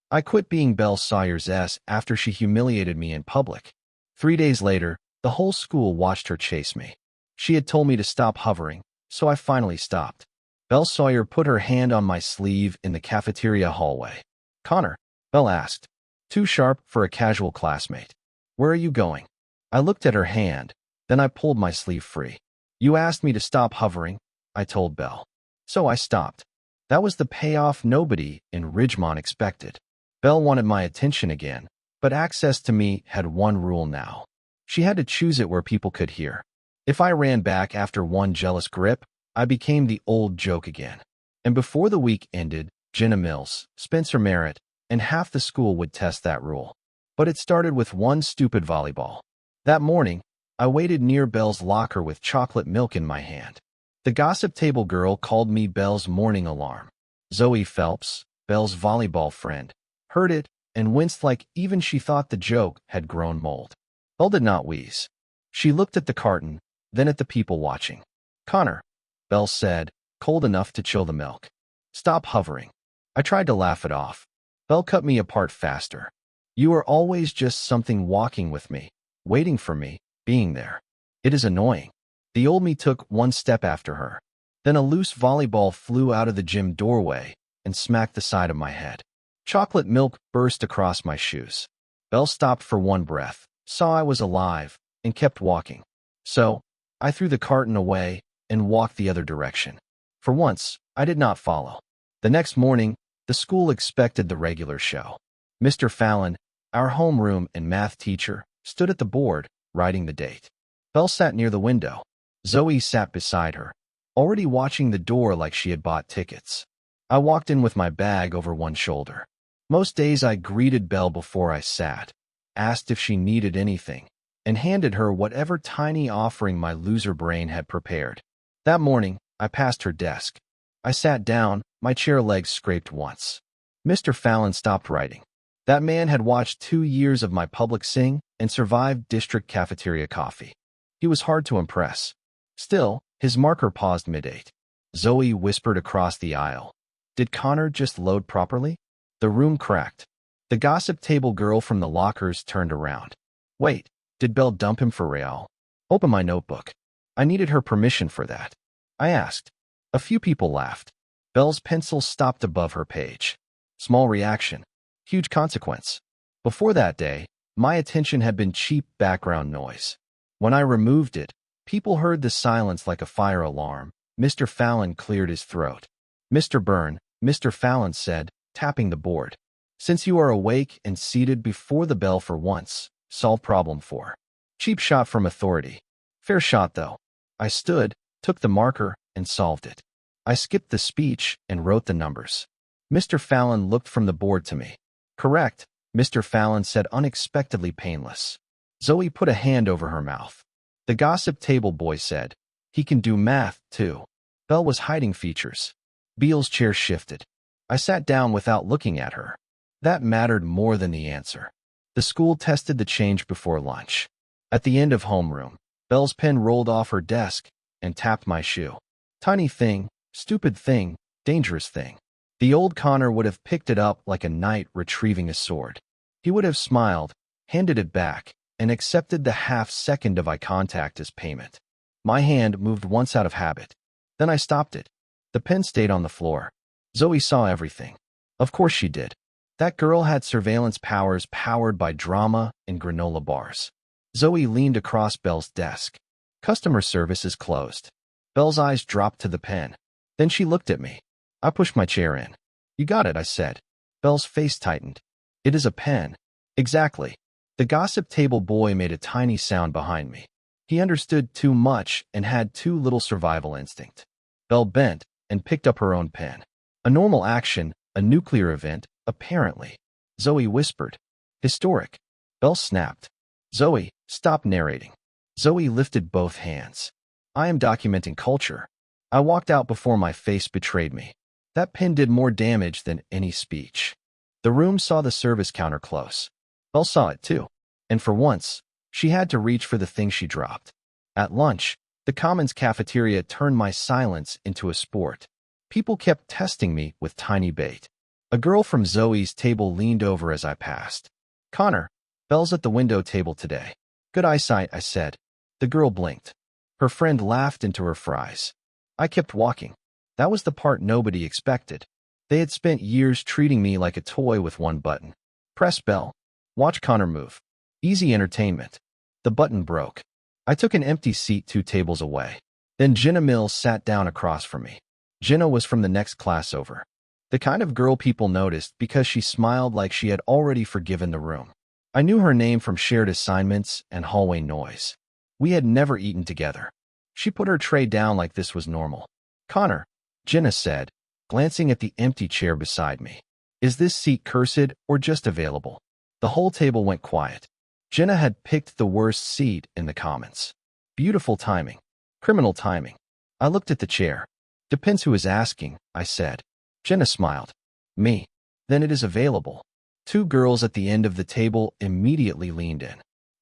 I quit being Bel Sawyer's S after she humiliated me in public. 3 days later, the whole school watched her chase me. She had told me to stop hovering, so I finally stopped. Bel Sawyer put her hand on my sleeve in the cafeteria hallway. "Connor," Bel asked. Too sharp for a casual classmate. "Where are you going?" I looked at her hand, then I pulled my sleeve free. "You asked me to stop hovering," I told Bel. So I stopped. That was the payoff nobody in Ridgemont expected. Bel wanted my attention again, but access to me had one rule now. She had to choose it where people could hear. If I ran back after one jealous grip, I became the old joke again. And before the week ended, Jenna Mills, Spencer Merritt, and half the school would test that rule. But it started with one stupid volleyball. That morning, I waited near Bel's locker with chocolate milk in my hand. The gossip table girl called me Bel's morning alarm. Zoe Phelps, Bel's volleyball friend, heard it and winced like even she thought the joke had grown mold. Bel did not wheeze. She looked at the carton, then at the people watching. "Connor," Bel said, cold enough to chill the milk. "Stop hovering." I tried to laugh it off. Bel cut me apart faster. "You are always just something walking with me, waiting for me, being there. It is annoying." The old me took one step after her. Then a loose volleyball flew out of the gym doorway and smacked the side of my head. Chocolate milk burst across my shoes. Bel stopped for one breath, saw I was alive, and kept walking. So, I threw the carton away and walked the other direction. For once, I did not follow. The next morning, the school expected the regular show. Mr. Fallon, our homeroom and math teacher, stood at the board, writing the date. Bel sat near the window. Zoe sat beside her, already watching the door like she had bought tickets. I walked in with my bag over one shoulder. Most days I greeted Bel before I sat, asked if she needed anything, and handed her whatever tiny offering my loser brain had prepared. That morning, I passed her desk. I sat down, my chair legs scraped once. Mr. Fallon stopped writing. That man had watched 2 years of my public sing and survived district cafeteria coffee. He was hard to impress. Still, his marker paused mid-8. Zoe whispered across the aisle. "Did Connor just load properly?" The room cracked. The gossip table girl from the lockers turned around. "Wait, did Bel dump him for real?" "Open my notebook." I needed her permission for that. I asked. A few people laughed. Bel's pencil stopped above her page. Small reaction. Huge consequence. Before that day, my attention had been cheap background noise. When I removed it, people heard the silence like a fire alarm. Mr. Fallon cleared his throat. "Mr. Byrne," Mr. Fallon said, tapping the board. "Since you are awake and seated before the bell for once, solve problem 4. Cheap shot from authority. Fair shot, though." I stood, took the marker, and solved it. I skipped the speech and wrote the numbers. Mr. Fallon looked from the board to me. "Correct," Mr. Fallon said, unexpectedly painless. Zoe put a hand over her mouth. The gossip table boy said, "He can do math, too." Bel was hiding features. Beal's chair shifted. I sat down without looking at her. That mattered more than the answer. The school tested the change before lunch. At the end of homeroom, Bel's pen rolled off her desk and tapped my shoe. Tiny thing, stupid thing, dangerous thing. The old Connor would have picked it up like a knight retrieving a sword. He would have smiled, handed it back, and accepted the half-second of eye contact as payment. My hand moved once out of habit. Then I stopped it. The pen stayed on the floor. Zoe saw everything. Of course she did. That girl had surveillance powers powered by drama and granola bars. Zoe leaned across Bel's desk. "Customer service is closed." Bel's eyes dropped to the pen. Then she looked at me. I pushed my chair in. "You got it," I said. Bel's face tightened. "It is a pen." "Exactly." The gossip table boy made a tiny sound behind me. He understood too much and had too little survival instinct. Bel bent and picked up her own pen. A normal action, a nuclear event, apparently. Zoe whispered. "Historic." Bel snapped. "Zoe, stop narrating." Zoe lifted both hands. "I am documenting culture." I walked out before my face betrayed me. That pen did more damage than any speech. The room saw the service counter close. Bel saw it too. And for once, she had to reach for the thing she dropped. At lunch, the Commons cafeteria turned my silence into a sport. People kept testing me with tiny bait. A girl from Zoe's table leaned over as I passed. Connor, Bel's at the window table today. Good eyesight, I said. The girl blinked. Her friend laughed into her fries. I kept walking. That was the part nobody expected. They had spent years treating me like a toy with one button. Press Bel. Watch Connor move. Easy entertainment. The button broke. I took an empty seat 2 tables away. Then Jenna Mills sat down across from me. Jenna was from the next class over. The kind of girl people noticed because she smiled like she had already forgiven the room. I knew her name from shared assignments and hallway noise. We had never eaten together. She put her tray down like this was normal. Connor, Jenna said, glancing at the empty chair beside me. Is this seat cursed or just available? The whole table went quiet. Jenna had picked the worst seat in the comments. Beautiful timing. Criminal timing. I looked at the chair. Depends who is asking, I said. Jenna smiled. Me. Then it is available. 2 girls at the end of the table immediately leaned in.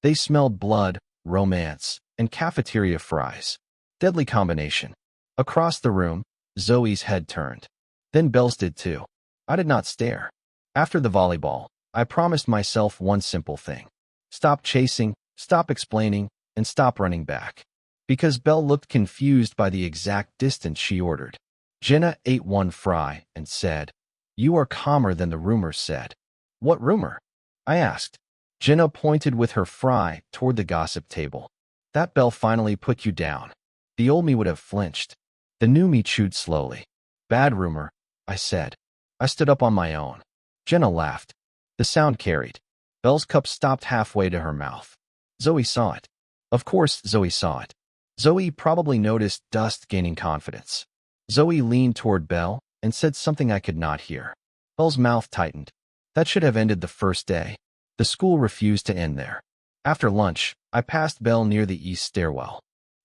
They smelled blood, romance, and cafeteria fries. Deadly combination. Across the room, Zoe's head turned. Then Bel's did too. I did not stare. After the volleyball, I promised myself one simple thing. Stop chasing, stop explaining, and stop running back. Because Bel looked confused by the exact distance she ordered. Jenna ate 1 fry and said, "You are calmer than the rumors said." What rumor? I asked. Jenna pointed with her fry toward the gossip table. That Bel finally put you down. The old me would have flinched. The new me chewed slowly. Bad rumor, I said. I stood up on my own. Jenna laughed. The sound carried. Bel's cup stopped halfway to her mouth. Zoe saw it. Of course, Zoe saw it. Zoe probably noticed dust gaining confidence. Zoe leaned toward Bel and said something I could not hear. Bel's mouth tightened. That should have ended the first day. The school refused to end there. After lunch, I passed Bel near the east stairwell.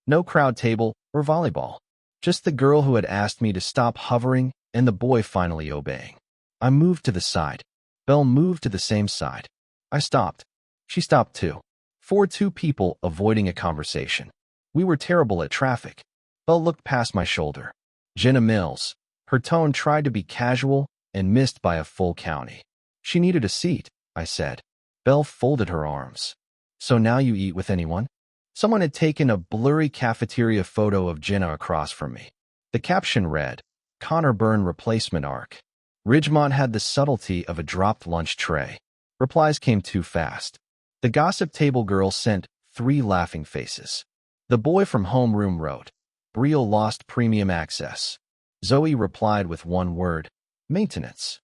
No crowd table or volleyball. Just the girl who had asked me to stop hovering and the boy finally obeying. I moved to the side. Bel moved to the same side. I stopped. She stopped too. 2 people avoiding a conversation. We were terrible at traffic. Bel looked past my shoulder. Jenna Mills. Her tone tried to be casual and missed by a full county. She needed a seat, I said. Bel folded her arms. So now you eat with anyone? Someone had taken a blurry cafeteria photo of Jenna across from me. The caption read, Connor Byrne replacement arc. Ridgemont had the subtlety of a dropped lunch tray. Replies came too fast. The gossip table girl sent 3 laughing faces. The boy from homeroom wrote, Brielle lost premium access. Zoe replied with 1 word, maintenance.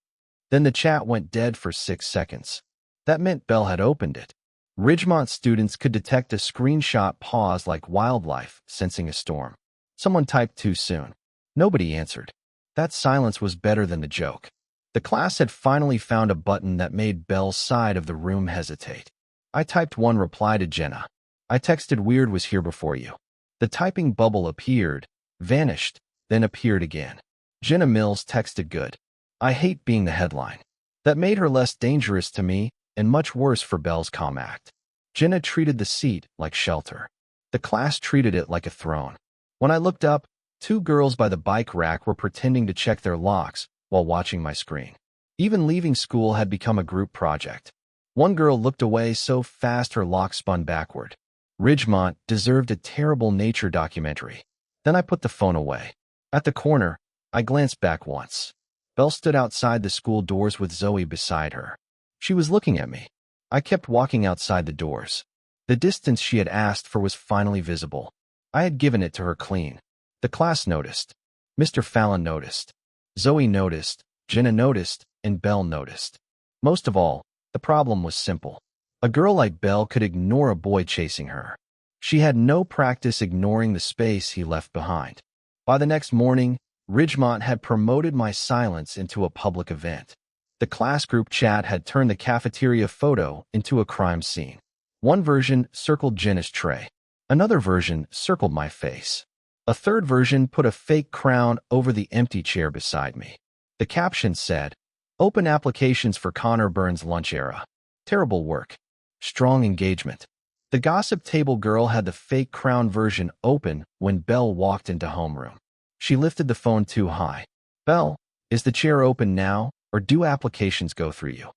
Then the chat went dead for 6 seconds. That meant Bel had opened it. Ridgemont students could detect a screenshot pause like wildlife sensing a storm. Someone typed too soon. Nobody answered. That silence was better than the joke. The class had finally found a button that made Bel's side of the room hesitate. I typed 1 reply to Jenna. I texted weird was here before you. The typing bubble appeared, vanished, then appeared again. Jenna Mills texted good. I hate being the headline. That made her less dangerous to me and much worse for Bel's calm act. Jenna treated the seat like shelter. The class treated it like a throne. When I looked up, 2 girls by the bike rack were pretending to check their locks while watching my screen. Even leaving school had become a group project. One girl looked away so fast her lock spun backward. Ridgemont deserved a terrible nature documentary. Then I put the phone away. At the corner, I glanced back once. Bel stood outside the school doors with Zoe beside her. She was looking at me. I kept walking outside the doors. The distance she had asked for was finally visible. I had given it to her clean. The class noticed. Mr. Fallon noticed. Zoe noticed, Jenna noticed, and Bel noticed. Most of all, the problem was simple. A girl like Bel could ignore a boy chasing her. She had no practice ignoring the space he left behind. By the next morning, Ridgemont had promoted my silence into a public event. The class group chat had turned the cafeteria photo into a crime scene. One version circled Jenna's tray. Another version circled my face. A third version put a fake crown over the empty chair beside me. The caption said, Open applications for Connor Byrne's lunch era. Terrible work. Strong engagement. The gossip table girl had the fake crown version open when Bel walked into homeroom. She lifted the phone too high. Bel, is the chair open now, Or do applications go through you?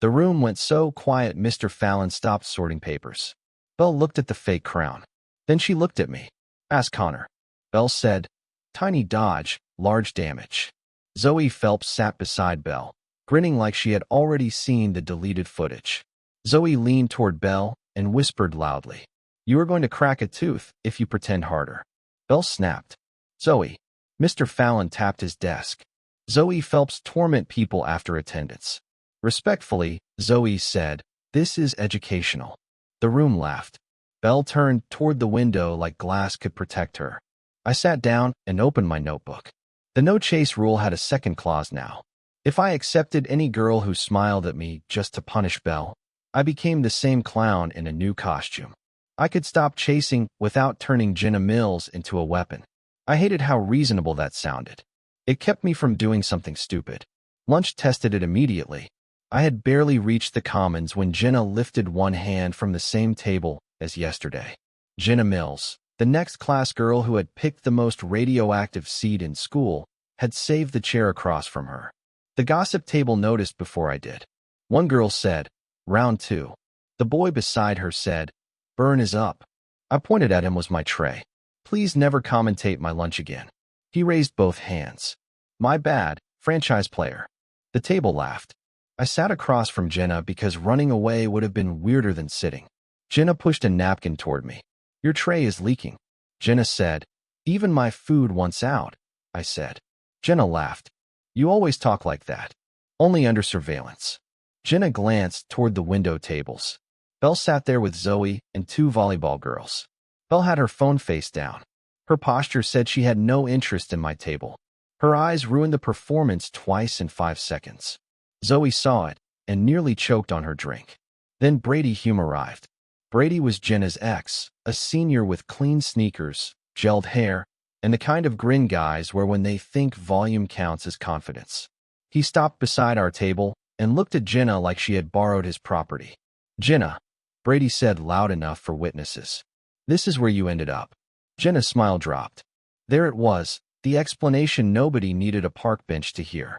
The room went so quiet Mr. Fallon stopped sorting papers. Belle looked at the fake crown. Then she looked at me. Ask Connor. Belle said, tiny dodge, large damage. Zoe Phelps sat beside Belle, grinning like she had already seen the deleted footage. Zoe leaned toward Belle and whispered loudly, you are going to crack a tooth if you pretend harder. Belle snapped. Zoe. Mr. Fallon tapped his desk. Zoe Phelps torment people after attendance. Respectfully, Zoe said, this is educational. The room laughed. Belle turned toward the window like glass could protect her. I sat down and opened my notebook. The no chase rule had a second clause now. If I accepted any girl who smiled at me just to punish Belle, I became the same clown in a new costume. I could stop chasing without turning Jenna Mills into a weapon. I hated how reasonable that sounded. It kept me from doing something stupid. Lunch tested it immediately. I had barely reached the commons when Jenna lifted one hand from the same table as yesterday. Jenna Mills, the next class girl who had picked the most radioactive seed in school, had saved the chair across from her. The gossip table noticed before I did. One girl said, round 2. The boy beside her said, burn is up. I pointed at him was my tray. Please never commentate my lunch again. He raised both hands. My bad, franchise player. The table laughed. I sat across from Jenna because running away would have been weirder than sitting. Jenna pushed a napkin toward me. Your tray is leaking. Jenna said, even my food wants out, I said. Jenna laughed. You always talk like that. Only under surveillance. Jenna glanced toward the window tables. Belle sat there with Zoe and 2 volleyball girls. Belle had her phone face down. Her posture said she had no interest in my table. Her eyes ruined the performance twice in 5 seconds. Zoe saw it and nearly choked on her drink. Then Brady Hume arrived. Brady was Jenna's ex, a senior with clean sneakers, gelled hair, and the kind of grin guys where when they think volume counts as confidence. He stopped beside our table and looked at Jenna like she had borrowed his property. Jenna, Brady said loud enough for witnesses. This is where you ended up. Jenna's smile dropped. There it was, the explanation nobody needed a park bench to hear.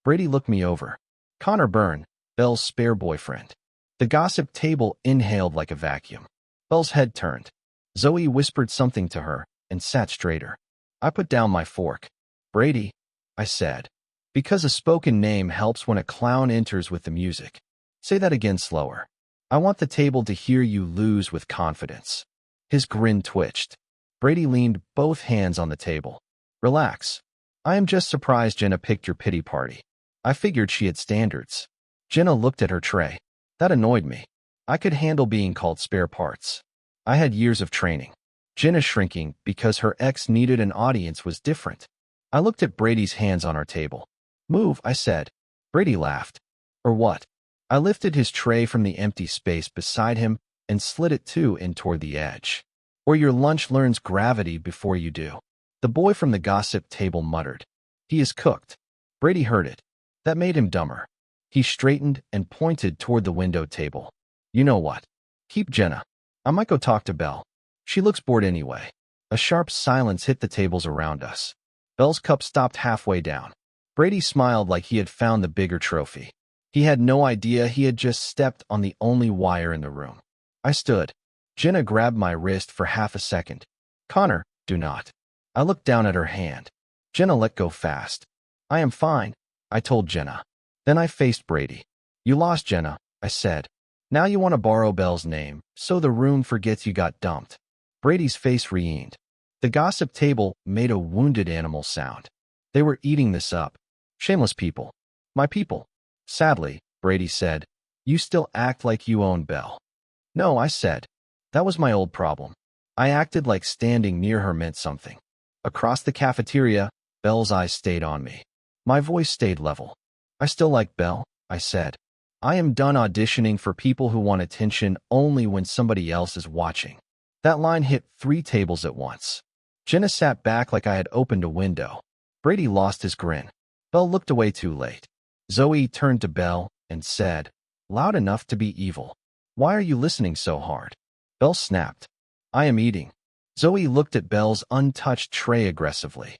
Brady looked me over. Connor Byrne, Belle's spare boyfriend. The gossip table inhaled like a vacuum. Belle's head turned. Zoe whispered something to her and sat straighter. I put down my fork. Brady, I said. Because a spoken name helps when a clown enters with the music. Say that again slower. I want the table to hear you lose with confidence. His grin twitched. Brady leaned both hands on the table. Relax. I am just surprised Jenna picked your pity party. I figured she had standards. Jenna looked at her tray. That annoyed me. I could handle being called spare parts. I had years of training. Jenna shrinking because her ex needed an audience was different. I looked at Brady's hands on our table. Move, I said. Brady laughed. Or what? I lifted his tray from the empty space beside him and slid it too in toward the edge. Or your lunch learns gravity before you do. The boy from the gossip table muttered. He is cooked. Brady heard it. That made him dumber. He straightened and pointed toward the window table. You know what? Keep Jenna. I might go talk to Belle. She looks bored anyway. A sharp silence hit the tables around us. Belle's cup stopped halfway down. Brady smiled like he had found the bigger trophy. He had no idea he had just stepped on the only wire in the room. I stood. Jenna grabbed my wrist for half a second. Connor, do not. I looked down at her hand. Jenna let go fast. I am fine, I told Jenna. Then I faced Brady. You lost, Jenna, I said. Now you want to borrow Belle's name, so the room forgets you got dumped. Brady's face re-eamed. The gossip table made a wounded animal sound. They were eating this up. Shameless people. My people. Sadly, Brady said, you still act like you own Belle. No, I said. That was my old problem. I acted like standing near her meant something. Across the cafeteria, Belle's eyes stayed on me. My voice stayed level. I still like Belle, I said. I am done auditioning for people who want attention only when somebody else is watching. That line hit 3 tables at once. Jenna sat back like I had opened a window. Brady lost his grin. Belle looked away too late. Zoe turned to Belle and said, loud enough to be evil. Why are you listening so hard? Belle snapped. I am eating. Zoe looked at Belle's untouched tray aggressively.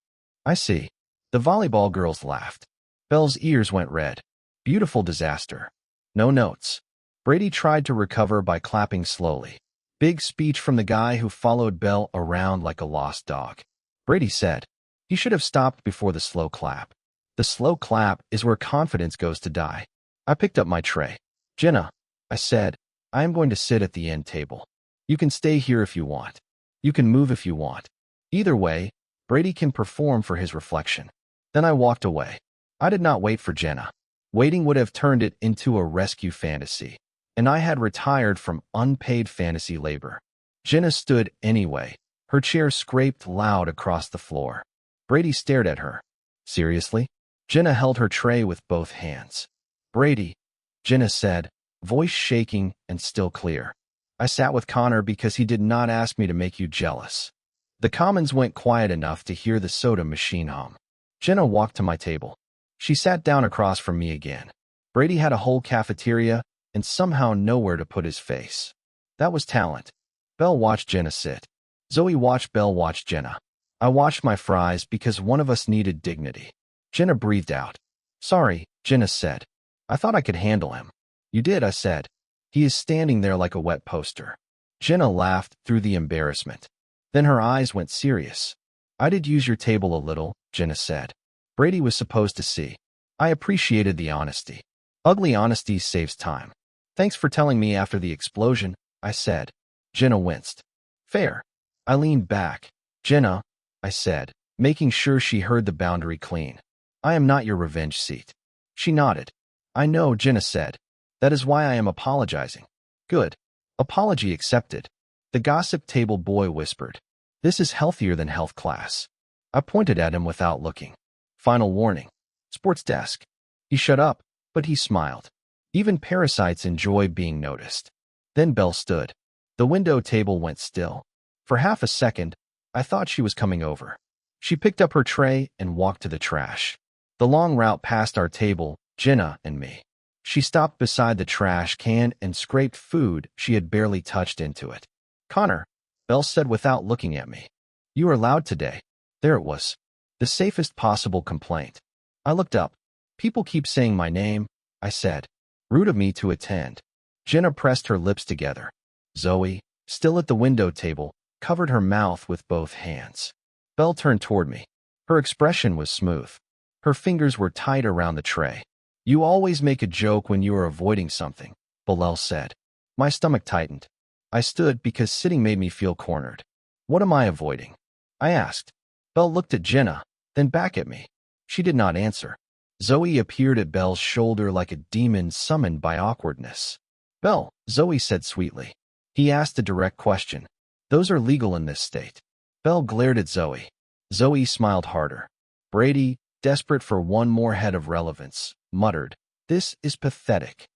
I see. The volleyball girls laughed. Belle's ears went red. Beautiful disaster. No notes. Brady tried to recover by clapping slowly. Big speech from the guy who followed Bel around like a lost dog. Brady said, "He should have stopped before the slow clap. The slow clap is where confidence goes to die." I picked up my tray. "Jenna," I said, "I am going to sit at the end table. You can stay here if you want. You can move if you want. Either way, Brady can perform for his reflection." Then I walked away. I did not wait for Jenna. Waiting would have turned it into a rescue fantasy, and I had retired from unpaid fantasy labor. Jenna stood anyway. Her chair scraped loud across the floor. Brady stared at her. "Seriously?" Jenna held her tray with both hands. "Brady," Jenna said, voice shaking and still clear. "I sat with Connor because he did not ask me to make you jealous." The Commons went quiet enough to hear the soda machine hum. Jenna walked to my table. She sat down across from me again. Brady had a whole cafeteria and somehow nowhere to put his face. That was talent. Bel watched Jenna sit. Zoe watched Bel watch Jenna. I watched my fries because one of us needed dignity. Jenna breathed out. "Sorry," Jenna said. "I thought I could handle him." "You did," I said. "He is standing there like a wet poster." Jenna laughed through the embarrassment. Then her eyes went serious. "I did use your table a little," Jenna said. Brady was supposed to see. I appreciated the honesty. Ugly honesty saves time. "Thanks for telling me after the explosion," I said. Jenna winced. "Fair." I leaned back. "Jenna," I said, making sure she heard the boundary clean, "I am not your revenge seat." She nodded. "I know," Jenna said. "That is why I am apologizing." "Good. Apology accepted." The gossip table boy whispered, "This is healthier than health class." I pointed at him without looking. "Final warning. Sports desk." He shut up, but he smiled. Even parasites enjoy being noticed. Then Bel stood. The window table went still. For half a second, I thought she was coming over. She picked up her tray and walked to the trash. The long route past our table, Jenna and me. She stopped beside the trash can and scraped food she had barely touched into it. "Connor," Bel said without looking at me. "You are loud today." There it was. The safest possible complaint. I looked up. "People keep saying my name," I said. "Rude of me to attend." Jenna pressed her lips together. Zoe, still at the window table, covered her mouth with both hands. Bel turned toward me. Her expression was smooth. Her fingers were tight around the tray. "You always make a joke when you are avoiding something," Bel said. My stomach tightened. I stood because sitting made me feel cornered. "What am I avoiding?" I asked. Bel looked at Jenna, then back at me. She did not answer. Zoe appeared at Bel's shoulder like a demon summoned by awkwardness. "Bel," Zoe said sweetly. He asked a direct question. "Those are legal in this state." Bel glared at Zoe. Zoe smiled harder. Brady, desperate for one more head of relevance, muttered, "This is pathetic."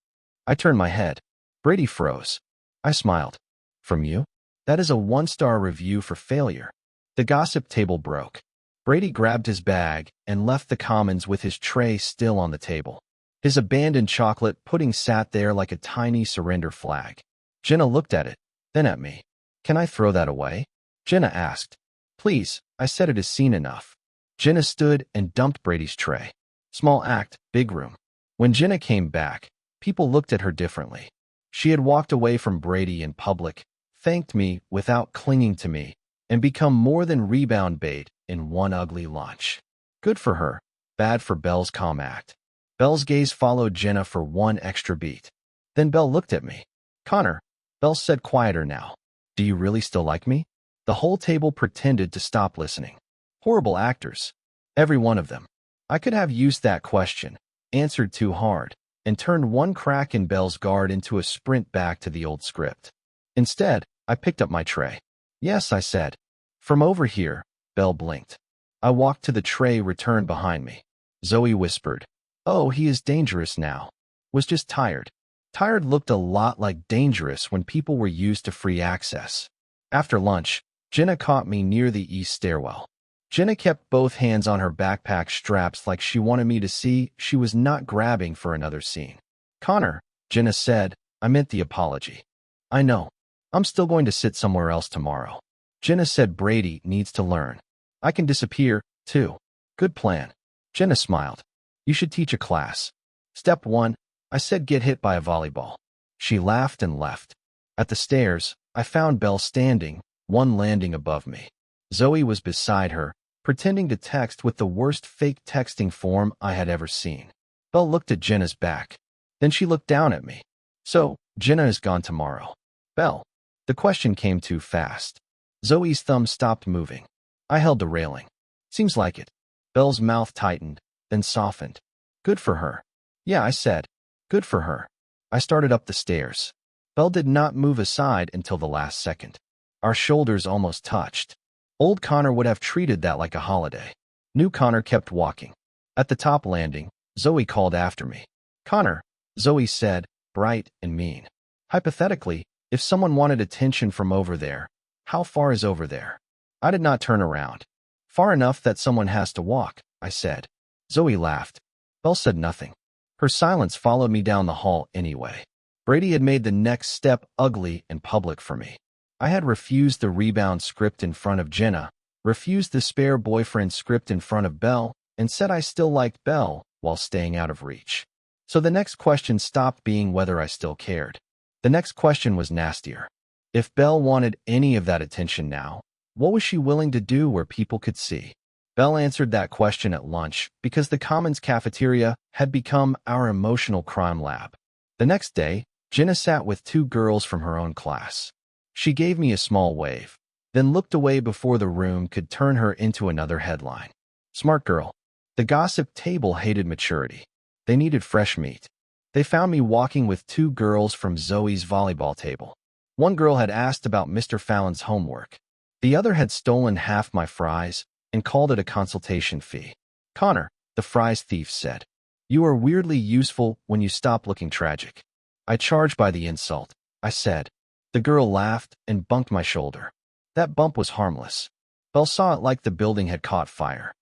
I turned my head. Brady froze. I smiled. "From you? That is a 1-star review for failure." The gossip table broke. Brady grabbed his bag and left the Commons with his tray still on the table. His abandoned chocolate pudding sat there like a tiny surrender flag. Jenna looked at it, then at me. "Can I throw that away?" Jenna asked. "Please," I said, "it is seen enough." Jenna stood and dumped Brady's tray. Small act, big room. When Jenna came back, people looked at her differently. She had walked away from Brady in public, thanked me without clinging to me, and become more than rebound bait in one ugly lunch. Good for her, bad for Bel's calm act. Bel's gaze followed Jenna for one extra beat. Then Bel looked at me. "Connor," Bel said quieter now, "do you really still like me?" The whole table pretended to stop listening. Horrible actors. Every one of them. I could have used that question, answered too hard, and turned one crack in Bel's guard into a sprint back to the old script. Instead, I picked up my tray. "Yes," I said. "From over here," Bel blinked. I walked to the tray returned behind me. Zoe whispered, "Oh, he is dangerous now." Was just tired. Tired looked a lot like dangerous when people were used to free access. After lunch, Jenna caught me near the east stairwell. Jenna kept both hands on her backpack straps like she wanted me to see she was not grabbing for another scene. "Connor," Jenna said, "I meant the apology." "I know. I'm still going to sit somewhere else tomorrow." Jenna said Brady needs to learn. "I can disappear, too." "Good plan." Jenna smiled. "You should teach a class." Step 1, I said get hit by a volleyball. She laughed and left. At the stairs, I found Belle standing, one landing above me. Zoe was beside her, pretending to text with the worst fake texting form I had ever seen. Belle looked at Jenna's back. Then she looked down at me. So, Jenna is gone tomorrow. Belle. The question came too fast. Zoe's thumb stopped moving. I held the railing. Seems like it. Belle's mouth tightened, then softened. Good for her. Yeah, I said. Good for her. I started up the stairs. Belle did not move aside until the last second. Our shoulders almost touched. Old Connor would have treated that like a holiday. New Connor kept walking. At the top landing, Zoe called after me. Connor, Zoe said, bright and mean. Hypothetically, if someone wanted attention from over there, how far is over there? I did not turn around. Far enough that someone has to walk, I said. Zoe laughed. Belle said nothing. Her silence followed me down the hall anyway. Brady had made the next step ugly and public for me. I had refused the rebound script in front of Jenna, refused the spare boyfriend script in front of Belle, and said I still liked Belle while staying out of reach. So the next question stopped being whether I still cared. The next question was nastier. If Belle wanted any of that attention now, what was she willing to do where people could see? Belle answered that question at lunch because the Commons cafeteria had become our emotional crime lab. The next day, Jenna sat with two girls from her own class. She gave me a small wave, then looked away before the room could turn her into another headline. Smart girl. The gossip table hated maturity. They needed fresh meat. They found me walking with two girls from Zoe's volleyball table. One girl had asked about Mr. Fallon's homework. The other had stolen half my fries and called it a consultation fee. Connor, the fries thief, said, "You are weirdly useful when you stop looking tragic." I charged by the insult. I said. The girl laughed and bumped my shoulder. That bump was harmless. Belle saw it like the building had caught fire.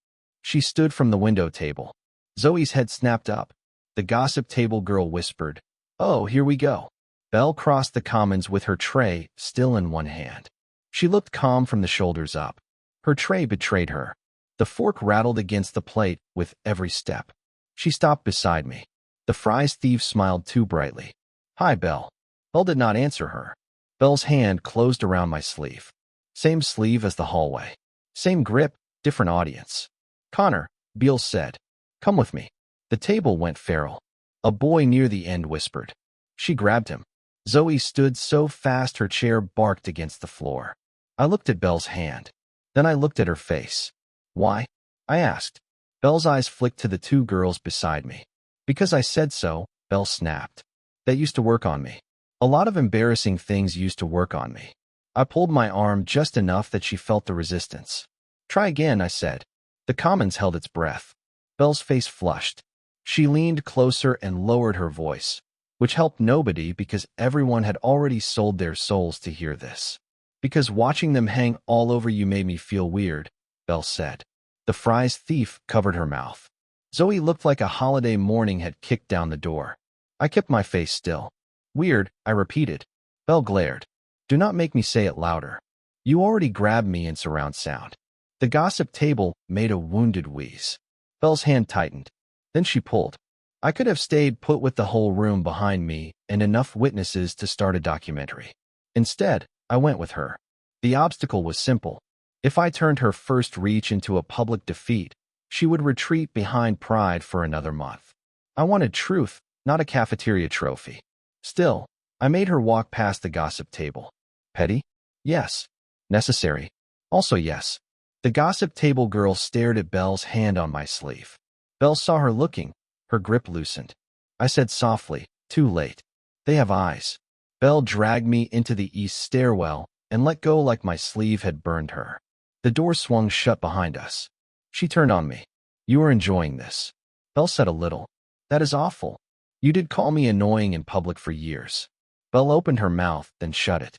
She stood from the window table. Zoe's head snapped up. The gossip table girl whispered, "Oh, here we go." Belle crossed the Commons with her tray still in one hand. She looked calm from the shoulders up. Her tray betrayed her. The fork rattled against the plate with every step. She stopped beside me. The fries thief smiled too brightly. "Hi, Belle." Belle did not answer her. Belle's hand closed around my sleeve. Same sleeve as the hallway. Same grip, different audience. "Connor," Beale said. "Come with me." The table went feral. A boy near the end whispered. She grabbed him. Zoe stood so fast her chair barked against the floor. I looked at Belle's hand. Then I looked at her face. "Why?" I asked. Belle's eyes flicked to the two girls beside me. "Because I said so," Belle snapped. "That used to work on me. A lot of embarrassing things used to work on me." I pulled my arm just enough that she felt the resistance. "Try again," I said. The Commons held its breath. Belle's face flushed. She leaned closer and lowered her voice, which helped nobody because everyone had already sold their souls to hear this. "Because watching them hang all over you made me feel weird," Belle said. The fries thief covered her mouth. Zoe looked like a holiday morning had kicked down the door. I kept my face still. "Weird," I repeated. Belle glared. "Do not make me say it louder. You already grabbed me in surround sound." The gossip table made a wounded wheeze. Belle's hand tightened. Then she pulled. I could have stayed put with the whole room behind me and enough witnesses to start a documentary. Instead, I went with her. The obstacle was simple. If I turned her first reach into a public defeat, she would retreat behind pride for another month. I wanted truth, not a cafeteria trophy. Still, I made her walk past the gossip table. Petty? Yes. Necessary? Also yes. The gossip table girl stared at Belle's hand on my sleeve. Belle saw her looking. Her grip loosened. I said softly, "Too late. They have eyes." Belle dragged me into the east stairwell and let go like my sleeve had burned her. The door swung shut behind us. She turned on me. "You are enjoying this." Belle said a little. "That is awful. You did call me annoying in public for years." Belle opened her mouth, then shut it.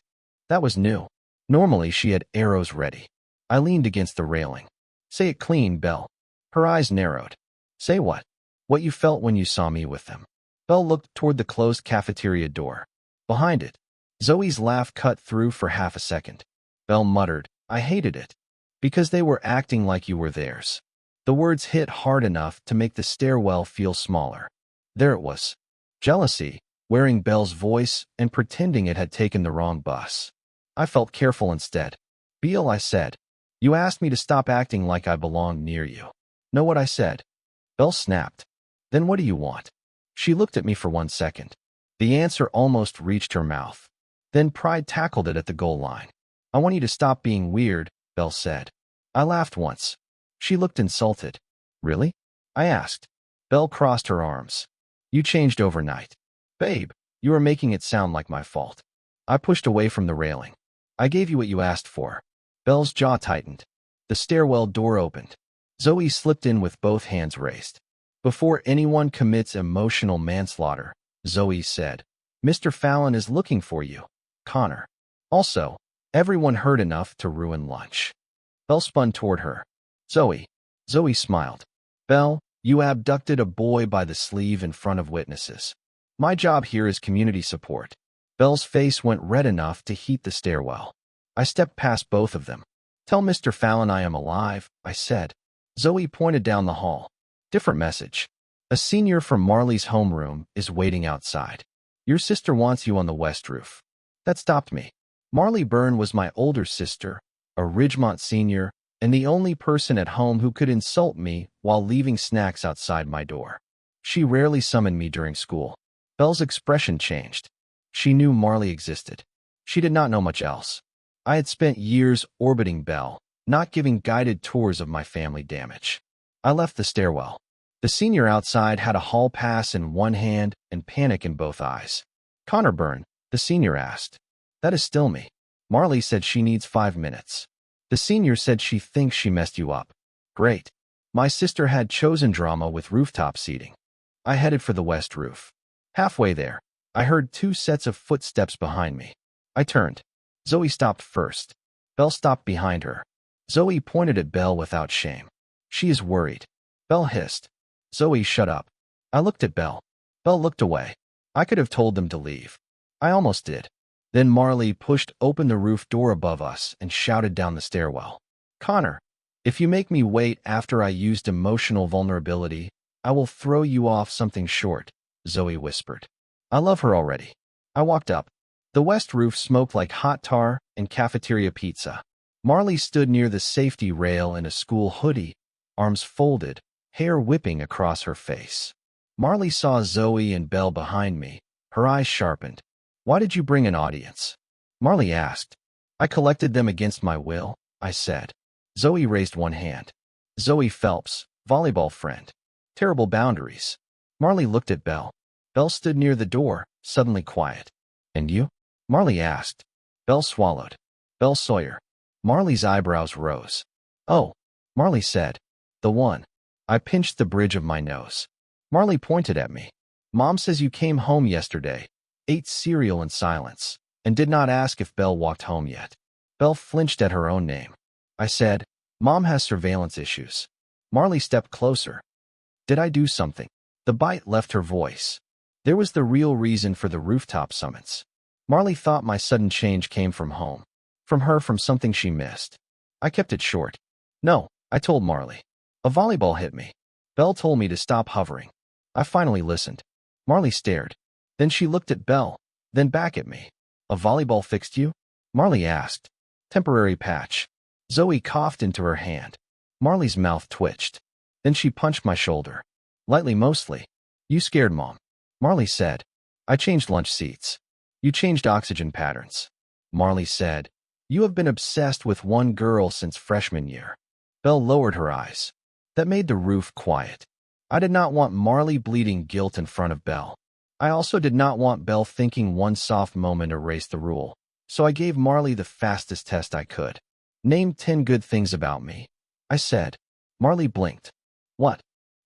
That was new. Normally she had arrows ready. I leaned against the railing. "Say it clean, Belle." Her eyes narrowed. "Say what?" "What you felt when you saw me with them." Belle looked toward the closed cafeteria door. Behind it, Zoe's laugh cut through for half a second. Belle muttered, "I hated it. Because they were acting like you were theirs." The words hit hard enough to make the stairwell feel smaller. There it was. Jealousy, wearing Belle's voice and pretending it had taken the wrong bus. I felt careful instead. Bel, I said. You asked me to stop acting like I belonged near you. Know what I said? Bel snapped. Then what do you want? She looked at me for 1 second. The answer almost reached her mouth. Then pride tackled it at the goal line. I want you to stop being weird, Bel said. I laughed once. She looked insulted. Really? I asked. Bel crossed her arms. You changed overnight. Babe, you are making it sound like my fault. I pushed away from the railing. I gave you what you asked for. Belle's jaw tightened. The stairwell door opened. Zoe slipped in with both hands raised. Before anyone commits emotional manslaughter, Zoe said, Mr. Fallon is looking for you, Connor. Also, everyone heard enough to ruin lunch. Bel spun toward her. Zoe. Zoe smiled. Bel, you abducted a boy by the sleeve in front of witnesses. My job here is community support. Belle's face went red enough to heat the stairwell. I stepped past both of them. Tell Mr. Fallon I am alive, I said. Zoe pointed down the hall. Different message. A senior from Marley's homeroom is waiting outside. Your sister wants you on the west roof. That stopped me. Marley Byrne was my older sister, a Ridgemont senior, and the only person at home who could insult me while leaving snacks outside my door. She rarely summoned me during school. Belle's expression changed. She knew Marley existed. She did not know much else. I had spent years orbiting Belle, not giving guided tours of my family damage. I left the stairwell. The senior outside had a hall pass in one hand and panic in both eyes. Connor Byrne, the senior asked. That is still me. Marley said she needs 5 minutes. The senior said she thinks she messed you up. Great. My sister had chosen drama with rooftop seating. I headed for the west roof. Halfway there, I heard 2 sets of footsteps behind me. I turned. Zoe stopped first. Belle stopped behind her. Zoe pointed at Belle without shame. She is worried. Belle hissed. Zoe, shut up. I looked at Belle. Belle looked away. I could have told them to leave. I almost did. Then Marley pushed open the roof door above us and shouted down the stairwell. Connor, if you make me wait after I used emotional vulnerability, I will throw you off something short, Zoe whispered. I love her already. I walked up. The west roof smoked like hot tar and cafeteria pizza. Marley stood near the safety rail in a school hoodie, arms folded, hair whipping across her face. Marley saw Zoe and Belle behind me. Her eyes sharpened. Why did you bring an audience? Marley asked. I collected them against my will, I said. Zoe raised one hand. Zoe Phelps, volleyball friend. Terrible boundaries. Marley looked at Belle. Belle stood near the door, suddenly quiet. And you? Marley asked. Belle swallowed. Bel Sawyer. Marley's eyebrows rose. Oh, Marley said. The one. I pinched the bridge of my nose. Marley pointed at me. Mom says you came home yesterday, ate cereal in silence, and did not ask if Belle walked home yet. Belle flinched at her own name. I said, Mom has surveillance issues. Marley stepped closer. Did I do something? The bite left her voice. There was the real reason for the rooftop summons. Marley thought my sudden change came from home. From her, from something she missed. I kept it short. No, I told Marley. A volleyball hit me. Belle told me to stop hovering. I finally listened. Marley stared. Then she looked at Belle, then back at me. A volleyball fixed you? Marley asked. Temporary patch. Zoe coughed into her hand. Marley's mouth twitched. Then she punched my shoulder. Lightly mostly. You scared Mom. Marley said. I changed lunch seats. You changed oxygen patterns. Marley said. You have been obsessed with one girl since freshman year. Belle lowered her eyes. That made the roof quiet. I did not want Marley bleeding guilt in front of Belle. I also did not want Belle thinking one soft moment erased the rule. So I gave Marley the fastest test I could. Name 10 good things about me. I said. Marley blinked. What?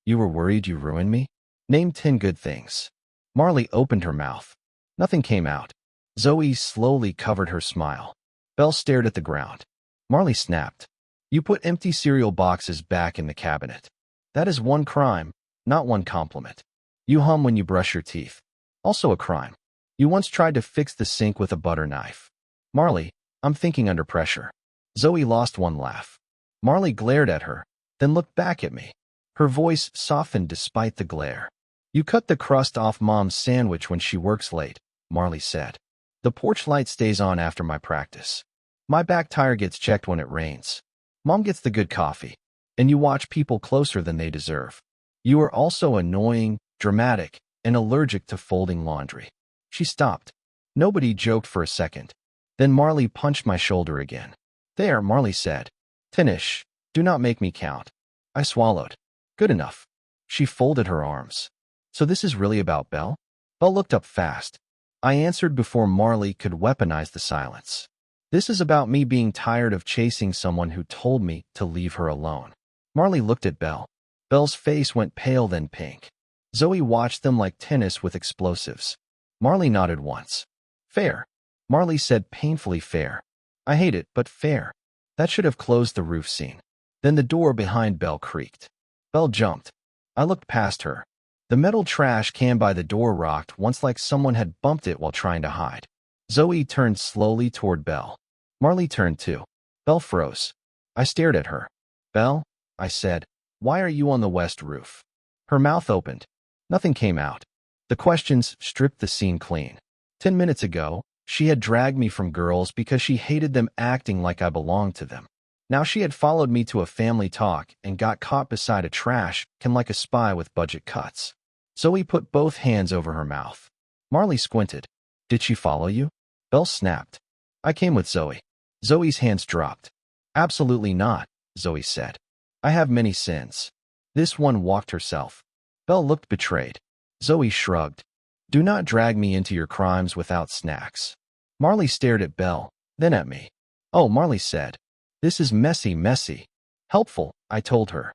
You were worried you ruined me? Name 10 good things. Marley opened her mouth. Nothing came out. Zoe slowly covered her smile. Belle stared at the ground. Marley snapped. You put empty cereal boxes back in the cabinet. That is one crime, not one compliment. You hum when you brush your teeth. Also a crime. You once tried to fix the sink with a butter knife. Marley, I'm thinking under pressure. Zoe lost one laugh. Marley glared at her, then looked back at me. Her voice softened despite the glare. You cut the crust off Mom's sandwich when she works late, Marley said. The porch light stays on after my practice. My back tire gets checked when it rains. Mom gets the good coffee. And you watch people closer than they deserve. You are also annoying, dramatic, and allergic to folding laundry. She stopped. Nobody joked for a second. Then Marley punched my shoulder again. There, Marley said. Finish. Do not make me count. I swallowed. Good enough. She folded her arms. So this is really about Bel? Bel looked up fast. I answered before Marley could weaponize the silence. This is about me being tired of chasing someone who told me to leave her alone. Marley looked at Bel. Bel's face went pale then pink. Zoe watched them like tennis with explosives. Marley nodded once. Fair. Marley said painfully fair. I hate it, but fair. That should have closed the roof scene. Then the door behind Bel creaked. Bel jumped. I looked past her. The metal trash can by the door rocked once like someone had bumped it while trying to hide. Zoe turned slowly toward Bel. Marley turned too. Bel froze. I stared at her. Bel, I said, why are you on the west roof? Her mouth opened. Nothing came out. The questions stripped the scene clean. 10 minutes ago, she had dragged me from girls because she hated them acting like I belonged to them. Now she had followed me to a family talk and got caught beside a trash can like a spy with budget cuts. Zoe put both hands over her mouth. Marley squinted. Did she follow you? Bel snapped. I came with Zoe. Zoe's hands dropped. Absolutely not, Zoe said. I have many sins. This one walked herself. Bel looked betrayed. Zoe shrugged. Do not drag me into your crimes without snacks. Marley stared at Bel, then at me. Oh, Marley said. This is messy. Helpful, I told her.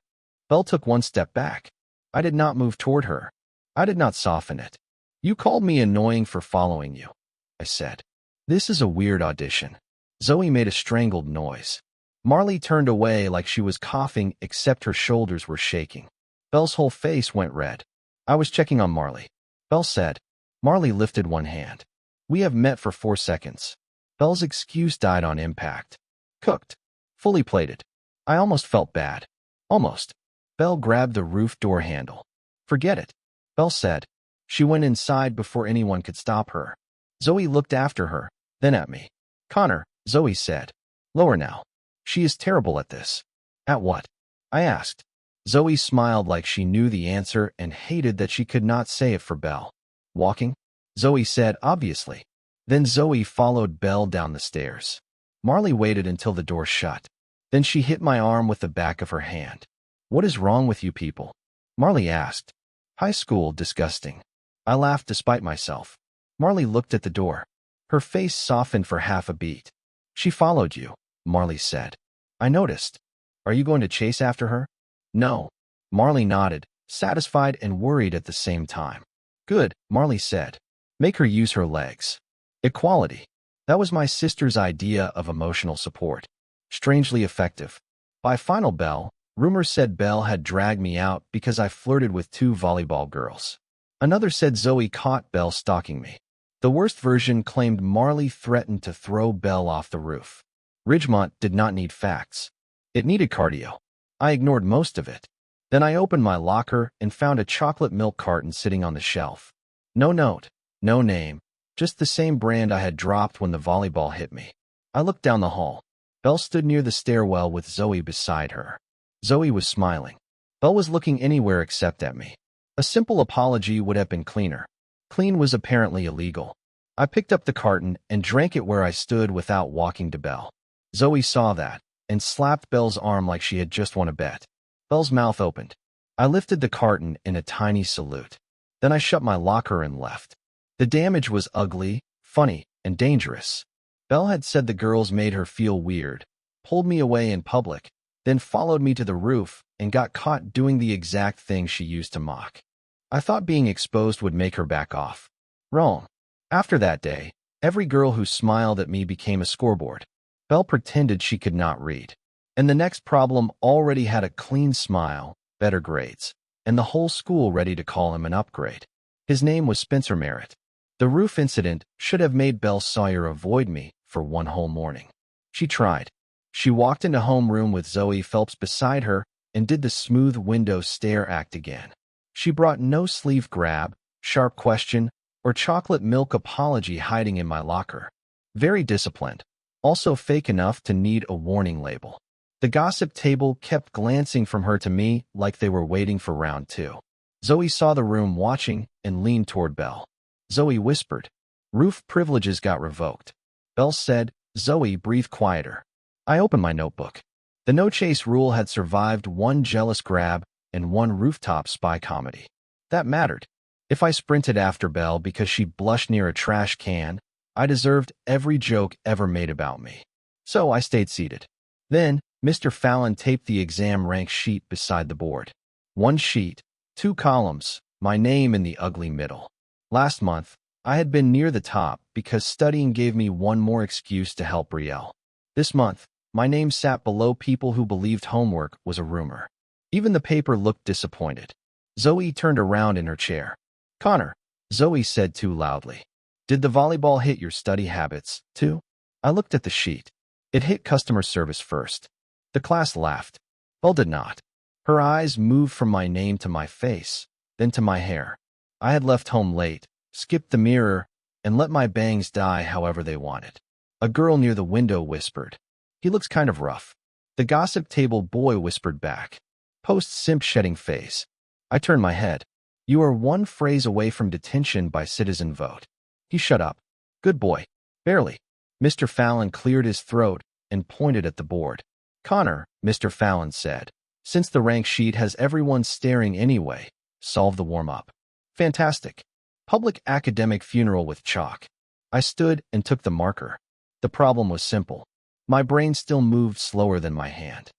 Bel took one step back. I did not move toward her. I did not soften it. You called me annoying for following you, I said. This is a weird audition. Zoe made a strangled noise. Marley turned away like she was coughing except her shoulders were shaking. Bel's whole face went red. I was checking on Marley. Bel said. Marley lifted one hand. We have met for 4 seconds. Bel's excuse died on impact. Cooked. Fully plated. I almost felt bad. Almost. Bel grabbed the roof door handle. Forget it, Bel said. She went inside before anyone could stop her. Zoe looked after her, then at me. Connor, Zoe said. Lower now. She is terrible at this. At what? I asked. Zoe smiled like she knew the answer and hated that she could not say it for Bel. Walking? Zoe said, obviously. Then Zoe followed Bel down the stairs. Marley waited until the door shut. Then she hit my arm with the back of her hand. What is wrong with you people? Marley asked. High school, disgusting. I laughed despite myself. Marley looked at the door. Her face softened for half a beat. She followed you, Marley said. I noticed. Are you going to chase after her? No. Marley nodded, satisfied and worried at the same time. Good, Marley said. Make her use her legs. Equality. That was my sister's idea of emotional support. Strangely effective. By final bell, rumors said Bel had dragged me out because I flirted with 2 volleyball girls. Another said Zoe caught Bel stalking me. The worst version claimed Marley threatened to throw Bel off the roof. Ridgemont did not need facts. It needed cardio. I ignored most of it. Then I opened my locker and found a chocolate milk carton sitting on the shelf. No note, no name, just the same brand I had dropped when the volleyball hit me. I looked down the hall. Bel stood near the stairwell with Zoe beside her. Zoe was smiling. Bel was looking anywhere except at me. A simple apology would have been cleaner. Clean was apparently illegal. I picked up the carton and drank it where I stood without walking to Bel. Zoe saw that and slapped Bel's arm like she had just won a bet. Bel's mouth opened. I lifted the carton in a tiny salute. Then I shut my locker and left. The damage was ugly, funny, and dangerous. Bel had said the girls made her feel weird, pulled me away in public, then followed me to the roof and got caught doing the exact thing she used to mock. I thought being exposed would make her back off. Wrong. After that day, every girl who smiled at me became a scoreboard. Bel pretended she could not read. And the next problem already had a clean smile, better grades, and the whole school ready to call him an upgrade. His name was Spencer Merritt. The roof incident should have made Bel Sawyer avoid me for one whole morning. She tried. She walked into homeroom with Zoe Phelps beside her and did the smooth window stare act again. She brought no sleeve grab, sharp question, or chocolate milk apology hiding in my locker. Very disciplined, also fake enough to need a warning label. The gossip table kept glancing from her to me like they were waiting for round two. Zoe saw the room watching and leaned toward Bel. Zoe whispered, "Roof privileges got revoked." Bel said, "Zoe, breathe quieter." I opened my notebook. The no-chase rule had survived one jealous grab and one rooftop spy comedy. That mattered. If I sprinted after Bel because she blushed near a trash can, I deserved every joke ever made about me. So I stayed seated. Then, Mr. Fallon taped the exam rank sheet beside the board. One sheet, 2 columns, my name in the ugly middle. Last month, I had been near the top because studying gave me one more excuse to help Brielle. This month, my name sat below people who believed homework was a rumor. Even the paper looked disappointed. Zoe turned around in her chair. "Connor," Zoe said too loudly. "Did the volleyball hit your study habits, too?" I looked at the sheet. It hit customer service first. The class laughed. Bel did not. Her eyes moved from my name to my face, then to my hair. I had left home late, skipped the mirror, and let my bangs die however they wanted. A girl near the window whispered, "He looks kind of rough." The gossip table boy whispered back, "Post-simp shedding phase." I turned my head. "You are one phrase away from detention by citizen vote." He shut up. "Good boy." "Barely." Mr. Fallon cleared his throat and pointed at the board. "Connor," Mr. Fallon said, "since the rank sheet has everyone staring anyway, solve the warm-up." Fantastic. Public academic funeral with chalk. I stood and took the marker. The problem was simple. My brain still moved slower than my hand.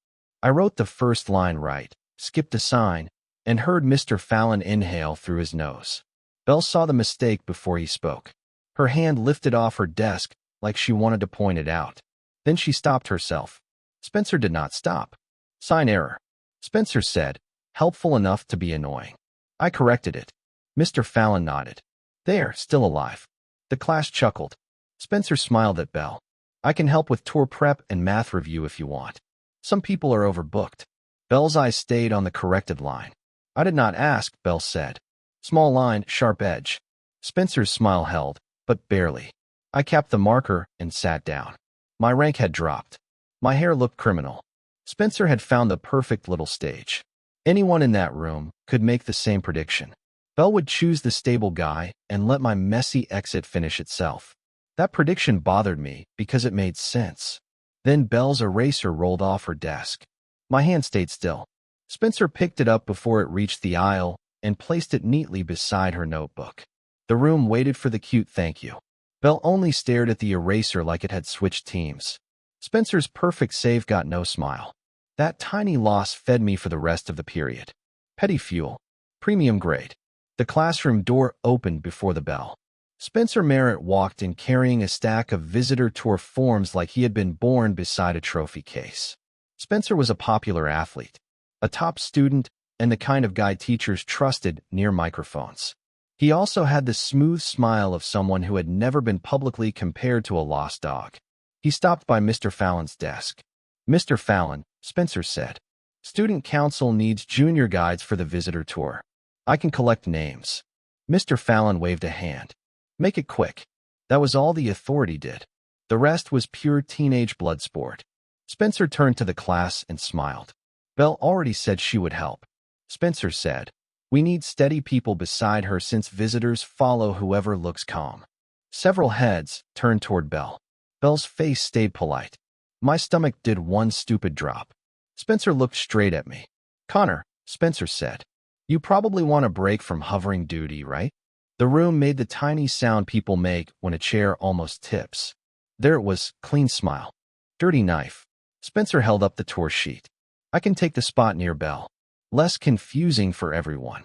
I wrote the first line right, skipped a sign, and heard Mr. Fallon inhale through his nose. Bel saw the mistake before he spoke. Her hand lifted off her desk like she wanted to point it out. Then she stopped herself. Spencer did not stop. "Sign error," Spencer said, helpful enough to be annoying. I corrected it. Mr. Fallon nodded. "There, still alive." The class chuckled. Spencer smiled at Bel. "I can help with tour prep and math review if you want. Some people are overbooked." Bel's eyes stayed on the corrected line. "I did not ask," Bel said. "Small line, sharp edge." Spencer's smile held, but barely. I capped the marker and sat down. My rank had dropped. My hair looked criminal. Spencer had found the perfect little stage. Anyone in that room could make the same prediction. Bel would choose the stable guy and let my messy exit finish itself. That prediction bothered me because it made sense. Then Bel's eraser rolled off her desk. My hand stayed still. Spencer picked it up before it reached the aisle and placed it neatly beside her notebook. The room waited for the cute thank you. Bel only stared at the eraser like it had switched teams. Spencer's perfect save got no smile. That tiny loss fed me for the rest of the period. Petty fuel. Premium grade. The classroom door opened before the bell. Spencer Merritt walked in carrying a stack of visitor tour forms like he had been born beside a trophy case. Spencer was a popular athlete, a top student, and the kind of guy teachers trusted near microphones. He also had the smooth smile of someone who had never been publicly compared to a lost dog. He stopped by Mr. Fallon's desk. "Mr. Fallon," Spencer said, "Student Council needs junior guides for the visitor tour. I can collect names." Mr. Fallon waved a hand. "Make it quick." That was all the authority did. The rest was pure teenage blood sport. Spencer turned to the class and smiled. Bel already said she would help. Spencer said, "We need steady people beside her since visitors follow whoever looks calm." Several heads turned toward Bel. Bel's face stayed polite. My stomach did one stupid drop. Spencer looked straight at me. "Connor," Spencer said, "you probably want a break from hovering duty, right?" The room made the tiny sound people make when a chair almost tips. There it was, clean smile. "Dirty knife." Spencer held up the tour sheet. "I can take the spot near Bel. Less confusing for everyone."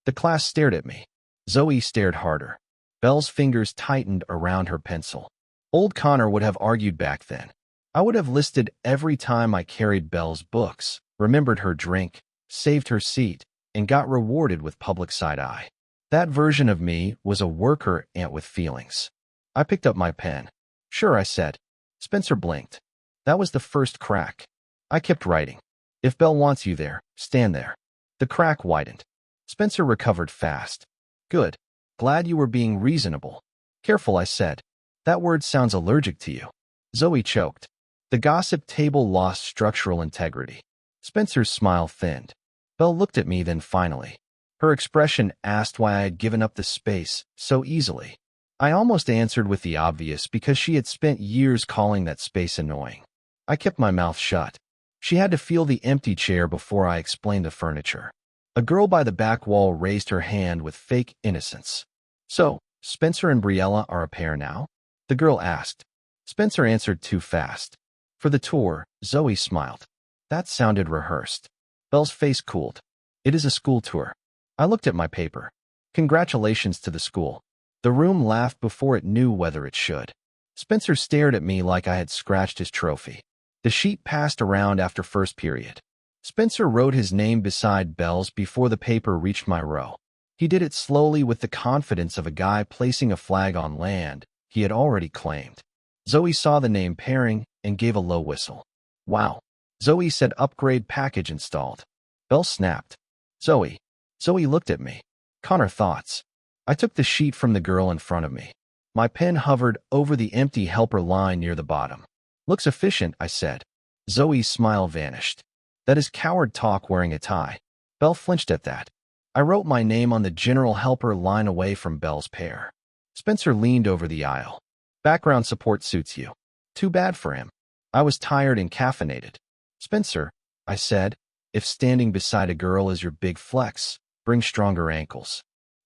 The class stared at me. Zoe stared harder. Bel's fingers tightened around her pencil. Old Connor would have argued back then. I would have listed every time I carried Bel's books, remembered her drink, saved her seat, and got rewarded with public side-eye. That version of me was a worker ant with feelings. I picked up my pen. "Sure," I said. Spencer blinked. That was the first crack. I kept writing. "If Bel wants you there, stand there." The crack widened. Spencer recovered fast. Good. Glad you were being reasonable. Careful, I said. That word sounds allergic to you. Zoe choked. The gossip table lost structural integrity. Spencer's smile thinned. Belle looked at me then finally. Her expression asked why I had given up the space so easily. I almost answered with the obvious because she had spent years calling that space annoying. I kept my mouth shut. She had to feel the empty chair before I explained the furniture. A girl by the back wall raised her hand with fake innocence. So, Spencer and Briella are a pair now? The girl asked. Spencer answered too fast. For the tour, Zoe smiled. That sounded rehearsed. Belle's face cooled. It is a school tour. I looked at my paper. Congratulations to the school. The room laughed before it knew whether it should. Spencer stared at me like I had scratched his trophy. The sheet passed around after first period. Spencer wrote his name beside Belle's before the paper reached my row. He did it slowly with the confidence of a guy placing a flag on land he had already claimed. Zoe saw the name pairing and gave a low whistle. Wow. Zoe said upgrade package installed. Belle snapped. Zoe. Zoe looked at me. Connor thoughts. I took the sheet from the girl in front of me. My pen hovered over the empty helper line near the bottom. Looks efficient, I said. Zoe's smile vanished. That is coward talk wearing a tie. Belle flinched at that. I wrote my name on the general helper line away from Belle's pair. Spencer leaned over the aisle. Background support suits you. Too bad for him. I was tired and caffeinated. Spencer, I said, if standing beside a girl is your big flex, bring stronger ankles.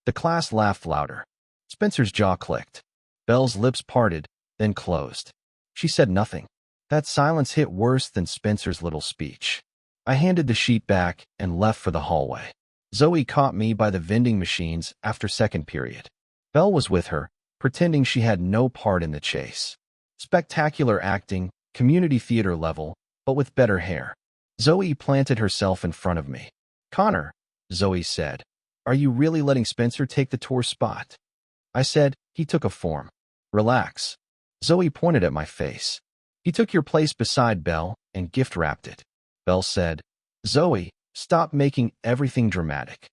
The class laughed louder. Spencer's jaw clicked. Belle's lips parted, then closed. She said nothing. That silence hit worse than Spencer's little speech. I handed the sheet back and left for the hallway. Zoe caught me by the vending machines after second period. Belle was with her, pretending she had no part in the chase. Spectacular acting, community theater level, but with better hair. Zoe planted herself in front of me. Connor, Zoe said, are you really letting Spencer take the tour spot? I said, he took a form. Relax. Zoe pointed at my face. He took your place beside Belle and gift-wrapped it. Belle said, Zoe, stop making everything dramatic.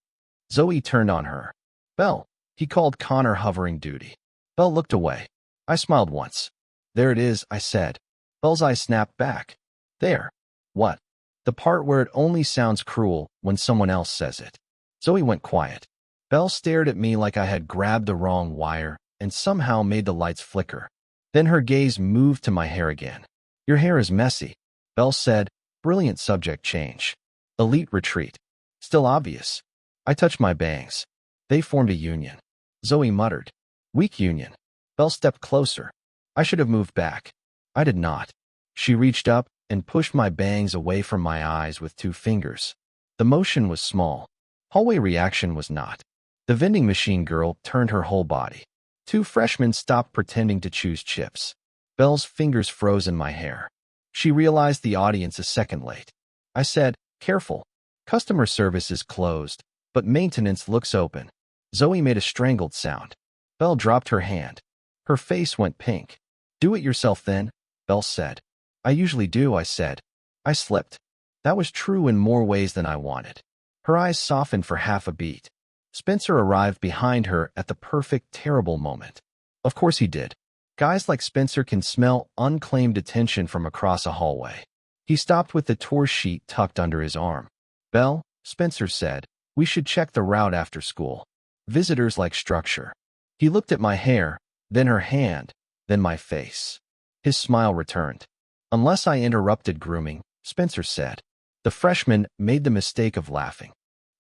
Zoe turned on her. Belle, he called Connor hovering duty. Belle looked away. I smiled once. There it is, I said. Belle's eyes snapped back. There. What? The part where it only sounds cruel when someone else says it. Zoe went quiet. Belle stared at me like I had grabbed the wrong wire and somehow made the lights flicker. Then her gaze moved to my hair again. Your hair is messy, Belle said. Brilliant subject change. Elite retreat. Still obvious. I touched my bangs. They formed a union. Zoe muttered. Weak union. Belle stepped closer. I should have moved back. I did not. She reached up and pushed my bangs away from my eyes with 2 fingers. The motion was small. Hallway reaction was not. The vending machine girl turned her whole body. 2 freshmen stopped pretending to choose chips. Belle's fingers froze in my hair. She realized the audience a second late. I said, careful. Customer service is closed, but maintenance looks open. Zoe made a strangled sound. Belle dropped her hand. Her face went pink. Do it yourself then, Belle said. I usually do, I said. I slipped. That was true in more ways than I wanted. Her eyes softened for half a beat. Spencer arrived behind her at the perfect, terrible moment. Of course he did. Guys like Spencer can smell unclaimed attention from across a hallway. He stopped with the tour sheet tucked under his arm. Belle, Spencer said, we should check the route after school. Visitors like structure. He looked at my hair, then her hand, then my face. His smile returned. Unless I interrupted grooming, Spencer said. The freshman made the mistake of laughing.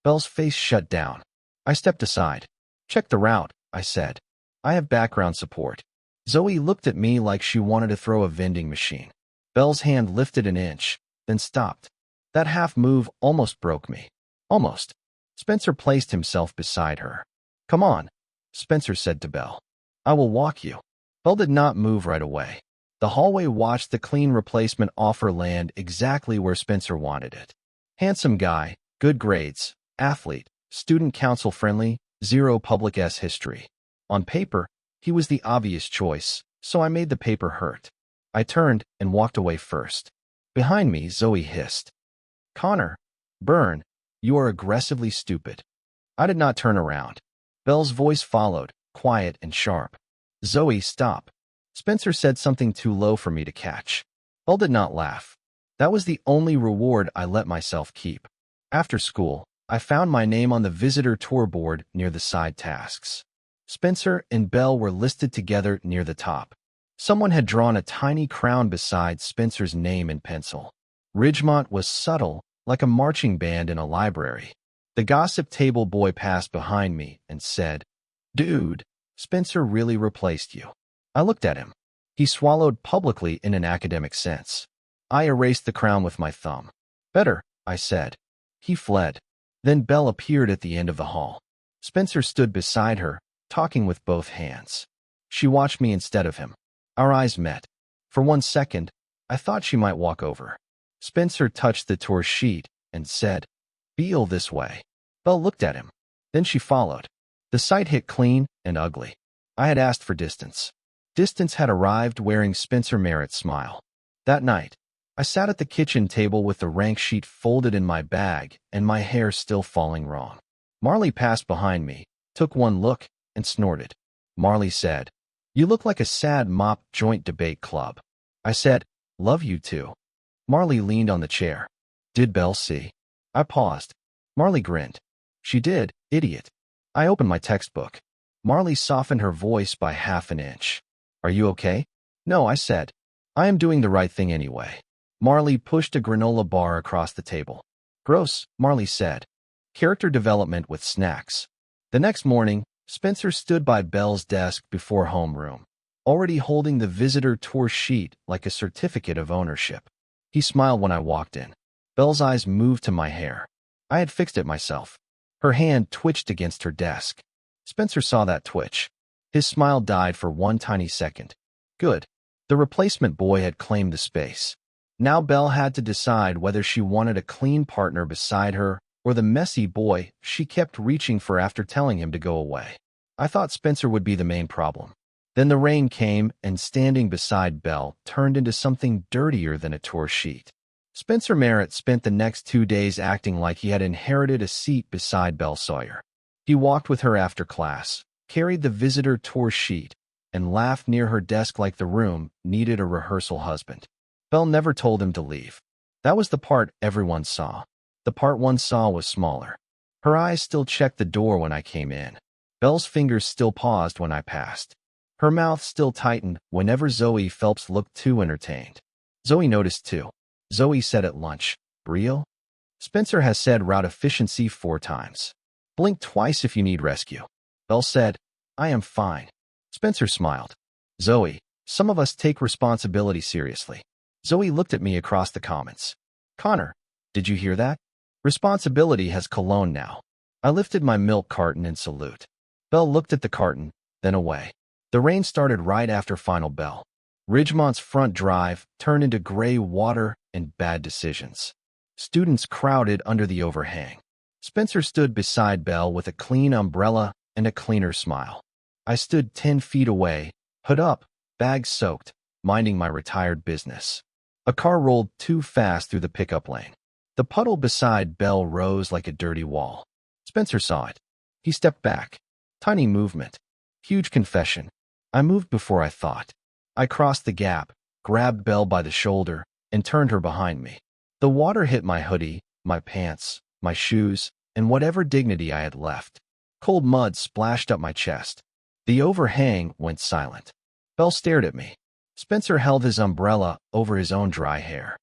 Belle's face shut down. I stepped aside. Check the route, I said. I have background support. Zoe looked at me like she wanted to throw a vending machine. Belle's hand lifted an inch, then stopped. That half move almost broke me. Almost. Spencer placed himself beside her. Come on, Spencer said to Belle. I will walk you. Belle did not move right away. The hallway watched the clean replacement offer land exactly where Spencer wanted it. Handsome guy, good grades, athlete, student council friendly, 0 public S history. On paper, he was the obvious choice, so I made the paper hurt. I turned and walked away first. Behind me, Zoe hissed. Connor, burn, you are aggressively stupid. I did not turn around. Belle's voice followed, quiet and sharp. Zoe, stop. Spencer said something too low for me to catch. Belle did not laugh. That was the only reward I let myself keep. After school, I found my name on the visitor tour board near the side tasks. Spencer and Belle were listed together near the top. Someone had drawn a tiny crown beside Spencer's name in pencil. Ridgemont was subtle, like a marching band in a library. The gossip table boy passed behind me and said, "Dude, Spencer really replaced you." I looked at him. He swallowed publicly in an academic sense. I erased the crown with my thumb. "Better," I said. He fled. Then Belle appeared at the end of the hall. Spencer stood beside her, talking with both hands. She watched me instead of him. Our eyes met. For 1 second, I thought she might walk over. Spencer touched the tour sheet and said, "Feel this way." Belle looked at him. Then she followed. The sight hit clean and ugly. I had asked for distance. Distance had arrived wearing Spencer Merritt's smile. That night, I sat at the kitchen table with the rank sheet folded in my bag and my hair still falling wrong. Marley passed behind me, took one look, and snorted. Marley said, "You look like a sad mop joint debate club." I said, "Love you too." Marley leaned on the chair. "Did Belle see?" I paused. Marley grinned. "She did, idiot." I opened my textbook. Marley softened her voice by half an inch. "Are you okay?" "No," I said. "I am doing the right thing anyway." Marley pushed a granola bar across the table. "Gross," Marley said. Character development with snacks. The next morning, Spencer stood by Belle's desk before homeroom, already holding the visitor tour sheet like a certificate of ownership. He smiled when I walked in. Belle's eyes moved to my hair. I had fixed it myself. Her hand twitched against her desk. Spencer saw that twitch. His smile died for one tiny second. Good. The replacement boy had claimed the space. Now Belle had to decide whether she wanted a clean partner beside her or the messy boy she kept reaching for after telling him to go away. I thought Spencer would be the main problem. Then the rain came, and standing beside Belle turned into something dirtier than a tour sheet. Spencer Merritt spent the next 2 days acting like he had inherited a seat beside Bel Sawyer. He walked with her after class, carried the visitor tour sheet, and laughed near her desk like the room needed a rehearsal husband. Belle never told him to leave. That was the part everyone saw. The part one saw was smaller. Her eyes still checked the door when I came in. Belle's fingers still paused when I passed. Her mouth still tightened whenever Zoe Phelps looked too entertained. Zoe noticed too. Zoe said at lunch, "Brio?" Spencer has said route efficiency 4 times. "Blink twice if you need rescue." Belle said, "I am fine." Spencer smiled. "Zoe, some of us take responsibility seriously." Zoe looked at me across the comments. "Connor, did you hear that? Responsibility has cologne now." I lifted my milk carton in salute. Belle looked at the carton, then away. The rain started right after final bell. Ridgemont's front drive turned into gray water and bad decisions. Students crowded under the overhang. Spencer stood beside Belle with a clean umbrella and a cleaner smile. I stood 10 feet away, hood up, bag soaked, minding my retired business. A car rolled too fast through the pickup lane. The puddle beside Belle rose like a dirty wall. Spencer saw it. He stepped back. Tiny movement. Huge confession. I moved before I thought. I crossed the gap, grabbed Belle by the shoulder, and turned her behind me. The water hit my hoodie, my pants, my shoes, and whatever dignity I had left. Cold mud splashed up my chest. The overhang went silent. Belle stared at me. Spencer held his umbrella over his own dry hair.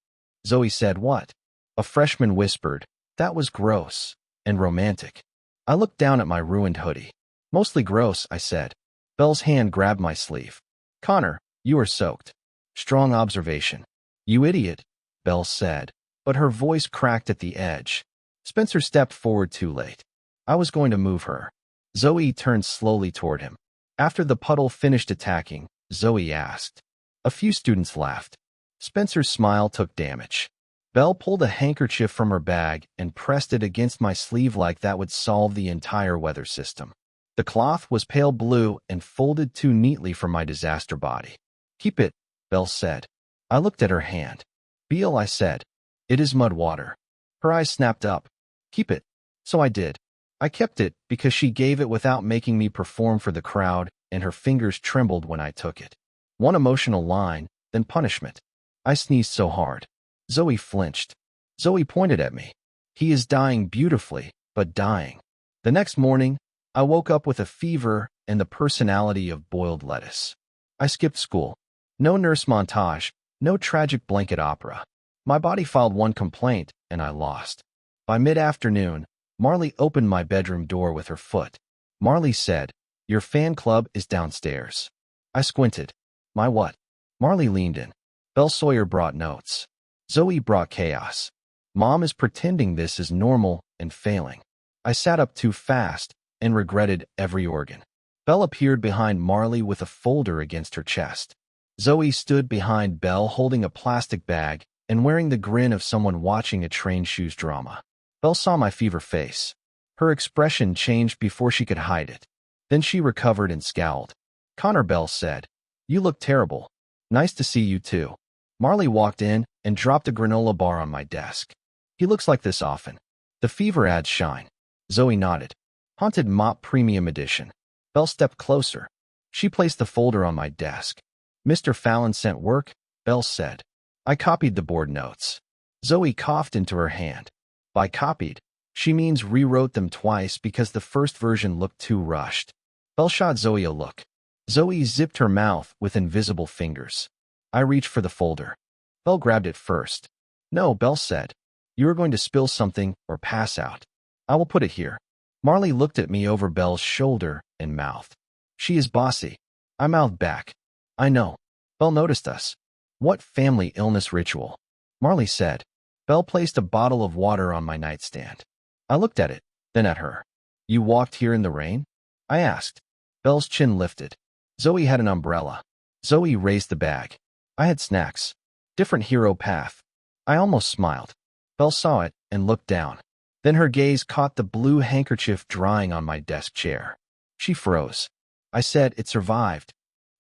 Zoe said, "What?" A freshman whispered, "That was gross and romantic." I looked down at my ruined hoodie. "Mostly gross," I said. Belle's hand grabbed my sleeve. "Connor, you are soaked." Strong observation. "You idiot," Belle said, but her voice cracked at the edge. Spencer stepped forward too late. I was going to move her. Zoe turned slowly toward him. After the puddle finished attacking, Zoe asked. A few students laughed. Spencer's smile took damage. Belle pulled a handkerchief from her bag and pressed it against my sleeve like that would solve the entire weather system. The cloth was pale blue and folded too neatly for my disaster body. "Keep it," Belle said. I looked at her hand. "Beal," I said. "It is mud water." Her eyes snapped up. "Keep it." So I did. I kept it because she gave it without making me perform for the crowd, and her fingers trembled when I took it. One emotional line, then punishment. I sneezed so hard. Zoe flinched. Zoe pointed at me. He is dying beautifully, but dying. The next morning, I woke up with a fever and the personality of boiled lettuce. I skipped school. No nurse montage, no tragic blanket opera. My body filed one complaint, and I lost. By mid-afternoon, Marley opened my bedroom door with her foot. Marley said, "Your fan club is downstairs." I squinted. My what? Marley leaned in. Bel Sawyer brought notes. Zoe brought chaos. Mom is pretending this is normal and failing. I sat up too fast and regretted every organ. Belle appeared behind Marley with a folder against her chest. Zoe stood behind Belle holding a plastic bag and wearing the grin of someone watching a train shoes drama. Belle saw my fever face. Her expression changed before she could hide it. Then she recovered and scowled. "Connor," Belle said, "you look terrible. Nice to see you too." Marley walked in and dropped a granola bar on my desk. "He looks like this often. The fever adds shine." Zoe nodded. "Haunted Mop Premium Edition." Belle stepped closer. She placed the folder on my desk. "Mr. Fallon sent work," Belle said. I copied the board notes. Zoe coughed into her hand. By copied, she means rewrote them twice because the first version looked too rushed. Belle shot Zoe a look. Zoe zipped her mouth with invisible fingers. I reached for the folder. Belle grabbed it first. "No," Belle said. "You are going to spill something or pass out. I will put it here." Marley looked at me over Belle's shoulder and mouthed. "She is bossy." I mouthed back. "I know." Belle noticed us. "What family illness ritual?" Marley said. Belle placed a bottle of water on my nightstand. I looked at it, then at her. "You walked here in the rain?" I asked. Belle's chin lifted. Zoe had an umbrella. Zoe raised the bag. I had snacks. Different hero path. I almost smiled. Belle saw it and looked down. Then her gaze caught the blue handkerchief drying on my desk chair. She froze. I said, "It survived."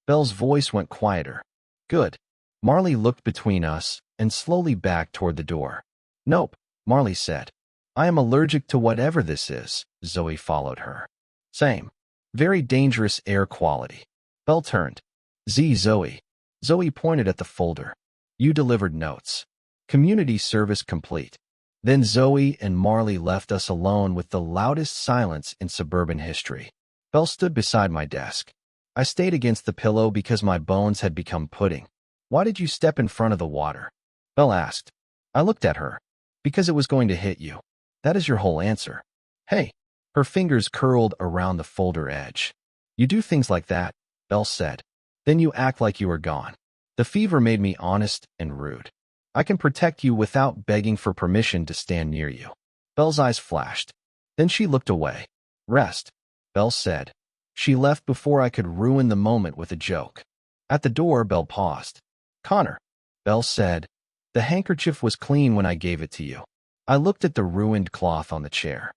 Belle's voice went quieter. "Good." Marley looked between us and slowly backed toward the door. "Nope," Marley said. "I am allergic to whatever this is." Zoe followed her. "Same. Very dangerous air quality." Belle turned. Zoe." Zoe pointed at the folder. "You delivered notes. Community service complete." Then Zoe and Marley left us alone with the loudest silence in suburban history. Belle stood beside my desk. I stayed against the pillow because my bones had become pudding. "Why did you step in front of the water?" Belle asked. I looked at her. "Because it was going to hit you. That is your whole answer." "Hey." Her fingers curled around the folder edge. "You do things like that," Belle said. "Then you act like you are gone." The fever made me honest and rude. "I can protect you without begging for permission to stand near you." Belle's eyes flashed. Then she looked away. "Rest," Belle said. She left before I could ruin the moment with a joke. At the door, Belle paused. "Connor," Belle said, "the handkerchief was clean when I gave it to you." I looked at the ruined cloth on the chair.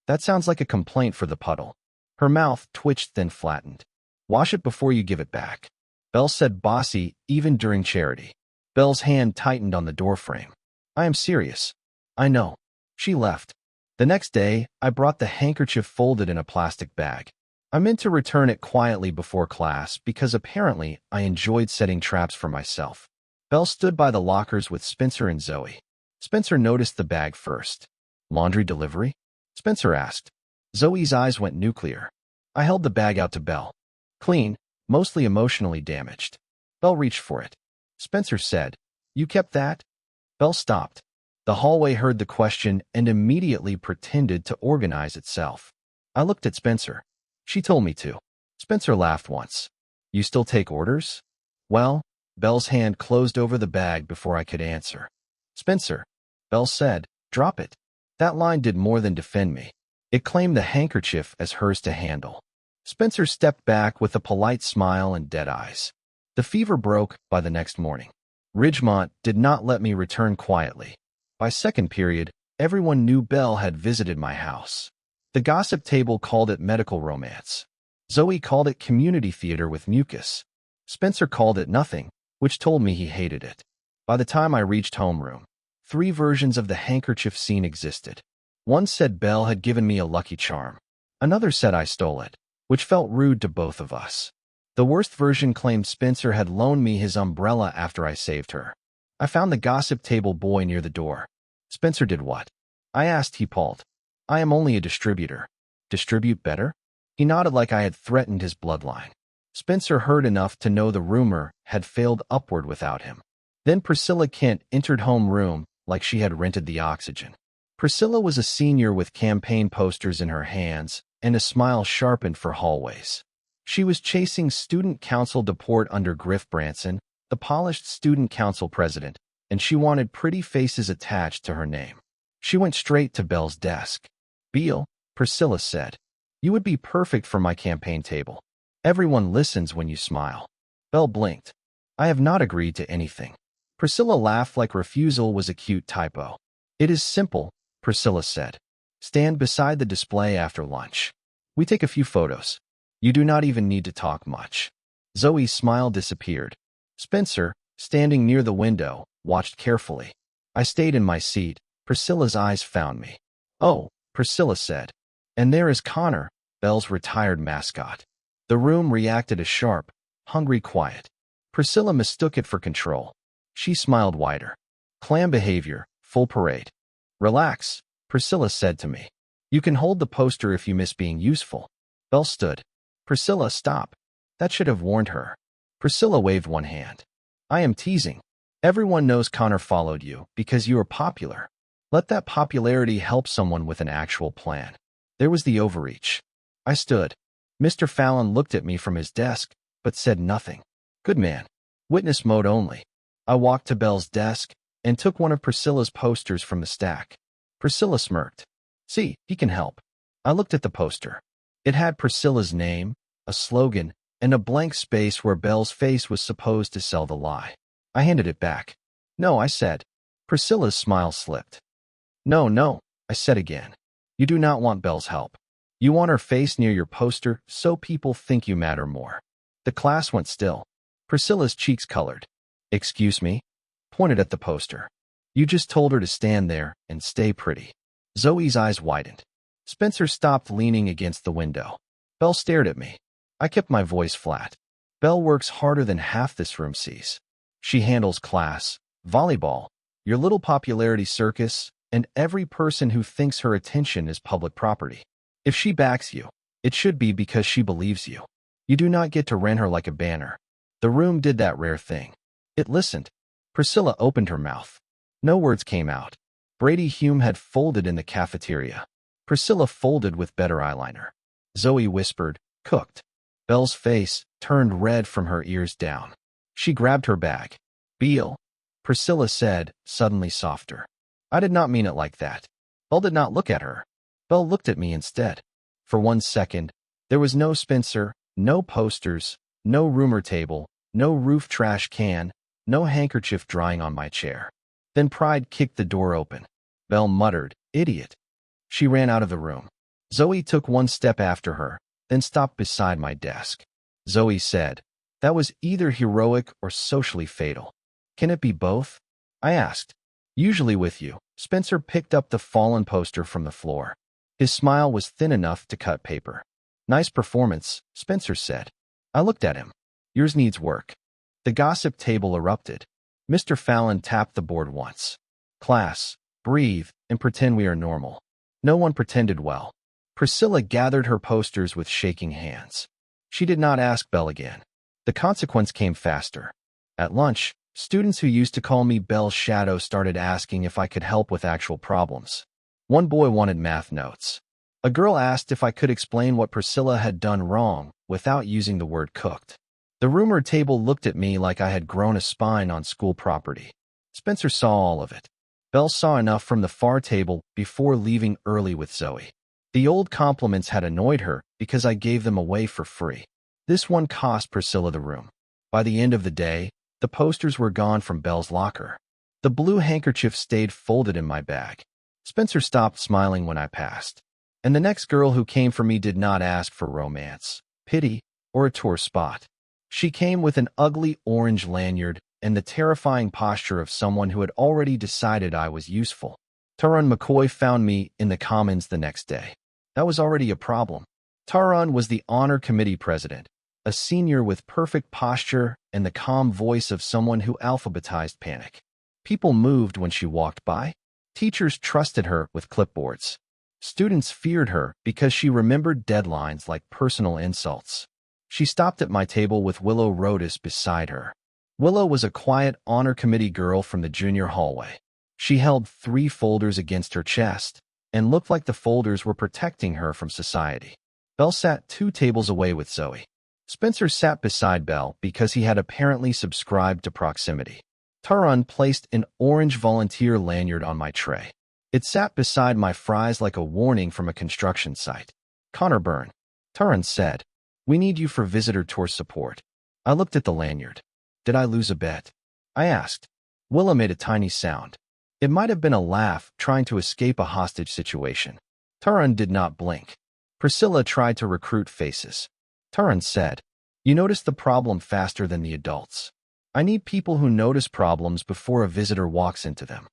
"That sounds like a complaint for the puddle." Her mouth twitched then flattened. "Wash it before you give it back." Belle said bossy even during charity. Belle's hand tightened on the doorframe. "I am serious." "I know." She left. The next day, I brought the handkerchief folded in a plastic bag. I meant to return it quietly before class because apparently I enjoyed setting traps for myself. Belle stood by the lockers with Spencer and Zoe. Spencer noticed the bag first. "Laundry delivery?" Spencer asked. Zoe's eyes went nuclear. I held the bag out to Belle. "Clean, mostly emotionally damaged." Belle reached for it. Spencer said, "You kept that?" Belle stopped. The hallway heard the question and immediately pretended to organize itself. I looked at Spencer. "She told me to." Spencer laughed once. "You still take orders?" "Well," Belle's hand closed over the bag before I could answer. "Spencer," Belle said, "drop it." That line did more than defend me. It claimed the handkerchief as hers to handle. Spencer stepped back with a polite smile and dead eyes. The fever broke by the next morning. Ridgemont did not let me return quietly. By second period, everyone knew Belle had visited my house. The gossip table called it medical romance. Zoe called it community theater with mucus. Spencer called it nothing, which told me he hated it. By the time I reached homeroom, 3 versions of the handkerchief scene existed. One said Belle had given me a lucky charm. Another said I stole it, which felt rude to both of us. The worst version claimed Spencer had loaned me his umbrella after I saved her. I found the gossip table boy near the door. Spencer did what? I asked. He pulled. I am only a distributor. Distribute better? He nodded like I had threatened his bloodline. Spencer heard enough to know the rumor had failed upward without him. Then Priscilla Kent entered homeroom like she had rented the oxygen. Priscilla was a senior with campaign posters in her hands and a smile sharpened for hallways. She was chasing student council deport under Griff Branson, the polished student council president, and she wanted pretty faces attached to her name. She went straight to Belle's desk. Bel, Priscilla said, you would be perfect for my campaign table. Everyone listens when you smile. Bel blinked. I have not agreed to anything. Priscilla laughed like refusal was a cute typo. It is simple, Priscilla said. Stand beside the display after lunch. We take a few photos. You do not even need to talk much. Zoe's smile disappeared. Spencer, standing near the window, watched carefully. I stayed in my seat. Priscilla's eyes found me. Oh, Priscilla said. And there is Connor, Belle's retired mascot. The room reacted a sharp, hungry quiet. Priscilla mistook it for control. She smiled wider. Clam behavior, full parade. Relax, Priscilla said to me. You can hold the poster if you miss being useful. Belle stood. Priscilla, stop. That should have warned her. Priscilla waved one hand. I am teasing. Everyone knows Connor followed you because you are popular. Let that popularity help someone with an actual plan. There was the overreach. I stood. Mr. Fallon looked at me from his desk, but said nothing. Good man. Witness mode only. I walked to Belle's desk and took one of Priscilla's posters from the stack. Priscilla smirked. See, he can help. I looked at the poster. It had Priscilla's name, a slogan, and a blank space where Belle's face was supposed to sell the lie. I handed it back. No, I said. Priscilla's smile slipped. No, I said again. You do not want Belle's help. You want her face near your poster so people think you matter more. The class went still. Priscilla's cheeks colored. Excuse me? Pointed at the poster. You just told her to stand there and stay pretty. Zoe's eyes widened. Spencer stopped leaning against the window. Belle stared at me. I kept my voice flat. Belle works harder than half this room sees. She handles class, volleyball, your little popularity circus, and every person who thinks her attention is public property. If she backs you, it should be because she believes you. You do not get to rent her like a banner. The room did that rare thing. It listened. Priscilla opened her mouth. No words came out. Brady Hume had folded in the cafeteria. Priscilla folded with better eyeliner. Zoe whispered, cooked. Belle's face turned red from her ears down. She grabbed her bag. Bel, Priscilla said, suddenly softer. I did not mean it like that. Belle did not look at her. Belle looked at me instead. For 1 second, there was no Spencer, no posters, no rumor table, no roof trash can, no handkerchief drying on my chair. Then pride kicked the door open. Belle muttered, idiot. She ran out of the room. Zoe took 1 step after her, then stopped beside my desk. Zoe said, that was either heroic or socially fatal. Can it be both? I asked. Usually with you. Spencer picked up the fallen poster from the floor. His smile was thin enough to cut paper. Nice performance, Spencer said. I looked at him. Yours needs work. The gossip table erupted. Mr. Fallon tapped the board once. Class, breathe, and pretend we are normal. No one pretended well. Priscilla gathered her posters with shaking hands. She did not ask Belle again. The consequence came faster. At lunch, students who used to call me Belle's shadow started asking if I could help with actual problems. One boy wanted math notes. A girl asked if I could explain what Priscilla had done wrong without using the word cooked. The rumor table looked at me like I had grown a spine on school property. Spencer saw all of it. Belle saw enough from the far table before leaving early with Zoe. The old compliments had annoyed her because I gave them away for free. This one cost Priscilla the room. By the end of the day, the posters were gone from Belle's locker. The blue handkerchief stayed folded in my bag. Spencer stopped smiling when I passed. And the next girl who came for me did not ask for romance, pity, or a tour spot. She came with an ugly orange lanyard and the terrifying posture of someone who had already decided I was useful. Taran McCoy found me in the Commons the next day. That was already a problem. Taran was the honor committee president, a senior with perfect posture and the calm voice of someone who alphabetized panic. People moved when she walked by. Teachers trusted her with clipboards. Students feared her because she remembered deadlines like personal insults. She stopped at my table with Willow Rodas beside her. Willow was a quiet honor committee girl from the junior hallway. She held 3 folders against her chest and looked like the folders were protecting her from society. Bel sat 2 tables away with Zoe. Spencer sat beside Bel because he had apparently subscribed to proximity. Taran placed an orange volunteer lanyard on my tray. It sat beside my fries like a warning from a construction site. Connor Byrne. Taran said, "We need you for visitor tour support." I looked at the lanyard. Did I lose a bet? I asked. Willa made a tiny sound. It might have been a laugh trying to escape a hostage situation. Taran did not blink. Priscilla tried to recruit faces. Taran said, "You notice the problem faster than the adults. I need people who notice problems before a visitor walks into them."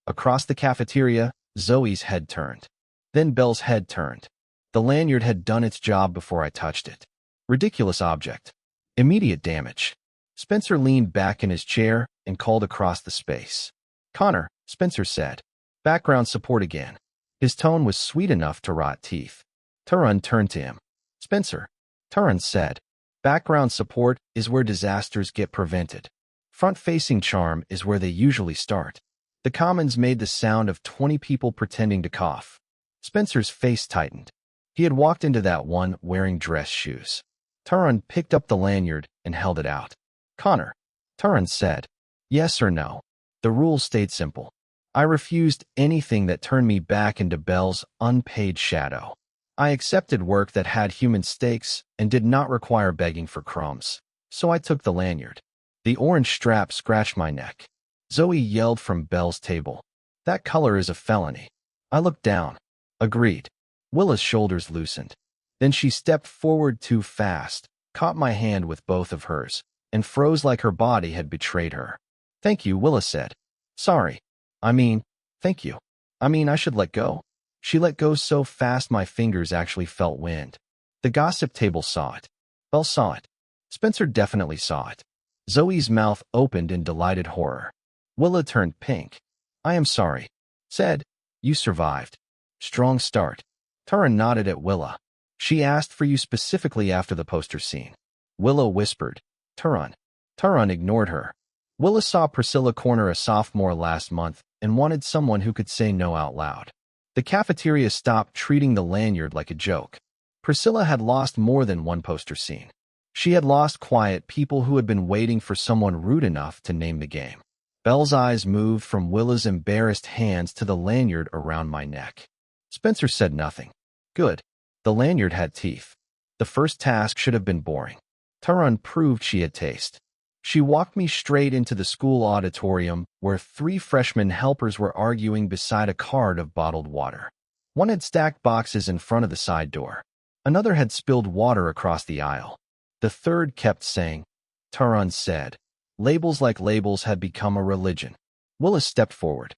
Across the cafeteria, Zoe's head turned. Then Bel's head turned. The lanyard had done its job before I touched it. Ridiculous object. Immediate damage. Spencer leaned back in his chair and called across the space. "Connor," Spencer said. "Background support again." His tone was sweet enough to rot teeth. Taran turned to him. "Spencer," Taran said, "background support is where disasters get prevented. Front-facing charm is where they usually start." The Commons made the sound of 20 people pretending to cough. Spencer's face tightened. He had walked into that one wearing dress shoes. Taran picked up the lanyard and held it out. "Connor," Taran said, "yes or no?" The rules stayed simple. I refused anything that turned me back into Bel's unpaid shadow. I accepted work that had human stakes and did not require begging for crumbs. So I took the lanyard. The orange strap scratched my neck. Zoe yelled from Bel's table, "That color is a felony." I looked down. Agreed. Willa's shoulders loosened. Then she stepped forward too fast, caught my hand with both of hers, and froze like her body had betrayed her. "Thank you," Willa said. "Sorry. Thank you. I should let go." She let go so fast my fingers actually felt wind. The gossip table saw it. Bel saw it. Spencer definitely saw it. Zoe's mouth opened in delighted horror. Willa turned pink. "I am sorry," said. "You survived. Strong start." Taran nodded at Willa. "She asked for you specifically after the poster scene." Willa whispered, "Taran." Taran ignored her. Willa saw Priscilla corner a sophomore last month and wanted someone who could say no out loud. The cafeteria stopped treating the lanyard like a joke. Priscilla had lost more than one poster scene. She had lost quiet people who had been waiting for someone rude enough to name the game. Bel's eyes moved from Willa's embarrassed hands to the lanyard around my neck. Spencer said nothing. Good. The lanyard had teeth. The first task should have been boring. Taran proved she had taste. She walked me straight into the school auditorium where 3 freshman helpers were arguing beside a cart of bottled water. One had stacked boxes in front of the side door. Another had spilled water across the aisle. The third kept saying, Taran said. Labels like labels had become a religion. Willis stepped forward.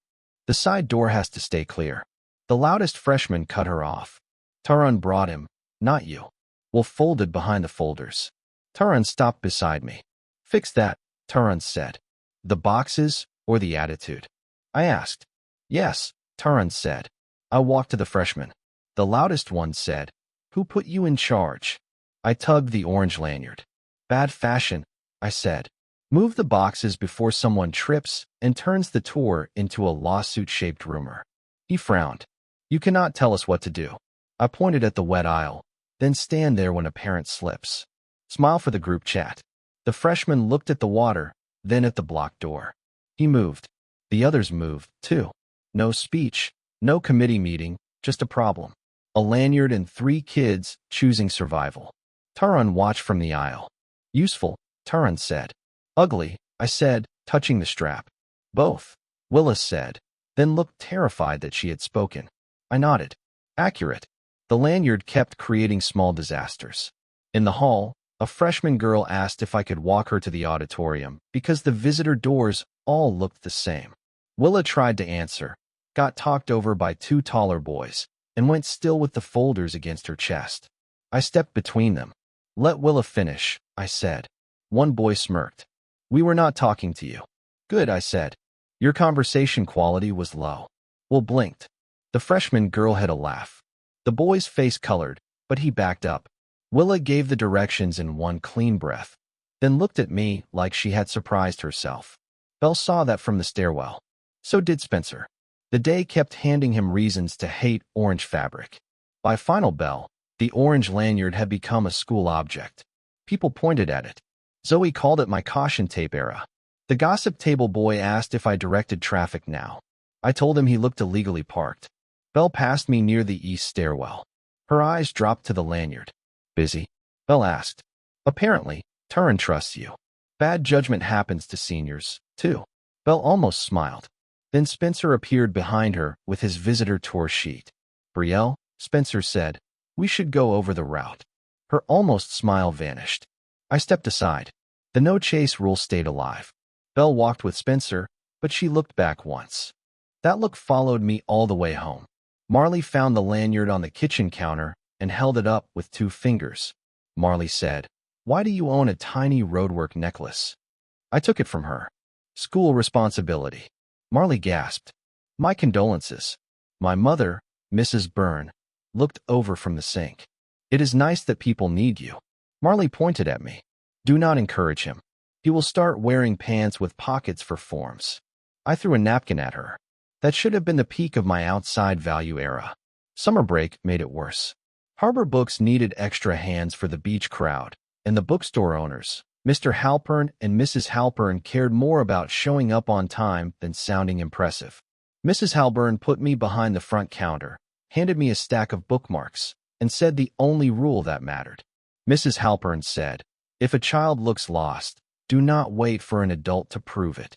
"The side door has to stay clear." The loudest freshman cut her off. Taran brought him, "Not you." Wolf folded behind the folders. Taran stopped beside me. "Fix that," Taran said. "The boxes or the attitude?" I asked. "Yes," Taran said. I walked to the freshman. The loudest one said, "Who put you in charge?" I tugged the orange lanyard. "Bad fashion," I said. "Move the boxes before someone trips and turns the tour into a lawsuit-shaped rumor." He frowned. "You cannot tell us what to do." I pointed at the wet aisle. "Then stand there when a parent slips. Smile for the group chat." The freshman looked at the water, then at the blocked door. He moved. The others moved, too. No speech, no committee meeting, just a problem. A lanyard and 3 kids choosing survival. Taran watched from the aisle. "Useful," Taran said. "Ugly," I said, touching the strap. "Both," Willis said, then looked terrified that she had spoken. I nodded. "Accurate." The lanyard kept creating small disasters. In the hall, a freshman girl asked if I could walk her to the auditorium because the visitor doors all looked the same. Willa tried to answer. got talked over by two taller boys, and went still with the folders against her chest. I stepped between them. "Let Willa finish," I said. One boy smirked. "We were not talking to you." "Good," I said. "Your conversation quality was low." Will blinked. The freshman girl had a laugh. The boy's face colored, but he backed up. Willa gave the directions in one clean breath, then looked at me like she had surprised herself. Bel saw that from the stairwell. So did Spencer. The day kept handing him reasons to hate orange fabric. By final bell, the orange lanyard had become a school object. People pointed at it. Zoe called it my caution tape era. The gossip table boy asked if I directed traffic now. I told him he looked illegally parked. Belle passed me near the east stairwell. Her eyes dropped to the lanyard. "Busy?" Belle asked. "Apparently, Turin trusts you. Bad judgment happens to seniors, too." Belle almost smiled. Then Spencer appeared behind her with his visitor tour sheet. "Brielle," Spencer said, "we should go over the route." Her almost smile vanished. I stepped aside. The no-chase rule stayed alive. Belle walked with Spencer, but she looked back once. That look followed me all the way home. Marley found the lanyard on the kitchen counter and held it up with 2 fingers. Marley said, "Why do you own a tiny roadwork necklace?" I took it from her. "School responsibility." Marley gasped. "My condolences." My mother, Mrs. Byrne, looked over from the sink. "It is nice that people need you." Marley pointed at me. "Do not encourage him. He will start wearing pants with pockets for forms." I threw a napkin at her. That should have been the peak of my outside value era. Summer break made it worse. Harbor Books needed extra hands for the beach crowd, and the bookstore owners, Mr. Halpern and Mrs. Halpern, cared more about showing up on time than sounding impressive. Mrs. Halpern put me behind the front counter, handed me a stack of bookmarks, and said the only rule that mattered. Mrs. Halpern said, "If a child looks lost, do not wait for an adult to prove it."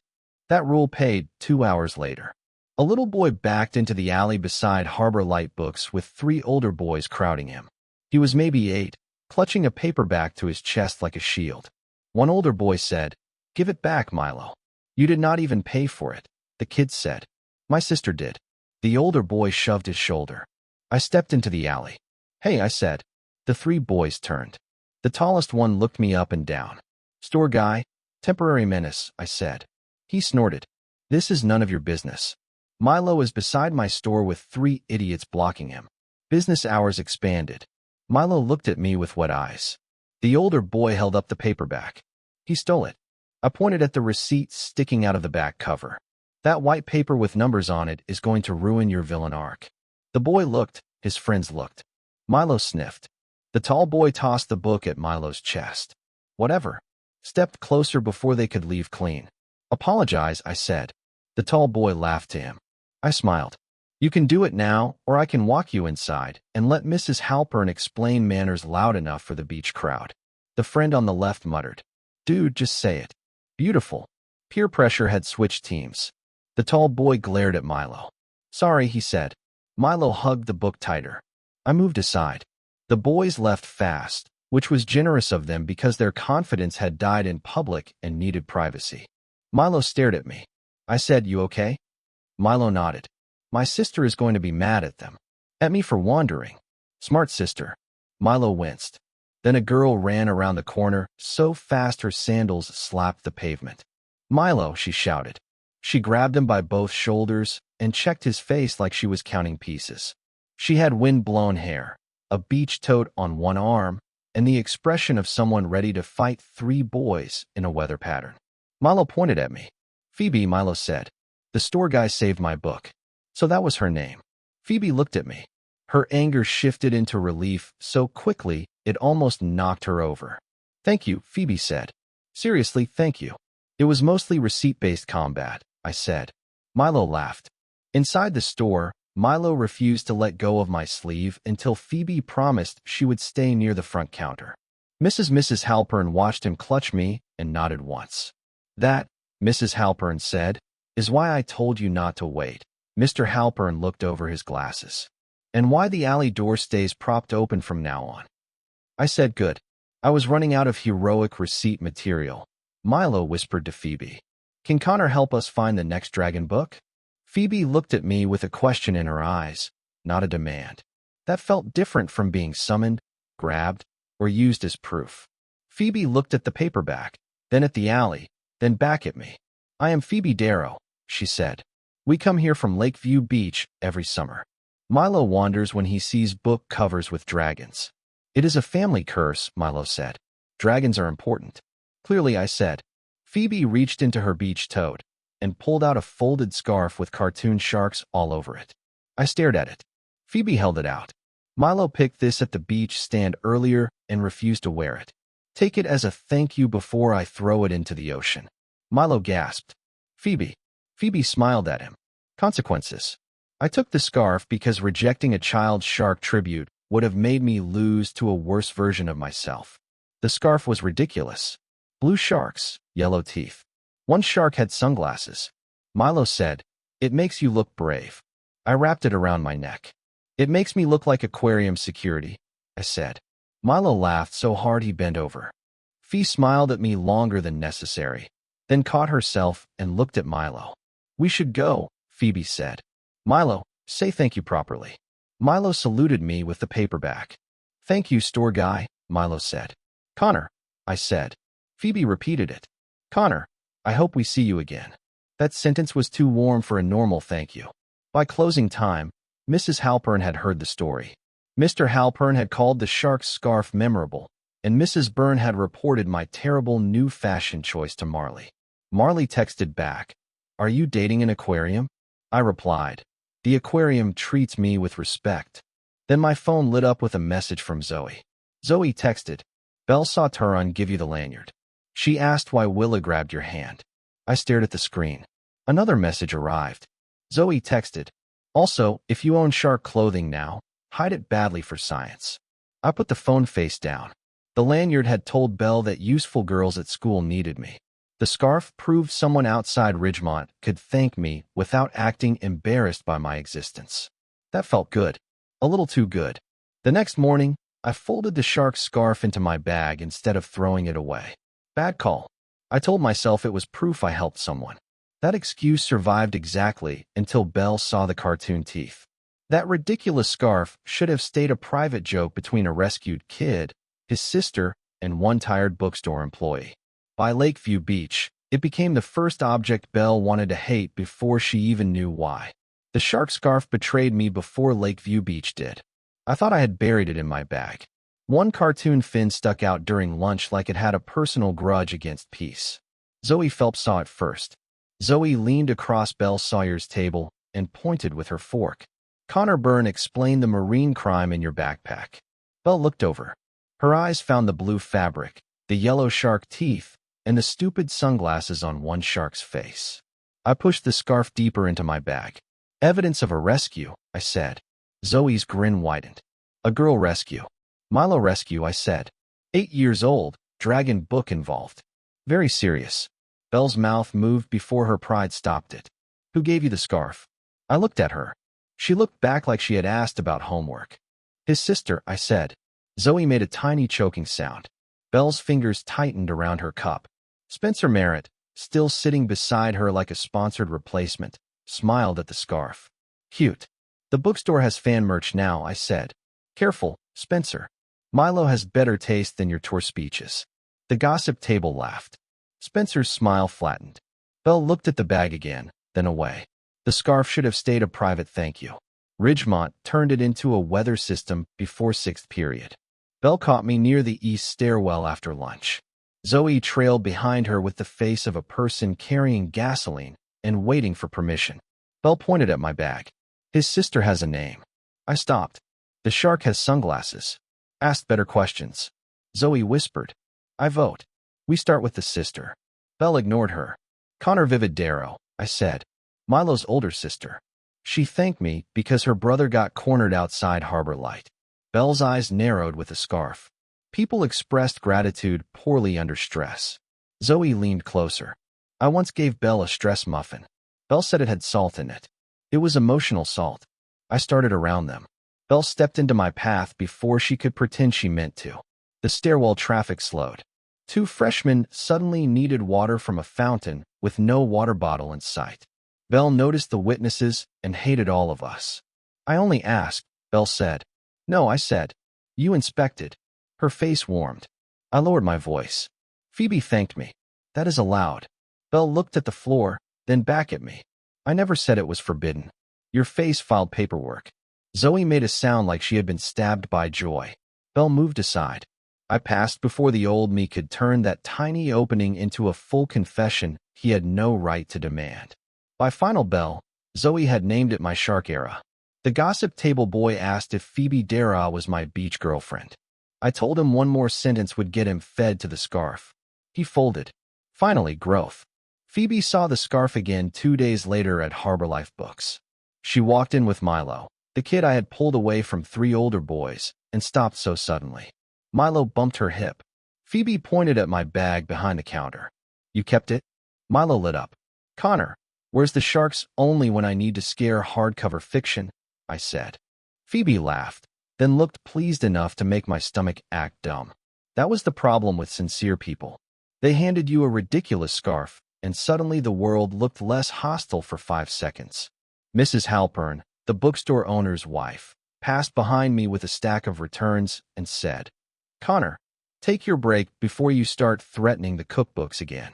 That rule paid 2 hours later. A little boy backed into the alley beside Harbor Light Books with 3 older boys crowding him. He was maybe 8, clutching a paperback to his chest like a shield. One older boy said, "Give it back, Milo." "You did not even pay for it," the kid said. "My sister did." The older boy shoved his shoulder. I stepped into the alley. "Hey," I said. The 3 boys turned. The tallest one looked me up and down. "Store guy, temporary menace," I said. He snorted. "This is none of your business." Milo is beside my store with 3 idiots blocking him. Business hours expanded. Milo looked at me with wet eyes. The older boy held up the paperback. "He stole it." I pointed at the receipt sticking out of the back cover. "That white paper with numbers on it is going to ruin your villain arc." The boy looked, his friends looked. Milo sniffed. The tall boy tossed the book at Milo's chest. "Whatever." Stepped closer before they could leave clean. "Apologize," I said. The tall boy laughed to him. I smiled. "You can do it now, or I can walk you inside and let Mrs. Halpern explain manners loud enough for the beach crowd." The friend on the left muttered, "Dude, just say it." Beautiful. Peer pressure had switched teams. The tall boy glared at Milo. "Sorry," he said. Milo hugged the book tighter. I moved aside. The boys left fast, which was generous of them because their confidence had died in public and needed privacy. Milo stared at me. I said, "You okay?" Milo nodded. "My sister is going to be mad at them. At me for wandering." "Smart sister." Milo winced. Then a girl ran around the corner, so fast her sandals slapped the pavement. "Milo," she shouted. She grabbed him by both shoulders and checked his face like she was counting pieces. She had wind-blown hair, a beach tote on one arm, and the expression of someone ready to fight 3 boys in a weather pattern. Milo pointed at me. "Phoebe," Milo said. "The store guy saved my book." So that was her name. Phoebe looked at me. Her anger shifted into relief so quickly it almost knocked her over. "Thank you," Phoebe said. "Seriously, thank you." "It was mostly receipt-based combat," I said. Milo laughed. Inside the store, Milo refused to let go of my sleeve until Phoebe promised she would stay near the front counter. Mrs. Halpern watched him clutch me and nodded once. "That," Mrs. Halpern said, "is why I told you not to wait." Mr. Halpern looked over his glasses. "And why the alley door stays propped open from now on." I said good. I was running out of heroic receipt material. Milo whispered to Phoebe, "Can Connor help us find the next dragon book?" Phoebe looked at me with a question in her eyes, not a demand. That felt different from being summoned, grabbed, or used as proof. Phoebe looked at the paperback, then at the alley, then back at me. "I am Phoebe Darrow," she said. "We come here from Lakeview Beach every summer. Milo wanders when he sees book covers with dragons." "It is a family curse," Milo said. "Dragons are important." "Clearly," I said. Phoebe reached into her beach tote and pulled out a folded scarf with cartoon sharks all over it. I stared at it. Phoebe held it out. "Milo picked this at the beach stand earlier and refused to wear it. Take it as a thank you before I throw it into the ocean." Milo gasped. "Phoebe." Phoebe smiled at him. "Consequences." I took the scarf because rejecting a child shark tribute would have made me lose to a worse version of myself. The scarf was ridiculous. Blue sharks, yellow teeth. One shark had sunglasses. Milo said, "It makes you look brave." I wrapped it around my neck. "It makes me look like aquarium security," I said. Milo laughed so hard he bent over. Fee smiled at me longer than necessary, then caught herself and looked at Milo. "We should go," Phoebe said. "Milo, say thank you properly." Milo saluted me with the paperback. "Thank you, store guy," Milo said. "Connor," I said. Phoebe repeated it. "Connor, I hope we see you again." That sentence was too warm for a normal thank you. By closing time, Mrs. Halpern had heard the story. Mr. Halpern had called the shark's scarf memorable, and Mrs. Byrne had reported my terrible new fashion choice to Marley. Marley texted back, "Are you dating an aquarium?" I replied, "The aquarium treats me with respect." Then my phone lit up with a message from Zoe. Zoe texted, "Bel Sawyer give you the lanyard. She asked why Willa grabbed your hand." I stared at the screen. Another message arrived. Zoe texted, "Also, if you own shark clothing now, hide it badly for science." I put the phone face down. The lanyard had told Belle that useful girls at school needed me. The scarf proved someone outside Ridgemont could thank me without acting embarrassed by my existence. That felt good. A little too good. The next morning, I folded the shark scarf into my bag instead of throwing it away. Bad call. I told myself it was proof I helped someone. That excuse survived exactly until Belle saw the cartoon teeth. That ridiculous scarf should have stayed a private joke between a rescued kid, his sister, and one tired bookstore employee. By Lakeview Beach, it became the first object Belle wanted to hate before she even knew why. The shark scarf betrayed me before Lakeview Beach did. I thought I had buried it in my bag. One cartoon fin stuck out during lunch like it had a personal grudge against peace. Zoe Phelps saw it first. Zoe leaned across Bel Sawyer's table and pointed with her fork. "Connor Byrne explained the marine crime in your backpack." Belle looked over. Her eyes found the blue fabric, the yellow shark teeth, and the stupid sunglasses on one shark's face. I pushed the scarf deeper into my bag. "Evidence of a rescue," I said. Zoe's grin widened. "A girl rescue." "Milo rescue," I said. 8 years old, dragon book involved. "Very serious." Belle's mouth moved before her pride stopped it. "Who gave you the scarf?" I looked at her. She looked back like she had asked about homework. "His sister," I said. Zoe made a tiny choking sound. Belle's fingers tightened around her cup. Spencer Merritt, still sitting beside her like a sponsored replacement, smiled at the scarf. "Cute. The bookstore has fan merch now," I said. "Careful, Spencer. Milo has better taste than your tour speeches." The gossip table laughed. Spencer's smile flattened. Belle looked at the bag again, then away. The scarf should have stayed a private thank you. Ridgemont turned it into a weather system before 6th period. Belle caught me near the east stairwell after lunch. Zoe trailed behind her with the face of a person carrying gasoline and waiting for permission. Belle pointed at my bag. "His sister has a name." I stopped. "The shark has sunglasses." "Asked better questions." Zoe whispered. "I vote. We start with the sister." Belle ignored her. "Connor Vivid Darrow," I said. "Milo's older sister. She thanked me because her brother got cornered outside Harbor Light." Belle's eyes narrowed with the scarf. People expressed gratitude poorly under stress. Zoe leaned closer. "I once gave Belle a stress muffin. Belle said it had salt in it. It was emotional salt." I started around them. Belle stepped into my path before she could pretend she meant to. The stairwell traffic slowed. 2 freshmen suddenly needed water from a fountain with no water bottle in sight. Bel noticed the witnesses and hated all of us. I only asked, Bel said. No, I said. You inspected. Her face warmed. I lowered my voice. Phoebe thanked me. That is allowed. Bel looked at the floor, then back at me. I never said it was forbidden. Your face filed paperwork. Zoe made a sound like she had been stabbed by joy. Bel moved aside. I passed before the old me could turn that tiny opening into a full confession he had no right to demand. By final bell, Zoe had named it my shark era. The gossip table boy asked if Phoebe Dara was my beach girlfriend. I told him one more sentence would get him fed to the scarf. He folded. Finally, growth. Phoebe saw the scarf again 2 days later at Harbor Life Books. She walked in with Milo, the kid I had pulled away from 3 older boys, and stopped so suddenly. Milo bumped her hip. Phoebe pointed at my bag behind the counter. You kept it? Milo lit up. Connor, where's the sharks only when I need to scare hardcover fiction? I said. Phoebe laughed, then looked pleased enough to make my stomach act dumb. That was the problem with sincere people. They handed you a ridiculous scarf, and suddenly the world looked less hostile for 5 seconds. Mrs. Halpern, the bookstore owner's wife, passed behind me with a stack of returns and said, Connor, take your break before you start threatening the cookbooks again.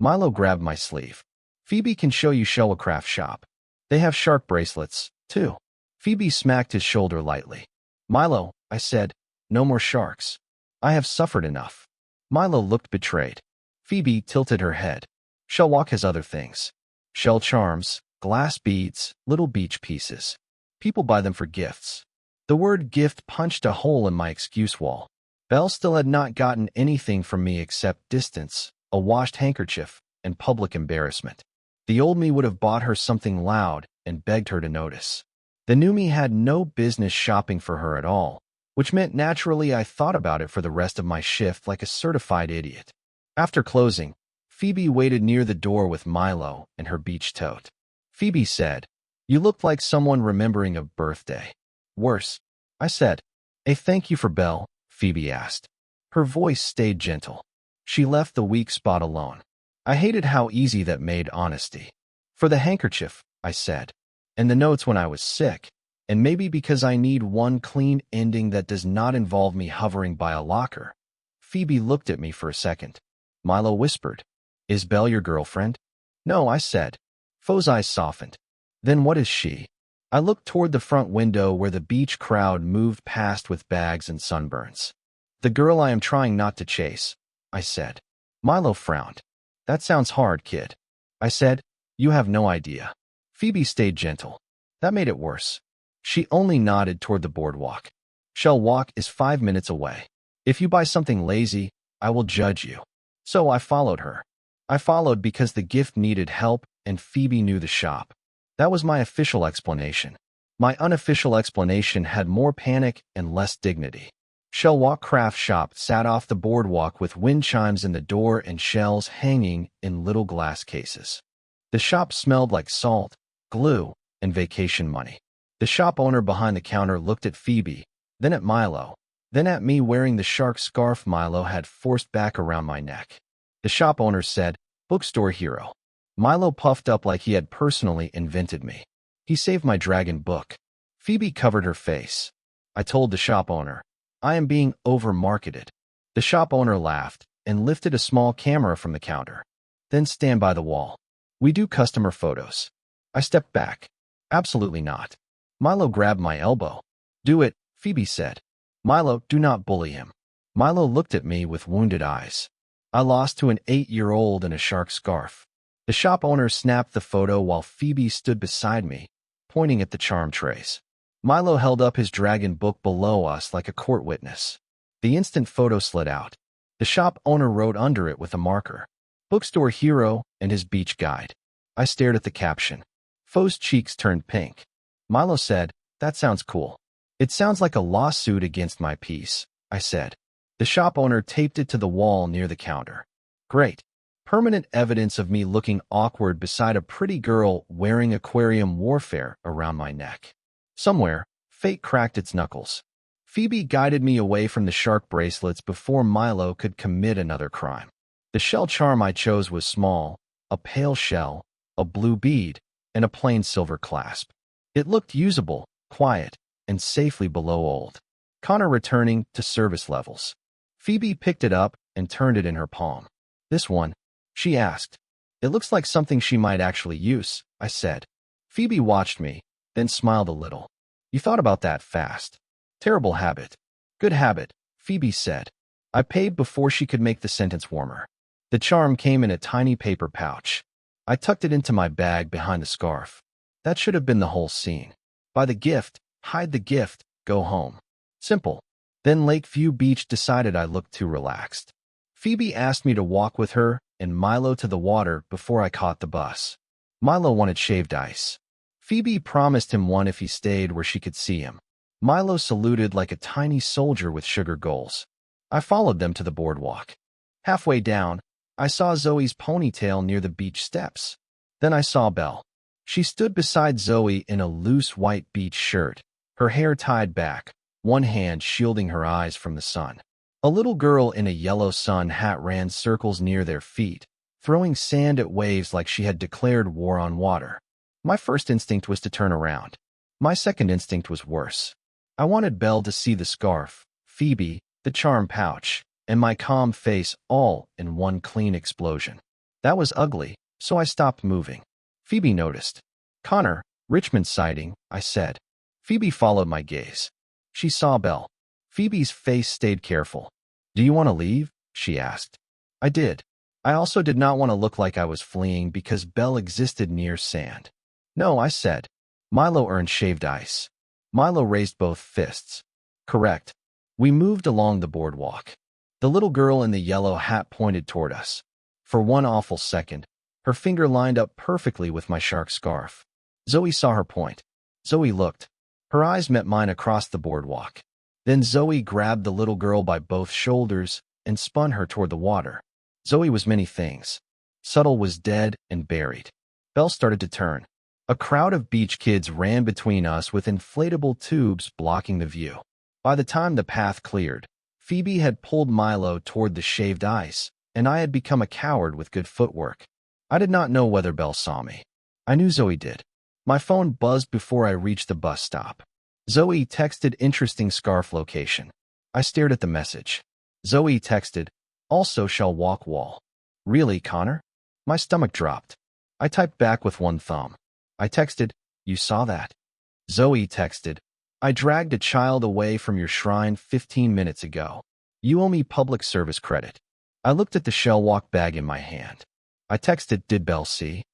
Milo grabbed my sleeve. Phoebe can show you Shellicraft shop. They have shark bracelets, too. Phoebe smacked his shoulder lightly. Milo, I said, no more sharks. I have suffered enough. Milo looked betrayed. Phoebe tilted her head. Shellwalk has other things. Shell charms, glass beads, little beach pieces. People buy them for gifts. The word gift punched a hole in my excuse wall. Belle still had not gotten anything from me except distance, a washed handkerchief, and public embarrassment. The old me would have bought her something loud and begged her to notice. The new me had no business shopping for her at all, which meant naturally I thought about it for the rest of my shift like a certified idiot. After closing, Phoebe waited near the door with Milo and her beach tote. Phoebe said, You looked like someone remembering a birthday. Worse, I said. A thank you for Belle, Phoebe asked. Her voice stayed gentle. She left the weak spot alone. I hated how easy that made honesty. For the handkerchief, I said. And the notes when I was sick. And maybe because I need one clean ending that does not involve me hovering by a locker. Phoebe looked at me for a second. Milo whispered, Is Belle your girlfriend? No, I said. Foe's eyes softened. Then what is she? I looked toward the front window where the beach crowd moved past with bags and sunburns. The girl I am trying not to chase, I said. Milo frowned. That sounds hard, kid. I said, You have no idea. Phoebe stayed gentle. That made it worse. She only nodded toward the boardwalk. Shell Walk is 5 minutes away. If you buy something lazy, I will judge you. So I followed her. I followed because the gift needed help and Phoebe knew the shop. That was my official explanation. My unofficial explanation had more panic and less dignity. Shellwalk Craft Shop sat off the boardwalk with wind chimes in the door and shells hanging in little glass cases. The shop smelled like salt, glue, and vacation money. The shop owner behind the counter looked at Phoebe, then at Milo, then at me wearing the shark scarf Milo had forced back around my neck. The shop owner said, Bookstore hero. Milo puffed up like he had personally invented me. He saved my dragon book. Phoebe covered her face. I told the shop owner, I am being over-marketed. The shop owner laughed and lifted a small camera from the counter. Then stand by the wall. We do customer photos. I stepped back. Absolutely not. Milo grabbed my elbow. Do it, Phoebe said. Milo, do not bully him. Milo looked at me with wounded eyes. I lost to an 8-year-old in a shark scarf. The shop owner snapped the photo while Phoebe stood beside me, pointing at the charm trays. Milo held up his dragon book below us like a court witness. The instant photo slid out. The shop owner wrote under it with a marker, Bookstore Hero and his beach guide. I stared at the caption. Foe's cheeks turned pink. Milo said, That sounds cool. It sounds like a lawsuit against my piece, I said. The shop owner taped it to the wall near the counter. Great. Permanent evidence of me looking awkward beside a pretty girl wearing aquarium warfare around my neck. Somewhere, fate cracked its knuckles. Phoebe guided me away from the shark bracelets before Milo could commit another crime. The shell charm I chose was small, a pale shell, a blue bead, and a plain silver clasp. It looked usable, quiet, and safely below old Connor returning to service levels. Phoebe picked it up and turned it in her palm. "This one?" she asked. "It looks like something she might actually use," I said. Phoebe watched me, then smiled a little. "You thought about that fast. Terrible habit." "Good habit," Phoebe said. I paid before she could make the sentence warmer. The charm came in a tiny paper pouch. I tucked it into my bag behind the scarf. That should have been the whole scene. Buy the gift, hide the gift, go home. Simple. Then Lakeview Beach decided I looked too relaxed. Phoebe asked me to walk with her and Milo to the water before I caught the bus. Milo wanted shaved ice. Phoebe promised him one if he stayed where she could see him. Milo saluted like a tiny soldier with sugar goals. I followed them to the boardwalk. Halfway down, I saw Zoe's ponytail near the beach steps. Then I saw Belle. She stood beside Zoe in a loose white beach shirt, her hair tied back, one hand shielding her eyes from the sun. A little girl in a yellow sun hat ran circles near their feet, throwing sand at waves like she had declared war on water. My first instinct was to turn around. My second instinct was worse. I wanted Belle to see the scarf, Phoebe, the charm pouch, and my calm face all in one clean explosion. That was ugly, so I stopped moving. Phoebe noticed. "Connor, Richmond sighting," I said. Phoebe followed my gaze. She saw Belle. Phoebe's face stayed careful. "Do you want to leave?" she asked. I did. I also did not want to look like I was fleeing because Belle existed near sand. "No," I said. Milo earned shaved ice. Milo raised both fists. "Correct." We moved along the boardwalk. The little girl in the yellow hat pointed toward us. For one awful second, her finger lined up perfectly with my shark scarf. Zoe saw her point. Zoe looked. Her eyes met mine across the boardwalk. Then Zoe grabbed the little girl by both shoulders and spun her toward the water. Zoe was many things. Subtle was dead and buried. Belle started to turn. A crowd of beach kids ran between us with inflatable tubes blocking the view. By the time the path cleared, Phoebe had pulled Milo toward the shaved ice, and I had become a coward with good footwork. I did not know whether Belle saw me. I knew Zoe did. My phone buzzed before I reached the bus stop. Zoe texted interesting scarf location. I stared at the message. Zoe texted, "Also shall walk wall." "Really, Connor?" My stomach dropped. I typed back with one thumb. I texted, "You saw that?" Zoe texted, "I dragged a child away from your shrine 15 minutes ago. You owe me public service credit." I looked at the shell walk bag in my hand. I texted, "Did Belle see?"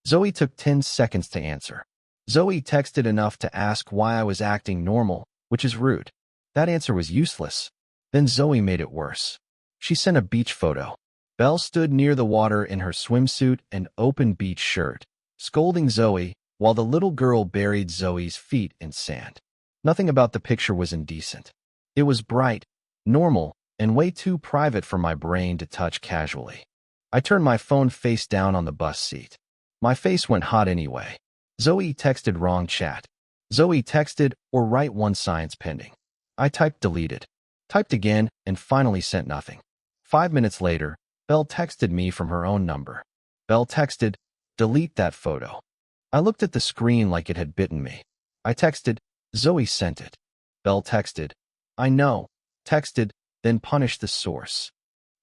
Zoe took 10 seconds to answer. Zoe texted enough to ask why I was acting normal, which is rude. That answer was useless. Then Zoe made it worse. She sent a beach photo. Belle stood near the water in her swimsuit and open beach shirt, scolding Zoe, while the little girl buried Zoe's feet in sand. Nothing about the picture was indecent. It was bright, normal, and way too private for my brain to touch casually. I turned my phone face down on the bus seat. My face went hot anyway. Zoe texted wrong chat. Zoe texted or write one science pending. I typed deleted. Typed again and finally sent nothing. 5 minutes later, Belle texted me from her own number. Belle texted, "Delete that photo." I looked at the screen like it had bitten me. I texted, "Zoe sent it." Belle texted, "I know." Texted, "Then punish the source."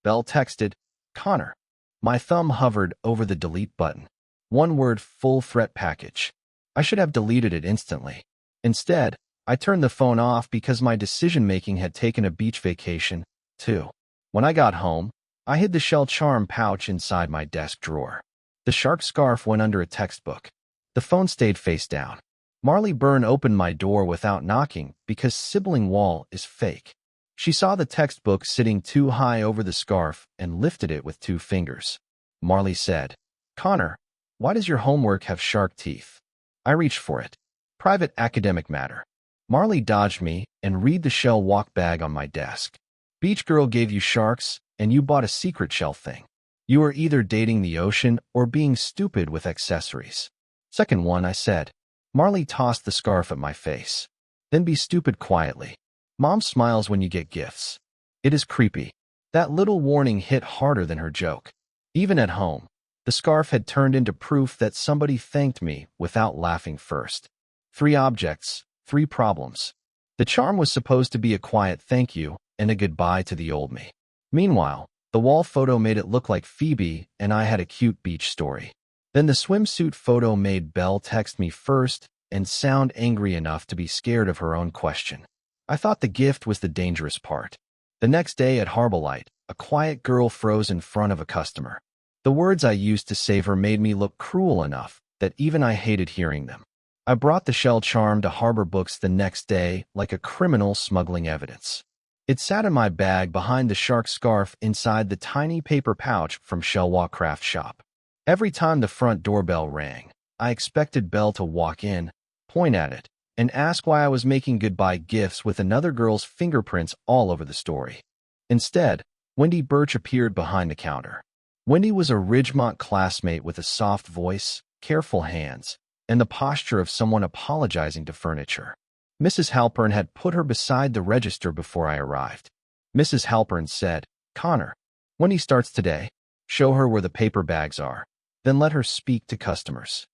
Belle texted, "Connor." My thumb hovered over the delete button. One word full threat package. I should have deleted it instantly. Instead, I turned the phone off because my decision-making had taken a beach vacation, too. When I got home, I hid the shell charm pouch inside my desk drawer. The shark scarf went under a textbook. The phone stayed face down. Marley Byrne opened my door without knocking because sibling wall is fake. She saw the textbook sitting too high over the scarf and lifted it with 2 fingers. Marley said, "Connor, why does your homework have shark teeth?" I reached for it. Private academic matter. Marley dodged me and read the shell walk bag on my desk. "Beach girl gave you sharks, and you bought a secret shell thing. You are either dating the ocean or being stupid with accessories." "Second one," I said. Marley tossed the scarf at my face. "Then be stupid quietly. Mom smiles when you get gifts." It is creepy. That little warning hit harder than her joke. Even at home, The scarf had turned into proof that somebody thanked me without laughing first. 3 objects, 3 problems. The charm was supposed to be a quiet thank you and a goodbye to the old me. Meanwhile, the wall photo made it look like Phoebe and I had a cute beach story. Then the swimsuit photo made Belle text me first and sound angry enough to be scared of her own question. I thought the gift was the dangerous part. The next day at Harbolite, a quiet girl froze in front of a customer. The words I used to save her made me look cruel enough that even I hated hearing them. I brought the shell charm to Harbor Books the next day like a criminal smuggling evidence. It sat in my bag behind the shark scarf inside the tiny paper pouch from Shellwalk Craft Shop. Every time the front doorbell rang, I expected Belle to walk in, point at it, and ask why I was making goodbye gifts with another girl's fingerprints all over the story. Instead, Wendy Birch appeared behind the counter. Wendy was a Ridgemont classmate with a soft voice, careful hands, and the posture of someone apologizing to furniture. Mrs. Halpern had put her beside the register before I arrived. Mrs. Halpern said, "Connor, when he starts today, show her where the paper bags are, then let her speak to customers."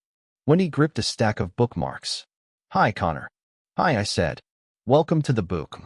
Wendy gripped a stack of bookmarks. "Hi, Connor." "Hi," I said. "Welcome to the book."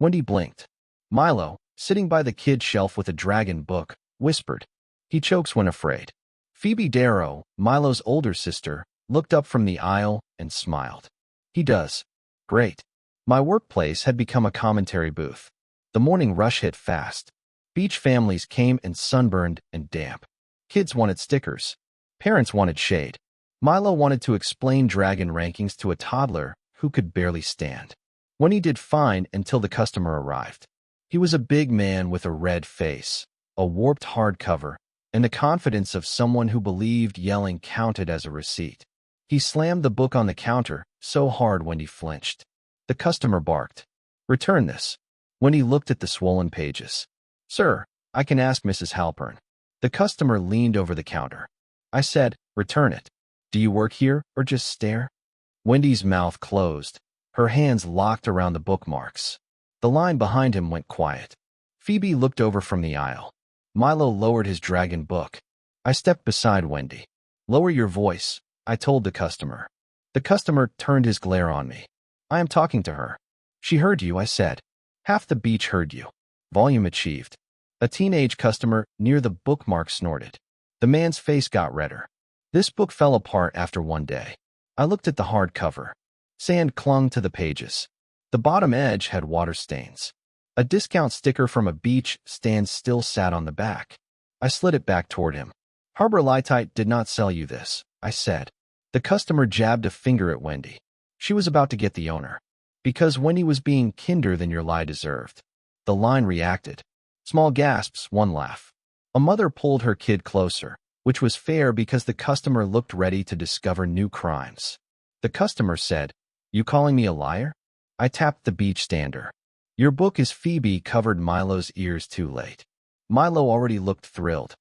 Wendy blinked. Milo, sitting by the kid shelf with a dragon book, whispered, "He chokes when afraid." Phoebe Darrow, Milo's older sister, looked up from the aisle and smiled. "He does. Great." My workplace had become a commentary booth. The morning rush hit fast. Beach families came in sunburned and damp. Kids wanted stickers. Parents wanted shade. Milo wanted to explain dragon rankings to a toddler who could barely stand. When he did fine until the customer arrived. He was a big man with a red face, a warped hardcover, and the confidence of someone who believed yelling counted as a receipt. He slammed the book on the counter so hard Wendy flinched. The customer barked, "Return this." When he looked at the swollen pages. "Sir, I can ask Mrs. Halpern." The customer leaned over the counter. I said, "Return it. Do you work here or just stare?" Wendy's mouth closed. Her hands locked around the bookmarks. The line behind him went quiet. Phoebe looked over from the aisle. Milo lowered his dragon book. I stepped beside Wendy. "Lower your voice," I told the customer. The customer turned his glare on me. "I am talking to her." "She heard you," I said. "Half the beach heard you." Volume achieved. A teenage customer near the bookmark snorted. The man's face got redder. This book fell apart after one day. I looked at the hardcover. Sand clung to the pages. The bottom edge had water stains. A discount sticker from a beach stand still sat on the back. I slid it back toward him. "Harbor Lightite did not sell you this," I said. The customer jabbed a finger at Wendy. She was about to get the owner. Because Wendy was being kinder than your lie deserved. The line reacted. Small gasps, one laugh. A mother pulled her kid closer, which was fair because the customer looked ready to discover new crimes. The customer said, "You calling me a liar?" I tapped the beach stander. "Your book is Phoebe," covered Milo's ears too late. Milo already looked thrilled.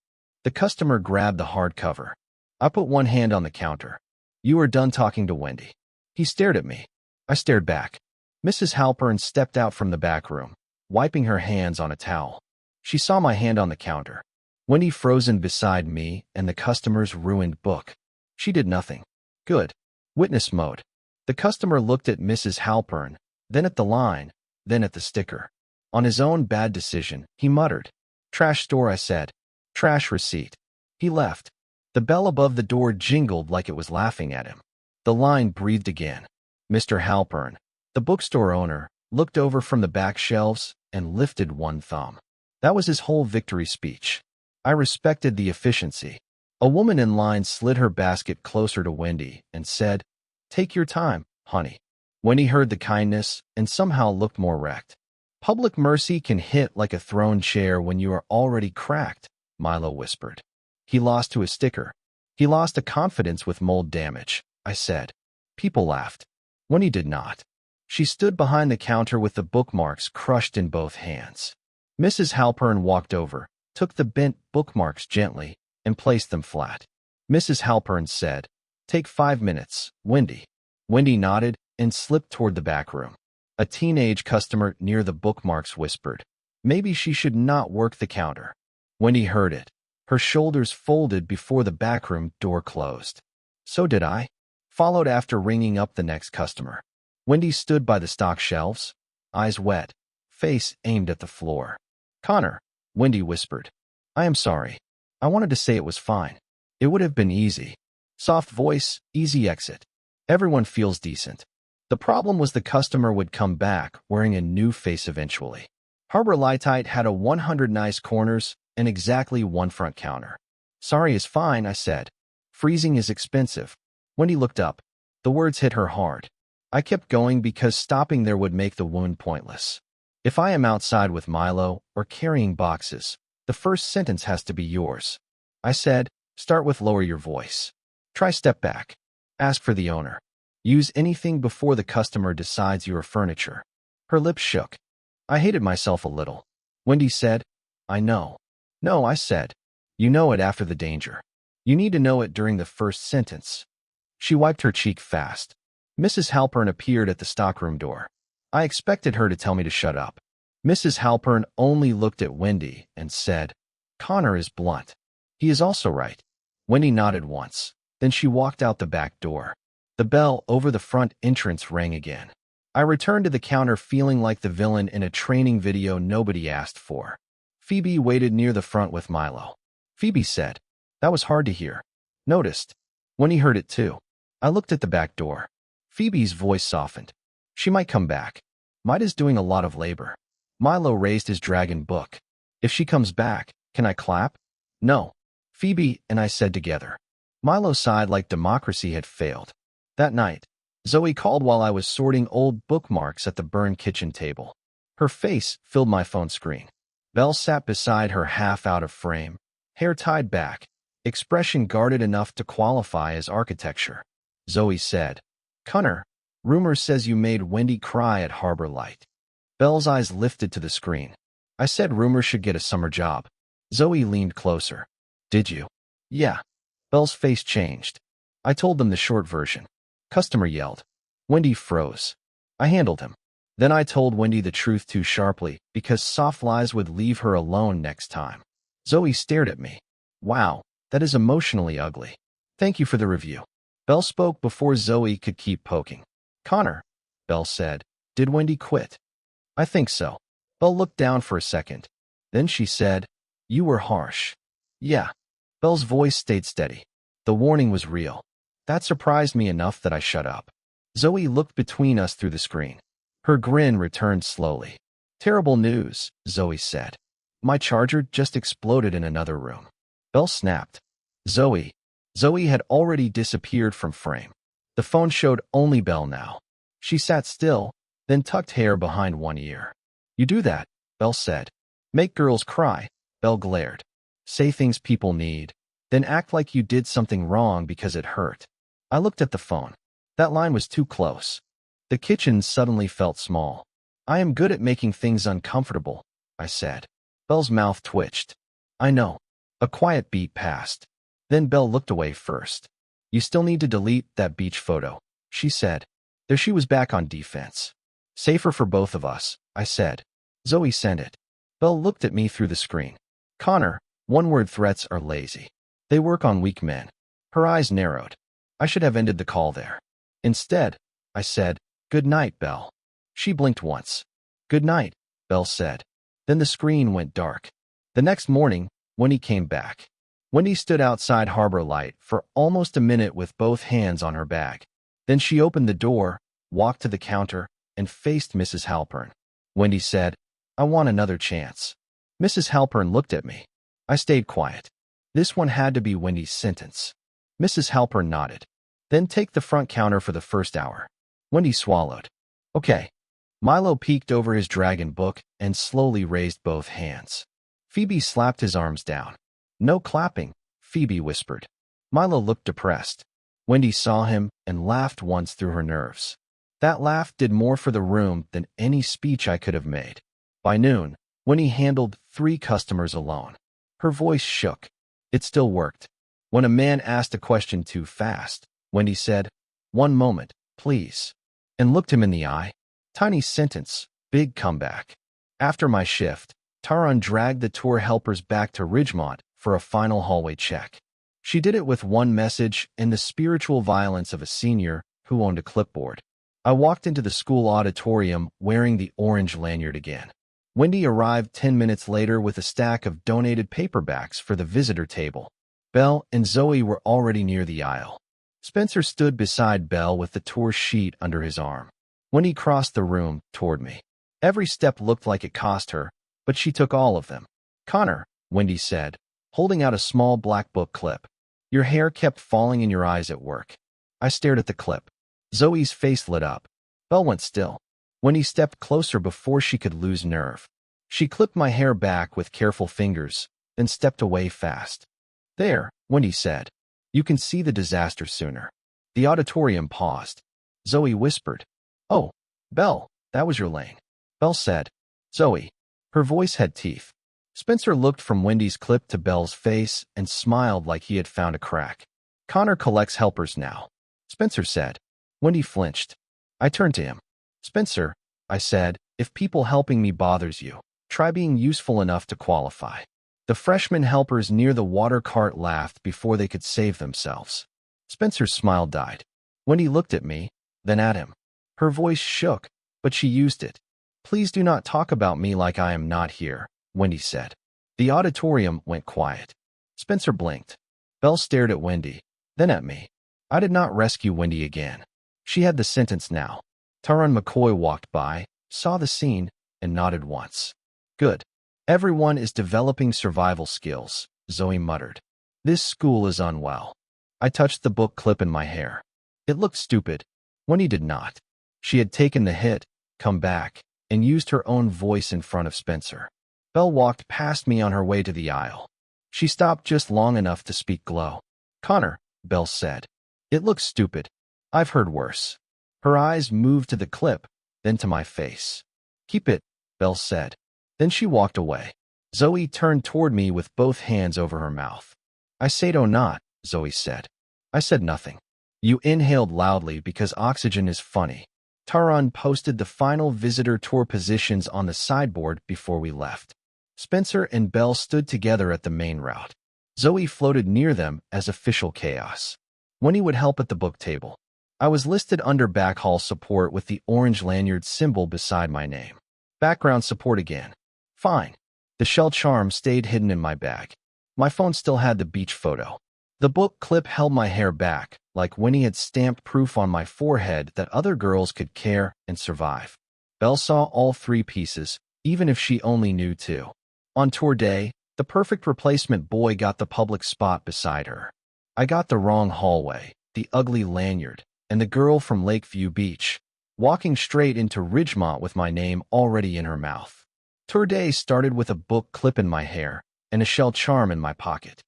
The customer grabbed the hardcover. I put one hand on the counter. "You are done talking to Wendy." He stared at me. I stared back. Mrs. Halpern stepped out from the back room, wiping her hands on a towel. She saw my hand on the counter. Wendy frozen beside me and the customer's ruined book. She did nothing. Good. Witness mode. The customer looked at Mrs. Halpern, then at the line, then at the sticker. On his own bad decision, he muttered. "Trash store," I said. "Trash receipt." He left. The bell above the door jingled like it was laughing at him. The line breathed again. Mr. Halpern, the bookstore owner, looked over from the back shelves and lifted one thumb. That was his whole victory speech. I respected the efficiency. A woman in line slid her basket closer to Wendy and said, "Take your time, honey." Wendy heard the kindness and somehow looked more wrecked. "Public mercy can hit like a thrown chair when you are already cracked," Milo whispered. "He lost to his sticker. He lost a confidence with mold damage," I said. People laughed. Wendy did not. She stood behind the counter with the bookmarks crushed in both hands. Mrs. Halpern walked over, took the bent bookmarks gently, and placed them flat. Mrs. Halpern said, "Take 5 minutes, Wendy." Wendy nodded and slipped toward the back room. A teenage customer near the bookmarks whispered, "Maybe she should not work the counter." Wendy heard it. Her shoulders folded before the backroom door closed. So did I. Followed after ringing up the next customer. Wendy stood by the stock shelves, eyes wet, face aimed at the floor. Connor, Wendy whispered. I am sorry. I wanted to say it was fine. It would have been easy. Soft voice, easy exit. Everyone feels decent. The problem was the customer would come back wearing a new face eventually. Harbor Lightite had a 100 nice corners and exactly one front counter. Sorry is fine, I said. Freezing is expensive. Wendy looked up. The words hit her hard. I kept going because stopping there would make the wound pointless. If I am outside with Milo or carrying boxes, the first sentence has to be yours. I said, start with lower your voice. Try step back. Ask for the owner. Use anything before the customer decides you are furniture. Her lips shook. I hated myself a little. Wendy said, I know. No, I said. You know it after the danger. You need to know it during the first sentence. She wiped her cheek fast. Mrs. Halpern appeared at the stockroom door. I expected her to tell me to shut up. Mrs. Halpern only looked at Wendy and said, Connor is blunt. He is also right. Wendy nodded once. Then she walked out the back door. The bell over the front entrance rang again. I returned to the counter feeling like the villain in a training video nobody asked for. Phoebe waited near the front with Milo. Phoebe said, that was hard to hear. Noticed. Wendy heard it too. I looked at the back door. Phoebe's voice softened. She might come back. Might is doing a lot of labor. Milo raised his dragon book. If she comes back, can I clap? No. Phoebe and I said together. Milo sighed like democracy had failed. That night, Zoe called while I was sorting old bookmarks at the burned kitchen table. Her face filled my phone screen. Belle sat beside her half out of frame, hair tied back, expression guarded enough to qualify as architecture. Zoe said, Connor, rumor says you made Wendy cry at Harbor Light. Belle's eyes lifted to the screen. I said rumor should get a summer job. Zoe leaned closer. Did you? Yeah. Belle's face changed. I told them the short version. Customer yelled. Wendy froze. I handled him. Then I told Wendy the truth too sharply because soft lies would leave her alone next time. Zoe stared at me. Wow, that is emotionally ugly. Thank you for the review. Belle spoke before Zoe could keep poking. Connor, Belle said, did Wendy quit? I think so. Belle looked down for a second. Then she said, you were harsh. Yeah. Belle's voice stayed steady. The warning was real. That surprised me enough that I shut up. Zoe looked between us through the screen. Her grin returned slowly. Terrible news, Zoe said. My charger just exploded in another room. Belle snapped. Zoe. Zoe had already disappeared from frame. The phone showed only Belle now. She sat still, then tucked hair behind one ear. You do that, Belle said. Make girls cry, Belle glared. Say things people need, then act like you did something wrong because it hurt. I looked at the phone. That line was too close. The kitchen suddenly felt small. I am good at making things uncomfortable, I said. Belle's mouth twitched. I know. A quiet beat passed. Then Belle looked away first. You still need to delete that beach photo, she said. There she was back on defense. Safer for both of us, I said. Zoe sent it. Belle looked at me through the screen. Connor, one-word threats are lazy. They work on weak men. Her eyes narrowed. I should have ended the call there. Instead, I said, good night, Belle. She blinked once. Good night, Belle said. Then the screen went dark. The next morning, Wendy came back. Wendy stood outside Harbor Light for almost a minute with both hands on her bag. Then she opened the door, walked to the counter, and faced Mrs. Halpern. Wendy said, I want another chance. Mrs. Halpern looked at me. I stayed quiet. This one had to be Wendy's sentence. Mrs. Halpern nodded. Then take the front counter for the first hour. Wendy swallowed. Okay. Milo peeked over his dragon book and slowly raised both hands. Phoebe slapped his arms down. No clapping, Phoebe whispered. Milo looked depressed. Wendy saw him and laughed once through her nerves. That laugh did more for the room than any speech I could have made. By noon, Wendy handled 3 customers alone. Her voice shook. It still worked. When a man asked a question too fast, Wendy said, one moment, please, and looked him in the eye. Tiny sentence, big comeback. After my shift, Taran dragged the tour helpers back to Ridgemont for a final hallway check. She did it with one message and the spiritual violence of a senior who owned a clipboard. I walked into the school auditorium wearing the orange lanyard again. Wendy arrived 10 minutes later with a stack of donated paperbacks for the visitor table. Belle and Zoe were already near the aisle. Spencer stood beside Belle with the tour sheet under his arm. Wendy crossed the room toward me. Every step looked like it cost her, but she took all of them. "Connor," Wendy said, holding out a small black book clip. "Your hair kept falling in your eyes at work." I stared at the clip. Zoe's face lit up. Belle went still. Wendy stepped closer before she could lose nerve. She clipped my hair back with careful fingers, then stepped away fast. "There," Wendy said. "You can see the disaster sooner." The auditorium paused. Zoe whispered, "Oh, Belle, that was your lane." Belle said, "Zoe." Her voice had teeth. Spencer looked from Wendy's clip to Belle's face and smiled like he had found a crack. "Connor collects helpers now," Spencer said. Wendy flinched. I turned to him. "Spencer," I said, "if people helping me bothers you, try being useful enough to qualify." The freshman helpers near the water cart laughed before they could save themselves. Spencer's smile died. Wendy looked at me, then at him. Her voice shook, but she used it. "Please do not talk about me like I am not here," Wendy said. The auditorium went quiet. Spencer blinked. Belle stared at Wendy, then at me. I did not rescue Wendy again. She had the sentence now. Taran McCoy walked by, saw the scene, and nodded once. "Good. Everyone is developing survival skills," Zoe muttered. "This school is unwell." I touched the book clip in my hair. It looked stupid. Wendy did not. She had taken the hit, come back, and used her own voice in front of Spencer. Belle walked past me on her way to the aisle. She stopped just long enough to speak low. "Connor," Belle said. "It looks stupid. I've heard worse." Her eyes moved to the clip, then to my face. "Keep it," Belle said. Then she walked away. Zoe turned toward me with both hands over her mouth. "I say do not," Zoe said. I said nothing. "You inhaled loudly because oxygen is funny." Taran posted the final visitor tour positions on the sideboard before we left. Spencer and Belle stood together at the main route. Zoe floated near them as official chaos. Wendy would help at the book table. I was listed under back hall support with the orange lanyard symbol beside my name. Background support again. Fine. The shell charm stayed hidden in my bag. My phone still had the beach photo. The book clip held my hair back, like Winnie had stamped proof on my forehead that other girls could care and survive. Belle saw all three pieces, even if she only knew two. On tour day, the perfect replacement boy got the public spot beside her. I got the wrong hallway, the ugly lanyard, and the girl from Lakeview Beach, walking straight into Ridgemont with my name already in her mouth. Tour day started with a book clip in my hair and a shell charm in my pocket.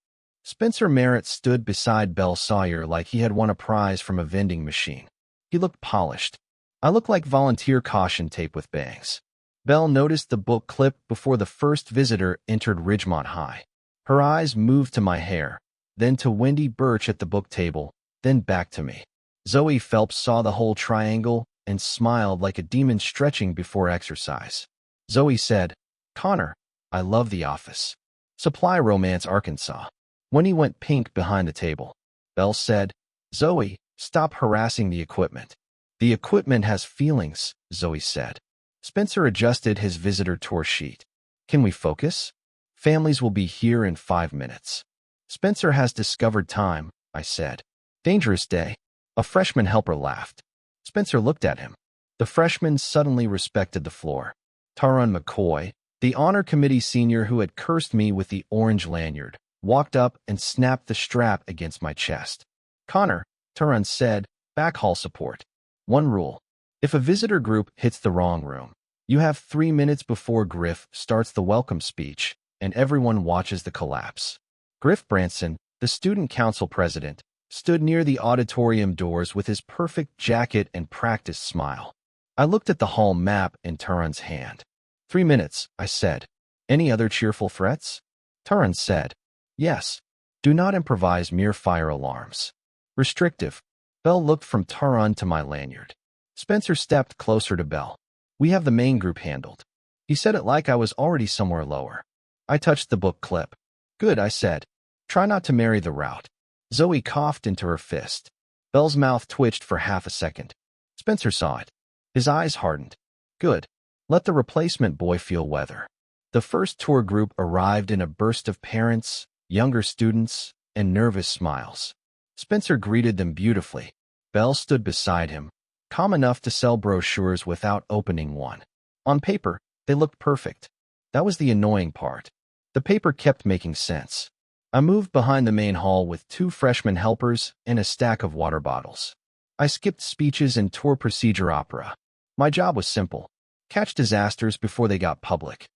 Spencer Merritt stood beside Bel Sawyer like he had won a prize from a vending machine. He looked polished. I looked like volunteer caution tape with bangs. Belle noticed the book clip before the first visitor entered Ridgemont High. Her eyes moved to my hair, then to Wendy Birch at the book table, then back to me. Zoe Phelps saw the whole triangle and smiled like a demon stretching before exercise. Zoe said, "Connor, I love The Office. Supply Romance, Arkansas." Wendy went pink behind the table. Belle said, "Zoe, stop harassing the equipment." "The equipment has feelings," Zoe said. Spencer adjusted his visitor tour sheet. "Can we focus? Families will be here in 5 minutes." "Spencer has discovered time," I said. "Dangerous day." A freshman helper laughed. Spencer looked at him. The freshman suddenly respected the floor. Taran McCoy, the honor committee senior who had cursed me with the orange lanyard, walked up and snapped the strap against my chest. "Connor," Taran said, "back hall support. One rule. If a visitor group hits the wrong room, you have 3 minutes before Griff starts the welcome speech, and everyone watches the collapse." Griff Branson, the student council president, stood near the auditorium doors with his perfect jacket and practiced smile. I looked at the hall map in Taran's hand. 3 minutes, I said. "Any other cheerful threats?" Taran said, "Yes. Do not improvise mere fire alarms." Restrictive. Belle looked from Taran to my lanyard. Spencer stepped closer to Belle. "We have the main group handled." He said it like I was already somewhere lower. I touched the book clip. Good, I said. Try not to marry the route. Zoe coughed into her fist. Belle's mouth twitched for half a second. Spencer saw it. His eyes hardened. Good. Let the replacement boy feel weather. The first tour group arrived in a burst of parents, younger students, and nervous smiles. Spencer greeted them beautifully. Belle stood beside him, calm enough to sell brochures without opening one. On paper, they looked perfect. That was the annoying part. The paper kept making sense. I moved behind the main hall with 2 freshman helpers and a stack of water bottles. I skipped speeches and tour procedure opera. My job was simple. Catch disasters before they got public.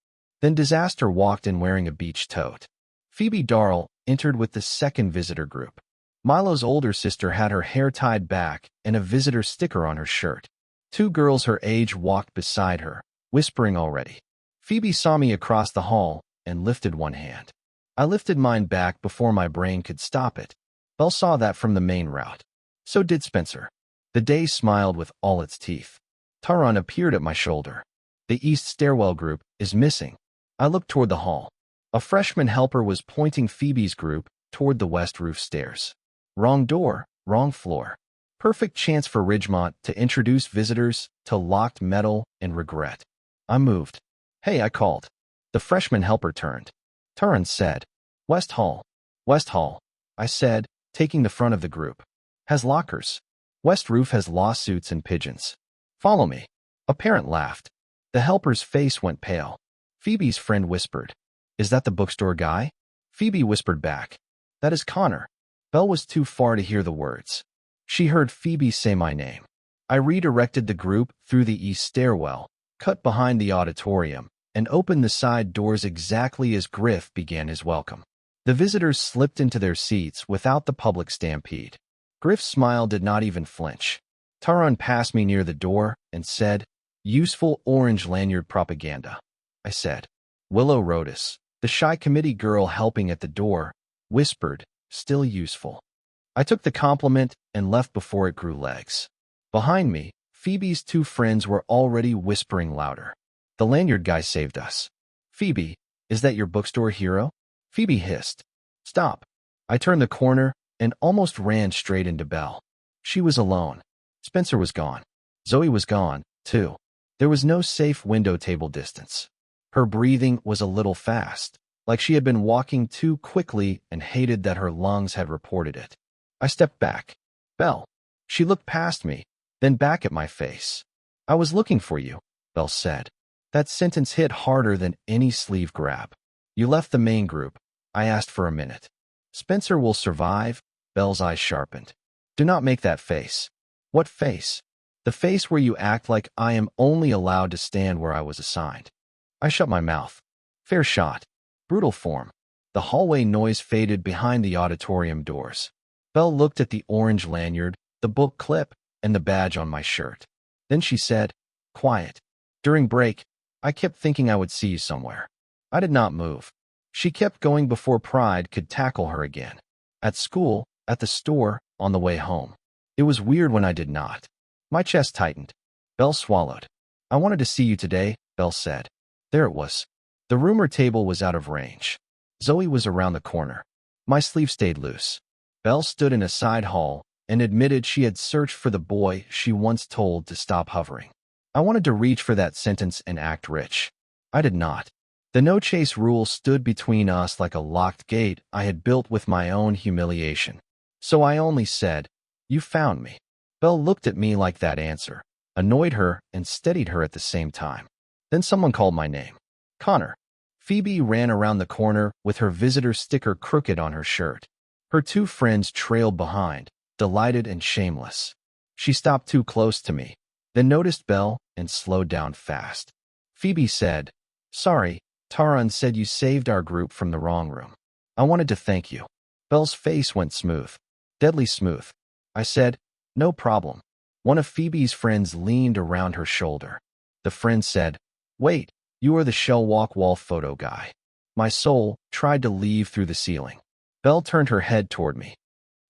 Then disaster walked in wearing a beach tote. Phoebe Darrell entered with the second visitor group. Milo's older sister had her hair tied back and a visitor sticker on her shirt. 2 girls her age walked beside her, whispering already. Phoebe saw me across the hall and lifted one hand. I lifted mine back before my brain could stop it. Belle saw that from the main route. So did Spencer. The day smiled with all its teeth. Taran appeared at my shoulder. The east stairwell group is missing. I looked toward the hall. A freshman helper was pointing Phoebe's group toward the west roof stairs. Wrong door, wrong floor. Perfect chance for Ridgemont to introduce visitors to locked metal and regret. I moved. Hey, I called. The freshman helper turned. Taran said, West Hall. West Hall, I said, taking the front of the group. Has lockers. West roof has lawsuits and pigeons. Follow me. A parent laughed. The helper's face went pale. Phoebe's friend whispered, Is that the bookstore guy? Phoebe whispered back, That is Connor. Belle was too far to hear the words. She heard Phoebe say my name. I redirected the group through the east stairwell, cut behind the auditorium, and opened the side doors exactly as Griff began his welcome. The visitors slipped into their seats without the public stampede. Griff's smile did not even flinch. Taran passed me near the door and said, Useful orange lanyard propaganda. I said. Willow Rodas, the shy committee girl helping at the door, whispered, Still useful. I took the compliment and left before it grew legs. Behind me, Phoebe's 2 friends were already whispering louder. The lanyard guy saved us. Phoebe, is that your bookstore hero? Phoebe hissed. Stop. I turned the corner and almost ran straight into Belle. She was alone. Spencer was gone. Zoe was gone, too. There was no safe window table distance. Her breathing was a little fast, like she had been walking too quickly and hated that her lungs had reported it. I stepped back. Belle. She looked past me, then back at my face. I was looking for you, Belle said. That sentence hit harder than any sleeve grab. You left the main group. I asked for a minute. Spencer will survive. Belle's eyes sharpened. Do not make that face. What face? The face where you act like I am only allowed to stand where I was assigned. I shut my mouth. Fair shot. Brutal form. The hallway noise faded behind the auditorium doors. Belle looked at the orange lanyard, the book clip, and the badge on my shirt. Then she said, Quiet. During break, I kept thinking I would see you somewhere. I did not move. She kept going before pride could tackle her again. At school, at the store, on the way home. It was weird when I did not. My chest tightened. Belle swallowed. I wanted to see you today, Belle said. There it was. The rumor table was out of range. Zoe was around the corner. My sleeve stayed loose. Belle stood in a side hall and admitted she had searched for the boy she once told to stop hovering. I wanted to reach for that sentence and act rich. I did not. The no-chase rule stood between us like a locked gate I had built with my own humiliation. So I only said, You found me. Belle looked at me like that answer, annoyed her and steadied her at the same time. Then someone called my name. Connor. Phoebe ran around the corner with her visitor sticker crooked on her shirt. Her 2 friends trailed behind, delighted and shameless. She stopped too close to me, then noticed Belle and slowed down fast. Phoebe said, Sorry, Taran said you saved our group from the wrong room. I wanted to thank you. Belle's face went smooth. Deadly smooth. I said, No problem. One of Phoebe's friends leaned around her shoulder. The friend said, Wait, you are the Shell Walk wall photo guy. My soul tried to leave through the ceiling. Belle turned her head toward me.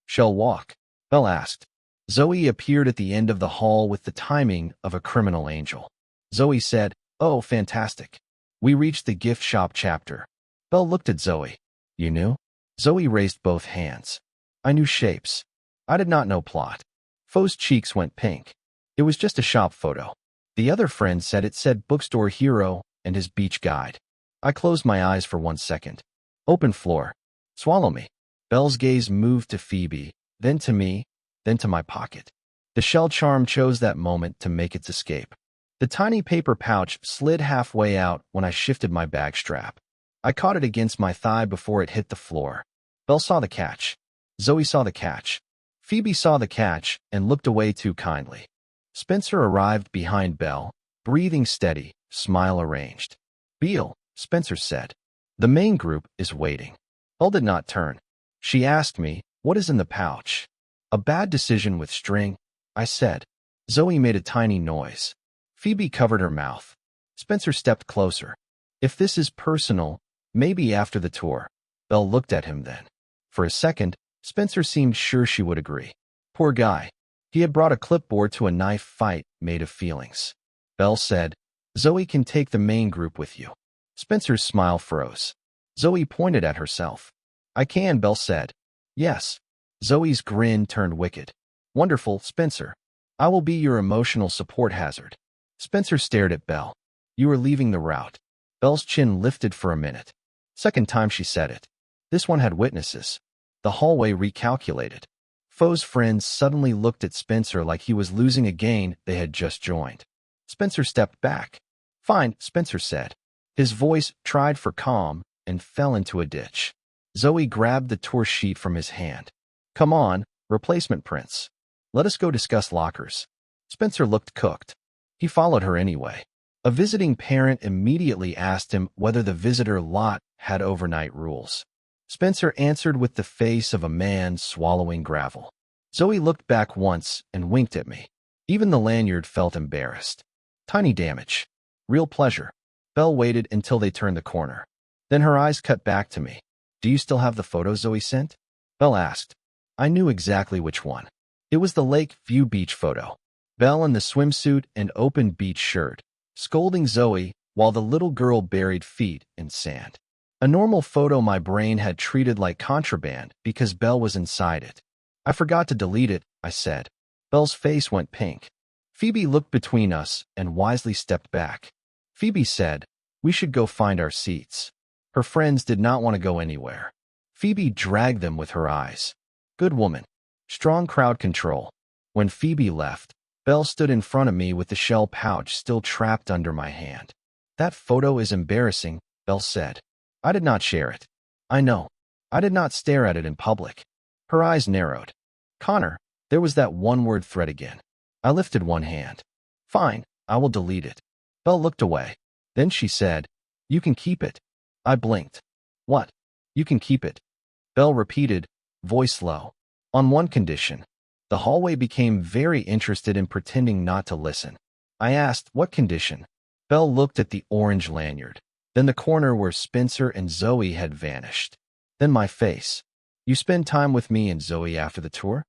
Shell Walk? Belle asked. Zoe appeared at the end of the hall with the timing of a criminal angel. Zoe said, Oh, fantastic. We reached the gift shop chapter. Belle looked at Zoe. You knew? Zoe raised both hands. I knew shapes. I did not know plot. Foe's cheeks went pink. It was just a shop photo. The other friend said it said bookstore hero and his beach guide. I closed my eyes for 1 second. Open floor. Swallow me. Bel's gaze moved to Phoebe, then to me, then to my pocket. The shell charm chose that moment to make its escape. The tiny paper pouch slid halfway out when I shifted my bag strap. I caught it against my thigh before it hit the floor. Bel saw the catch. Zoe saw the catch. Phoebe saw the catch and looked away too kindly. Spencer arrived behind Bel, breathing steady, smile arranged. Beal, Spencer said. The main group is waiting. Bel did not turn. She asked me, what is in the pouch? A bad decision with string, I said. Zoe made a tiny noise. Phoebe covered her mouth. Spencer stepped closer. If this is personal, maybe after the tour. Bel looked at him then. For a second, Spencer seemed sure she would agree. Poor guy. He had brought a clipboard to a knife fight made of feelings. Bel said, Zoe can take the main group with you. Spencer's smile froze. Zoe pointed at herself. I can, Bel said. Yes. Zoe's grin turned wicked. Wonderful, Spencer. I will be your emotional support hazard. Spencer stared at Bel. You are leaving the route. Bel's chin lifted for a minute. Second time she said it. This one had witnesses. The hallway recalculated. Foe's friends suddenly looked at Spencer like he was losing a game they had just joined. Spencer stepped back. Fine, Spencer said. His voice tried for calm and fell into a ditch. Zoe grabbed the tour sheet from his hand. Come on, replacement prince. Let us go discuss lockers. Spencer looked cooked. He followed her anyway. A visiting parent immediately asked him whether the visitor lot had overnight rules. Spencer answered with the face of a man swallowing gravel. Zoe looked back once and winked at me. Even the lanyard felt embarrassed. Tiny damage. Real pleasure. Bel waited until they turned the corner. Then her eyes cut back to me. Do you still have the photo Zoe sent? Bel asked. I knew exactly which one. It was the Lake View Beach photo. Bel in the swimsuit and open beach shirt, scolding Zoe while the little girl buried feet in sand. A normal photo my brain had treated like contraband because Bel was inside it. I forgot to delete it, I said. Bel's face went pink. Phoebe looked between us and wisely stepped back. Phoebe said, we should go find our seats. Her friends did not want to go anywhere. Phoebe dragged them with her eyes. Good woman. Strong crowd control. When Phoebe left, Bel stood in front of me with the shell pouch still trapped under my hand. That photo is embarrassing, Bel said. I did not share it. I know. I did not stare at it in public. Her eyes narrowed. Connor, there was that one-word thread again. I lifted one hand. Fine, I will delete it. Bel looked away. Then she said, you can keep it. I blinked. What? You can keep it. Bel repeated, voice low. On one condition. The hallway became very interested in pretending not to listen. I asked, what condition? Bel looked at the orange lanyard. Then the corner where Spencer and Zoe had vanished. Then my face. You spend time with me and Zoe after the tour?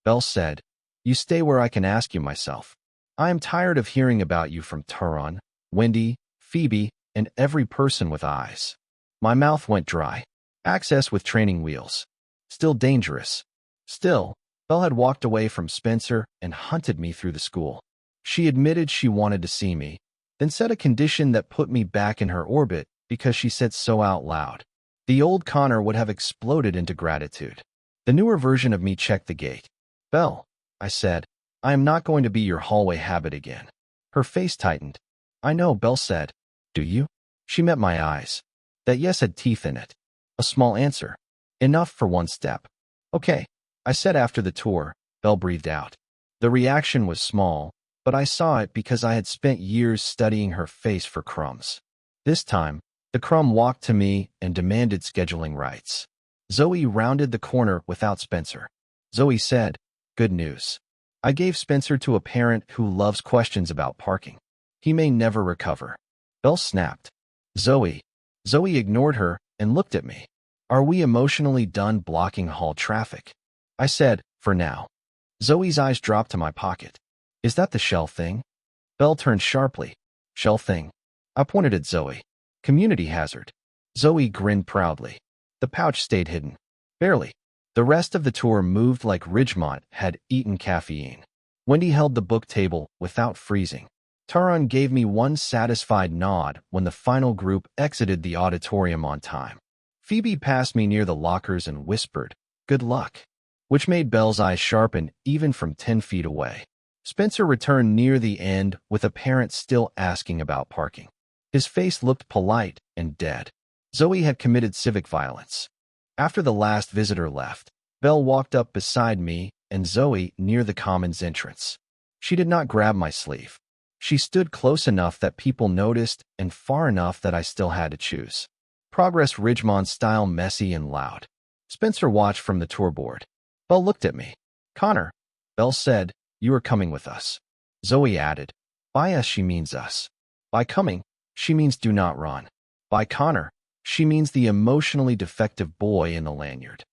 Bel said, you stay where I can ask you myself. I am tired of hearing about you from Turon, Wendy, Phoebe, and every person with eyes. My mouth went dry. Access with training wheels. Still dangerous. Still, Bel had walked away from Spencer and hunted me through the school. She admitted she wanted to see me, then set a condition that put me back in her orbit because she said so out loud. The old Connor would have exploded into gratitude. The newer version of me checked the gate. Bel, I said, I am not going to be your hallway habit again. Her face tightened. I know, Bel said. Do you? She met my eyes. That yes had teeth in it. A small answer. Enough for one step. Okay, I said after the tour. Bel breathed out. The reaction was small, but I saw it because I had spent years studying her face for crumbs. This time, the crumb walked to me and demanded scheduling rights. Zoe rounded the corner without Spencer. Zoe said, good news. I gave Spencer to a parent who loves questions about parking. He may never recover. Bel snapped. Zoe. Zoe ignored her and looked at me. Are we emotionally done blocking hall traffic? I said, for now. Zoe's eyes dropped to my pocket. Is that the shell thing? Bel turned sharply. Shell thing. I pointed at Zoe. Community hazard. Zoe grinned proudly. The pouch stayed hidden. Barely. The rest of the tour moved like Ridgemont had eaten caffeine. Wendy held the book table without freezing. Taran gave me one satisfied nod when the final group exited the auditorium on time. Phoebe passed me near the lockers and whispered, "Good luck," which made Belle's eyes sharpen even from 10 feet away. Spencer returned near the end with a parent still asking about parking. His face looked polite and dead. Zoe had committed civic violence. After the last visitor left, Belle walked up beside me and Zoe near the commons entrance. She did not grab my sleeve. She stood close enough that people noticed and far enough that I still had to choose. Progress Ridgemont style, messy and loud. Spencer watched from the tour board. Belle looked at me. "Connor," Belle said, "you are coming with us." Zoe added, "By us she means us. By coming, she means do not run. By Connor, she means the emotionally defective boy in the lanyard."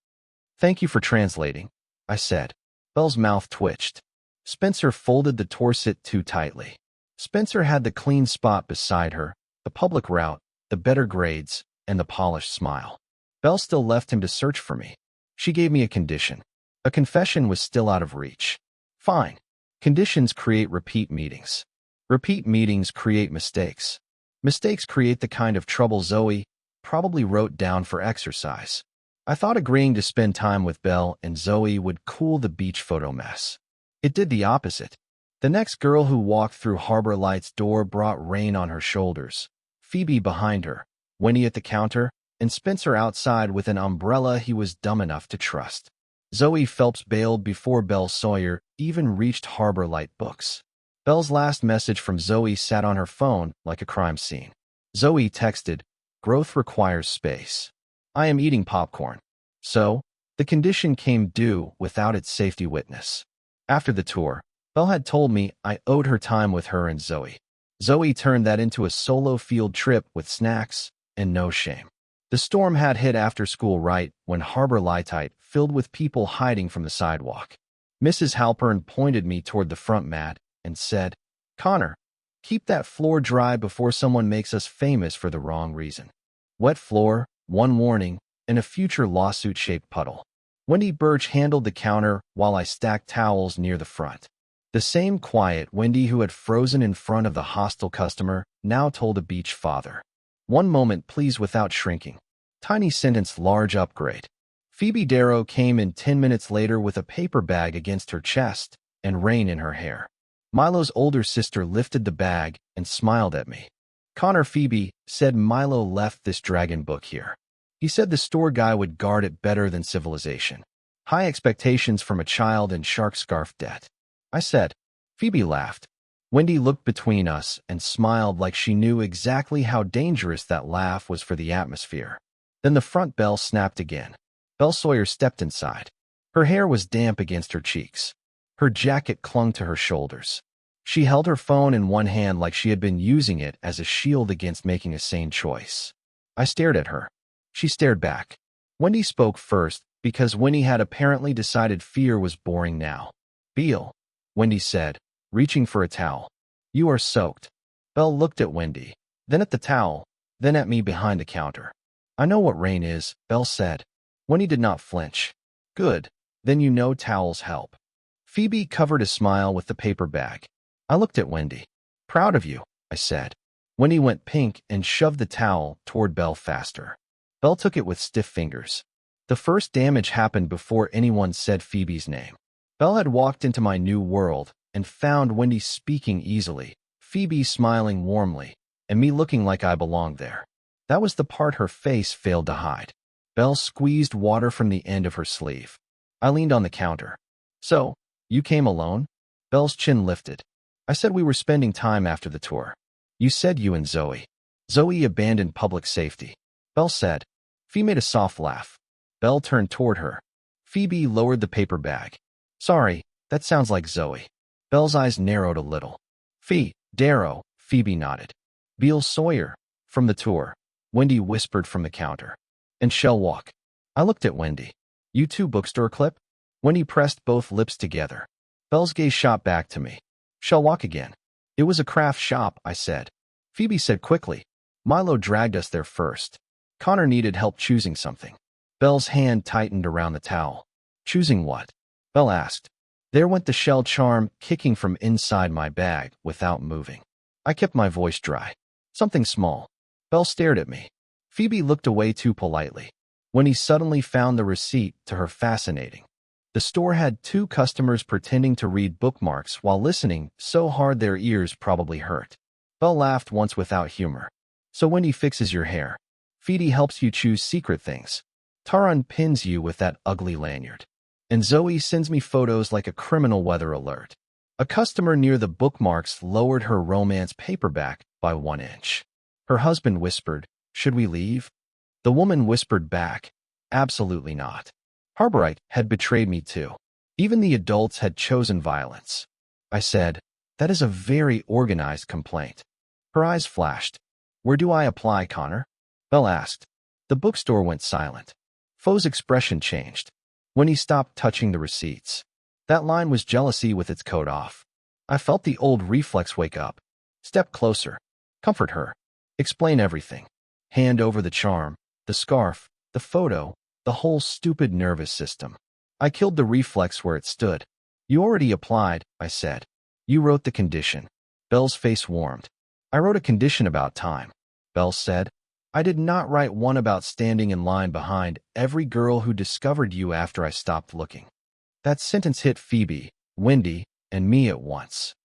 "Thank you for translating," I said. Belle's mouth twitched. Spencer folded the torset too tightly. Spencer had the clean spot beside her, the public route, the better grades, and the polished smile. Belle still left him to search for me. She gave me a condition. A confession was still out of reach. Fine. Conditions create repeat meetings. Repeat meetings create mistakes. Mistakes create the kind of trouble Zoe probably wrote down for exercise. I thought agreeing to spend time with Belle and Zoe would cool the beach photo mess. It did the opposite. The next girl who walked through Harbor Light's door brought rain on her shoulders. Phoebe behind her, Winnie at the counter, and Spencer outside with an umbrella he was dumb enough to trust. Zoe Phelps bailed before Bel Sawyer even reached Harbor Light Books. Belle's last message from Zoe sat on her phone like a crime scene. Zoe texted, "Growth requires space. I am eating popcorn." So, the condition came due without its safety witness. After the tour, Belle had told me I owed her time with her and Zoe. Zoe turned that into a solo field trip with snacks and no shame. The storm had hit after school right when Harbor Lightite filled with people hiding from the sidewalk. Mrs. Halpern pointed me toward the front mat and said, "Connor, keep that floor dry before someone makes us famous for the wrong reason." Wet floor, one warning, and a future lawsuit-shaped puddle. Wendy Birch handled the counter while I stacked towels near the front. The same quiet Wendy who had frozen in front of the hostile customer now told a beach father. "One moment please," without shrinking. Tiny sentence, large upgrade. Phoebe Darrow came in 10 minutes later with a paper bag against her chest and rain in her hair. Milo's older sister lifted the bag and smiled at me. "Connor," Phoebe said, "Milo left this dragon book here. He said the store guy would guard it better than civilization. High expectations from a child and shark scarf debt." I said. Phoebe laughed. Wendy looked between us and smiled like she knew exactly how dangerous that laugh was for the atmosphere. Then the front bell snapped again. Bel Sawyer stepped inside. Her hair was damp against her cheeks. Her jacket clung to her shoulders. She held her phone in one hand like she had been using it as a shield against making a sane choice. I stared at her. She stared back. Wendy spoke first because Winnie had apparently decided fear was boring now. "Beal," Wendy said, reaching for a towel. "You are soaked." Belle looked at Wendy, then at the towel, then at me behind the counter. "I know what rain is," Belle said. Wendy did not flinch. "Good. Then you know towels help." Phoebe covered a smile with the paper bag. I looked at Wendy. "Proud of you," I said. Wendy went pink and shoved the towel toward Belle faster. Belle took it with stiff fingers. The first damage happened before anyone said Phoebe's name. Belle had walked into my new world and found Wendy speaking easily, Phoebe smiling warmly, and me looking like I belonged there. That was the part her face failed to hide. Belle squeezed water from the end of her sleeve. I leaned on the counter. "So, you came alone?" Belle's chin lifted. "I said we were spending time after the tour. You said you and Zoe." "Zoe abandoned public safety," Belle said. Phoebe made a soft laugh. Belle turned toward her. Phoebe lowered the paper bag. "Sorry, that sounds like Zoe." Belle's eyes narrowed a little. Darrow," Phoebe nodded. "Bel Sawyer, from the tour," Wendy whispered from the counter. "And Shell Walk." I looked at Wendy. "You too, bookstore clip?" Wendy pressed both lips together. Belle's gaze shot back to me. "Shell Walk again." "It was a craft shop," I said. Phoebe said quickly. "Milo dragged us there first. Connor needed help choosing something." Belle's hand tightened around the towel. Choosing what? Belle asked. There went the shell charm kicking from inside my bag without moving. I kept my voice dry. Something small. Belle stared at me. Phoebe looked away too politely. Wendy suddenly found the receipt to her fascinating. The store had 2 customers pretending to read bookmarks while listening so hard their ears probably hurt. Belle laughed once without humor. So Wendy fixes your hair. Phoebe helps you choose secret things. Taran pins you with that ugly lanyard. And Zoe sends me photos like a criminal weather alert. A customer near the bookmarks lowered her romance paperback by 1 inch. Her husband whispered, "Should we leave?" The woman whispered back, "Absolutely not." Harborite had betrayed me too. Even the adults had chosen violence. I said, "That is a very organized complaint." Her eyes flashed. "Where do I apply, Connor?" Belle asked. The bookstore went silent. Foe's expression changed. When he stopped touching the receipts. That line was jealousy with its coat off. I felt the old reflex wake up. Step closer. Comfort her. Explain everything. Hand over the charm, the scarf, the photo, the whole stupid nervous system. I killed the reflex where it stood. You already applied, I said. You wrote the condition. Belle's face warmed. I wrote a condition about time. Belle said. I did not write one about standing in line behind every girl who discovered you after I stopped looking. That sentence hit Phoebe, Wendy, and me at once.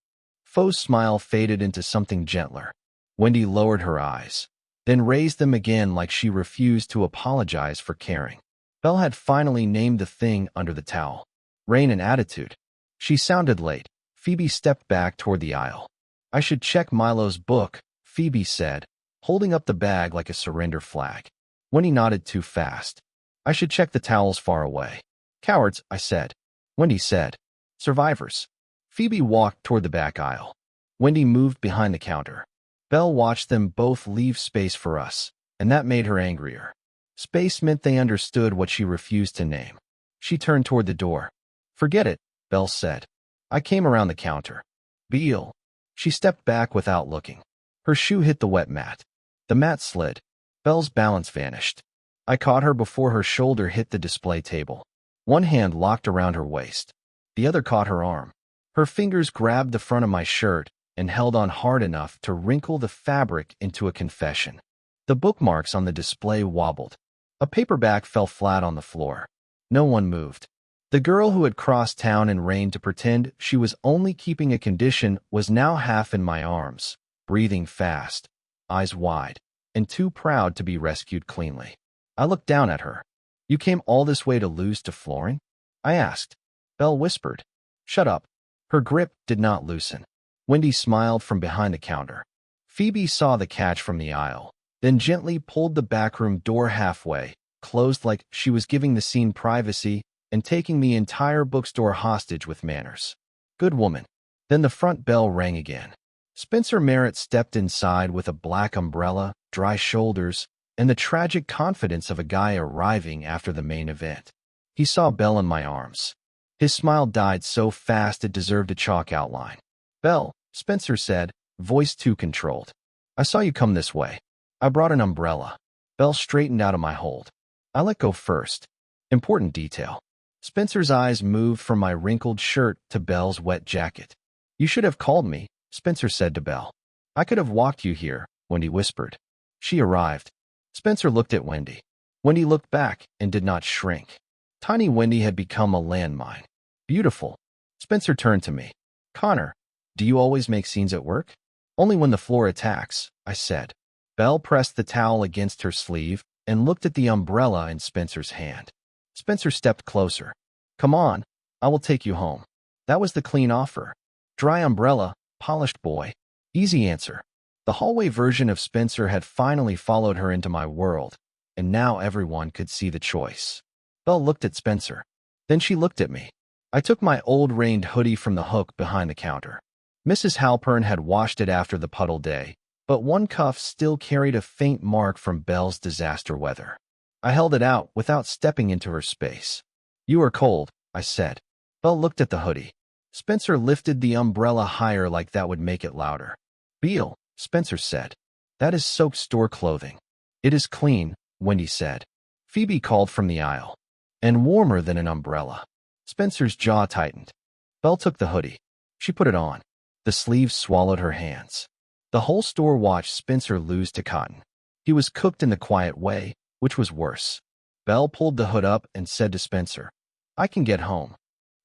Foe's smile faded into something gentler. Wendy lowered her eyes, then raised them again like she refused to apologize for caring. Belle had finally named the thing under the towel. Rain and attitude. She sounded late. Phoebe stepped back toward the aisle. I should check Milo's book, Phoebe said, holding up the bag like a surrender flag. Wendy nodded too fast. I should check the towels far away. Cowards, I said. Wendy said. Survivors. Phoebe walked toward the back aisle. Wendy moved behind the counter. Belle watched them both leave space for us, and that made her angrier. Space meant they understood what she refused to name. She turned toward the door. Forget it, Belle said. I came around the counter. Bel. She stepped back without looking. Her shoe hit the wet mat. The mat slid. Belle's balance vanished. I caught her before her shoulder hit the display table. One hand locked around her waist. The other caught her arm. Her fingers grabbed the front of my shirt and held on hard enough to wrinkle the fabric into a confession. The bookmarks on the display wobbled. A paperback fell flat on the floor. No one moved. The girl who had crossed town in rain to pretend she was only keeping a condition was now half in my arms, breathing fast, eyes wide, and too proud to be rescued cleanly. I looked down at her. You came all this way to lose to flooring? I asked. Belle whispered. Shut up. Her grip did not loosen. Wendy smiled from behind the counter. Phoebe saw the catch from the aisle, then gently pulled the backroom door halfway, closed like she was giving the scene privacy and taking the entire bookstore hostage with manners. Good woman. Then the front bell rang again. Spencer Merritt stepped inside with a black umbrella, dry shoulders, and the tragic confidence of a guy arriving after the main event. He saw Belle in my arms. His smile died so fast it deserved a chalk outline. Belle, Spencer said, voice too controlled. I saw you come this way. I brought an umbrella. Belle straightened out of my hold. I let go first. Important detail. Spencer's eyes moved from my wrinkled shirt to Belle's wet jacket. You should have called me, Spencer said to Belle. I could have walked you here, Wendy whispered. She arrived. Spencer looked at Wendy. Wendy looked back and did not shrink. Tiny Wendy had become a landmine. Beautiful. Spencer turned to me. Connor, do you always make scenes at work? Only when the floor attacks, I said. Belle pressed the towel against her sleeve and looked at the umbrella in Spencer's hand. Spencer stepped closer. Come on, I will take you home. That was the clean offer. Dry umbrella, polished boy. Easy answer. The hallway version of Spencer had finally followed her into my world, and now everyone could see the choice. Belle looked at Spencer. Then she looked at me. I took my old rained hoodie from the hook behind the counter. Mrs. Halpern had washed it after the puddle day, but one cuff still carried a faint mark from Belle's disaster weather. I held it out without stepping into her space. You are cold, I said. Belle looked at the hoodie. Spencer lifted the umbrella higher like that would make it louder. Bel, Spencer said. That is soaked store clothing. It is clean, Wendy said. Phoebe called from the aisle. And warmer than an umbrella. Spencer's jaw tightened. Belle took the hoodie. She put it on. The sleeves swallowed her hands. The whole store watched Spencer lose to cotton. He was cooked in the quiet way, which was worse. Belle pulled the hood up and said to Spencer, "I can get home."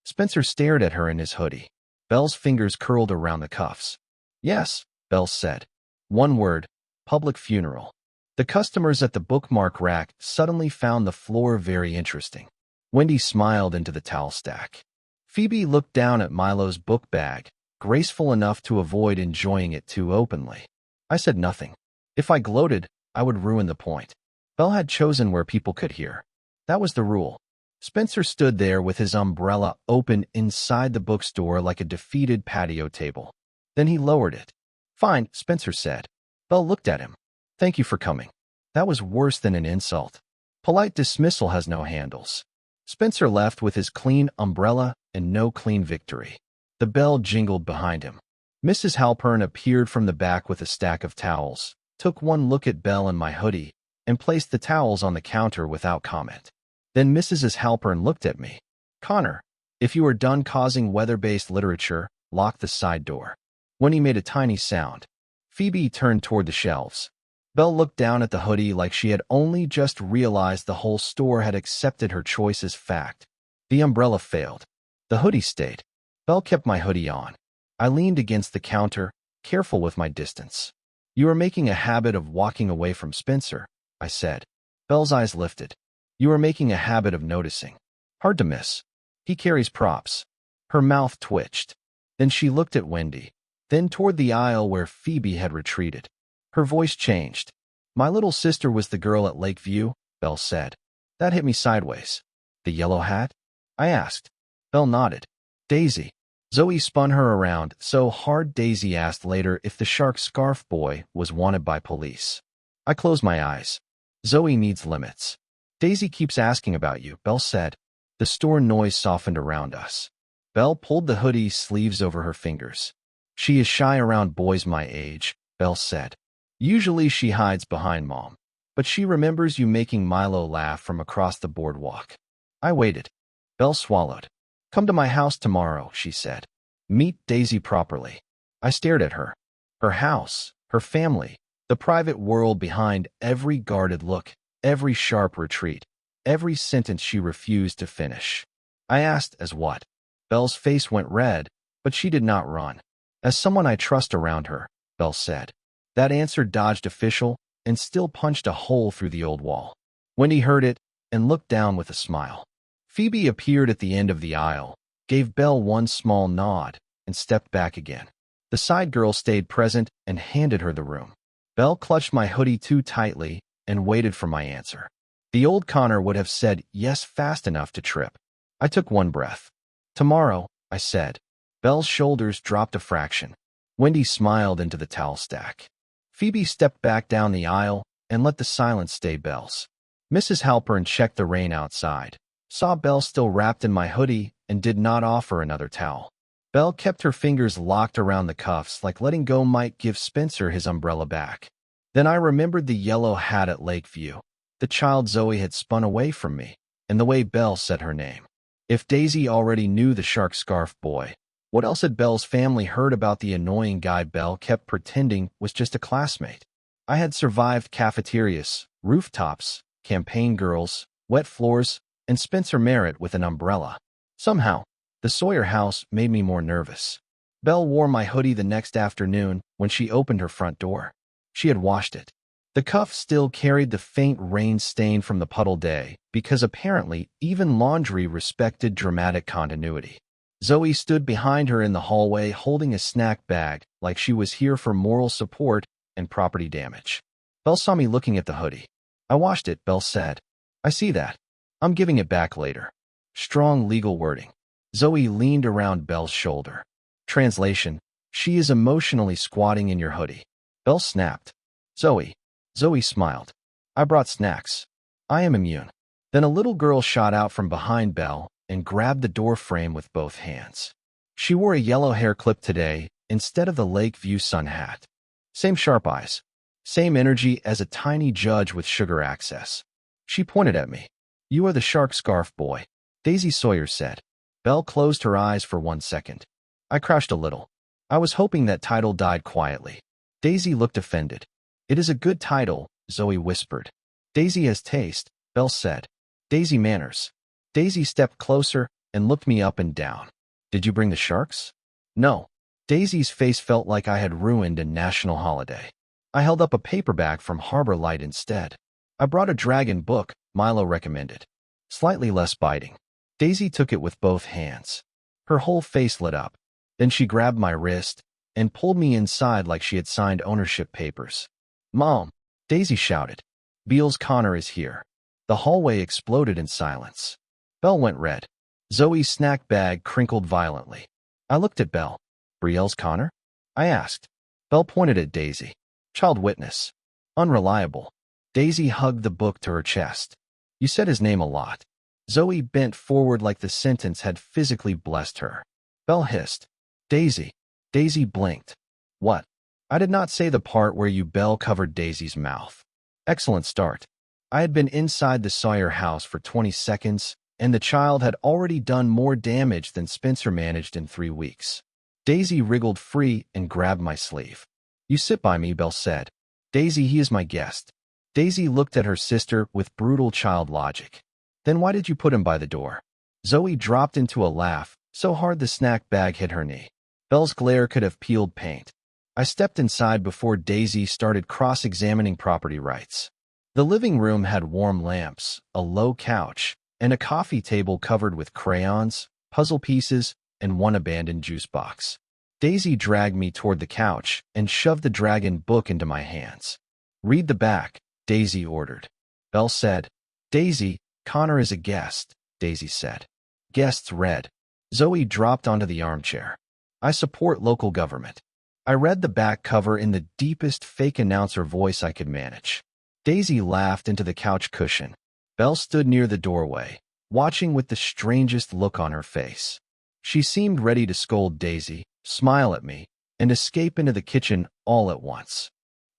Spencer stared at her in his hoodie. Belle's fingers curled around the cuffs. "Yes," Belle said. One word, public funeral. The customers at the bookmark rack suddenly found the floor very interesting. Wendy smiled into the towel stack. Phoebe looked down at Milo's book bag, graceful enough to avoid enjoying it too openly. I said nothing. If I gloated, I would ruin the point. Belle had chosen where people could hear. That was the rule. Spencer stood there with his umbrella open inside the bookstore like a defeated patio table. Then he lowered it. "Fine," Spencer said. Belle looked at him. "Thank you for coming." That was worse than an insult. Polite dismissal has no handles. Spencer left with his clean umbrella and no clean victory. The bell jingled behind him. Mrs. Halpern appeared from the back with a stack of towels, took one look at Belle and my hoodie, and placed the towels on the counter without comment. Then Mrs. Halpern looked at me. "Connor, if you are done causing weather-based literature, lock the side door." When he made a tiny sound, Phoebe turned toward the shelves. Belle looked down at the hoodie like she had only just realized the whole store had accepted her choice as fact. The umbrella failed. The hoodie stayed. Belle kept my hoodie on. I leaned against the counter, careful with my distance. "You are making a habit of walking away from Spencer," I said. Belle's eyes lifted. "You are making a habit of noticing. Hard to miss. He carries props." Her mouth twitched. Then she looked at Wendy, then toward the aisle where Phoebe had retreated. Her voice changed. "My little sister was the girl at Lakeview," Belle said. That hit me sideways. "The yellow hat?" I asked. Belle nodded. "Daisy." Zoe spun her around so hard Daisy asked later if the shark scarf boy was wanted by police. I closed my eyes. Zoe needs limits. "Daisy keeps asking about you," Belle said. The store noise softened around us. Belle pulled the hoodie's sleeves over her fingers. "She is shy around boys my age," Belle said. "Usually she hides behind Mom. But she remembers you making Milo laugh from across the boardwalk." I waited. Belle swallowed. "Come to my house tomorrow," she said. "Meet Daisy properly." I stared at her. Her house, her family, the private world behind every guarded look, every sharp retreat, every sentence she refused to finish. I asked, "As what?" Belle's face went red, but she did not run. "As someone I trust around her," Belle said. That answer dodged official and still punched a hole through the old wall. Wendy heard it and looked down with a smile. Phoebe appeared at the end of the aisle, gave Belle one small nod, and stepped back again. The side girl stayed present and handed her the room. Belle clutched my hoodie too tightly and waited for my answer. The old Connor would have said yes fast enough to trip. I took one breath. "Tomorrow," I said. Belle's shoulders dropped a fraction. Wendy smiled into the towel stack. Phoebe stepped back down the aisle and let the silence stay Belle's. Mrs. Halpern checked the rain outside, saw Belle still wrapped in my hoodie, and did not offer another towel. Belle kept her fingers locked around the cuffs like letting go might give Spencer his umbrella back. Then I remembered the yellow hat at Lakeview, the child Zoe had spun away from me, and the way Belle said her name. If Daisy already knew the shark scarf boy, what else had Belle's family heard about the annoying guy Belle kept pretending was just a classmate? I had survived cafeterias, rooftops, campaign girls, wet floors, and Spencer Merritt with an umbrella. Somehow, the Sawyer house made me more nervous. Belle wore my hoodie the next afternoon when she opened her front door. She had washed it. The cuff still carried the faint rain stain from the puddle day because apparently even laundry respected dramatic continuity. Zoe stood behind her in the hallway holding a snack bag like she was here for moral support and property damage. Belle saw me looking at the hoodie. "I washed it," Belle said. "I see that. I'm giving it back later." Strong legal wording. Zoe leaned around Belle's shoulder. Translation: "She is emotionally squatting in your hoodie." Belle snapped. "Zoe." Zoe smiled. "I brought snacks. I am immune." Then a little girl shot out from behind Belle and grabbed the door frame with both hands. She wore a yellow hair clip today instead of the Lakeview sun hat. Same sharp eyes. Same energy as a tiny judge with sugar access. She pointed at me. You are the shark scarf boy, Daisy Sawyer said. Belle closed her eyes for 1 second. I crouched a little. I was hoping that title died quietly. Daisy looked offended. It is a good title, Zoe whispered. Daisy has taste, Belle said. Daisy manners. Daisy stepped closer and looked me up and down. Did you bring the sharks? No. Daisy's face felt like I had ruined a national holiday. I held up a paperback from Harbor Light instead. I brought a dragon book, Milo recommended. Slightly less biting. Daisy took it with both hands. Her whole face lit up. Then she grabbed my wrist and pulled me inside like she had signed ownership papers. Mom, Daisy shouted. Beel's Connor is here. The hallway exploded in silence. Belle went red. Zoe's snack bag crinkled violently. I looked at Belle. Brielle's Connor? I asked. Belle pointed at Daisy. Child witness. Unreliable. Daisy hugged the book to her chest. You said his name a lot. Zoe bent forward like the sentence had physically blessed her. Belle hissed. Daisy. Daisy blinked. What? I did not say the part where you Belle covered Daisy's mouth. Excellent start. I had been inside the Sawyer house for 20 seconds, and the child had already done more damage than Spencer managed in 3 weeks. Daisy wriggled free and grabbed my sleeve. You sit by me, Belle said. Daisy, he is my guest. Daisy looked at her sister with brutal child logic. Then why did you put him by the door? Zoe dropped into a laugh, so hard the snack bag hit her knee. Belle's glare could have peeled paint. I stepped inside before Daisy started cross-examining property rights. The living room had warm lamps, a low couch, and a coffee table covered with crayons, puzzle pieces, and one abandoned juice box. Daisy dragged me toward the couch and shoved the dragon book into my hands. Read the back, Daisy ordered. Belle said. Daisy, Connor is a guest, Daisy said. Guests read. Zoe dropped onto the armchair. I support local government. I read the back cover in the deepest fake announcer voice I could manage. Daisy laughed into the couch cushion. Belle stood near the doorway, watching with the strangest look on her face. She seemed ready to scold Daisy, smile at me, and escape into the kitchen all at once.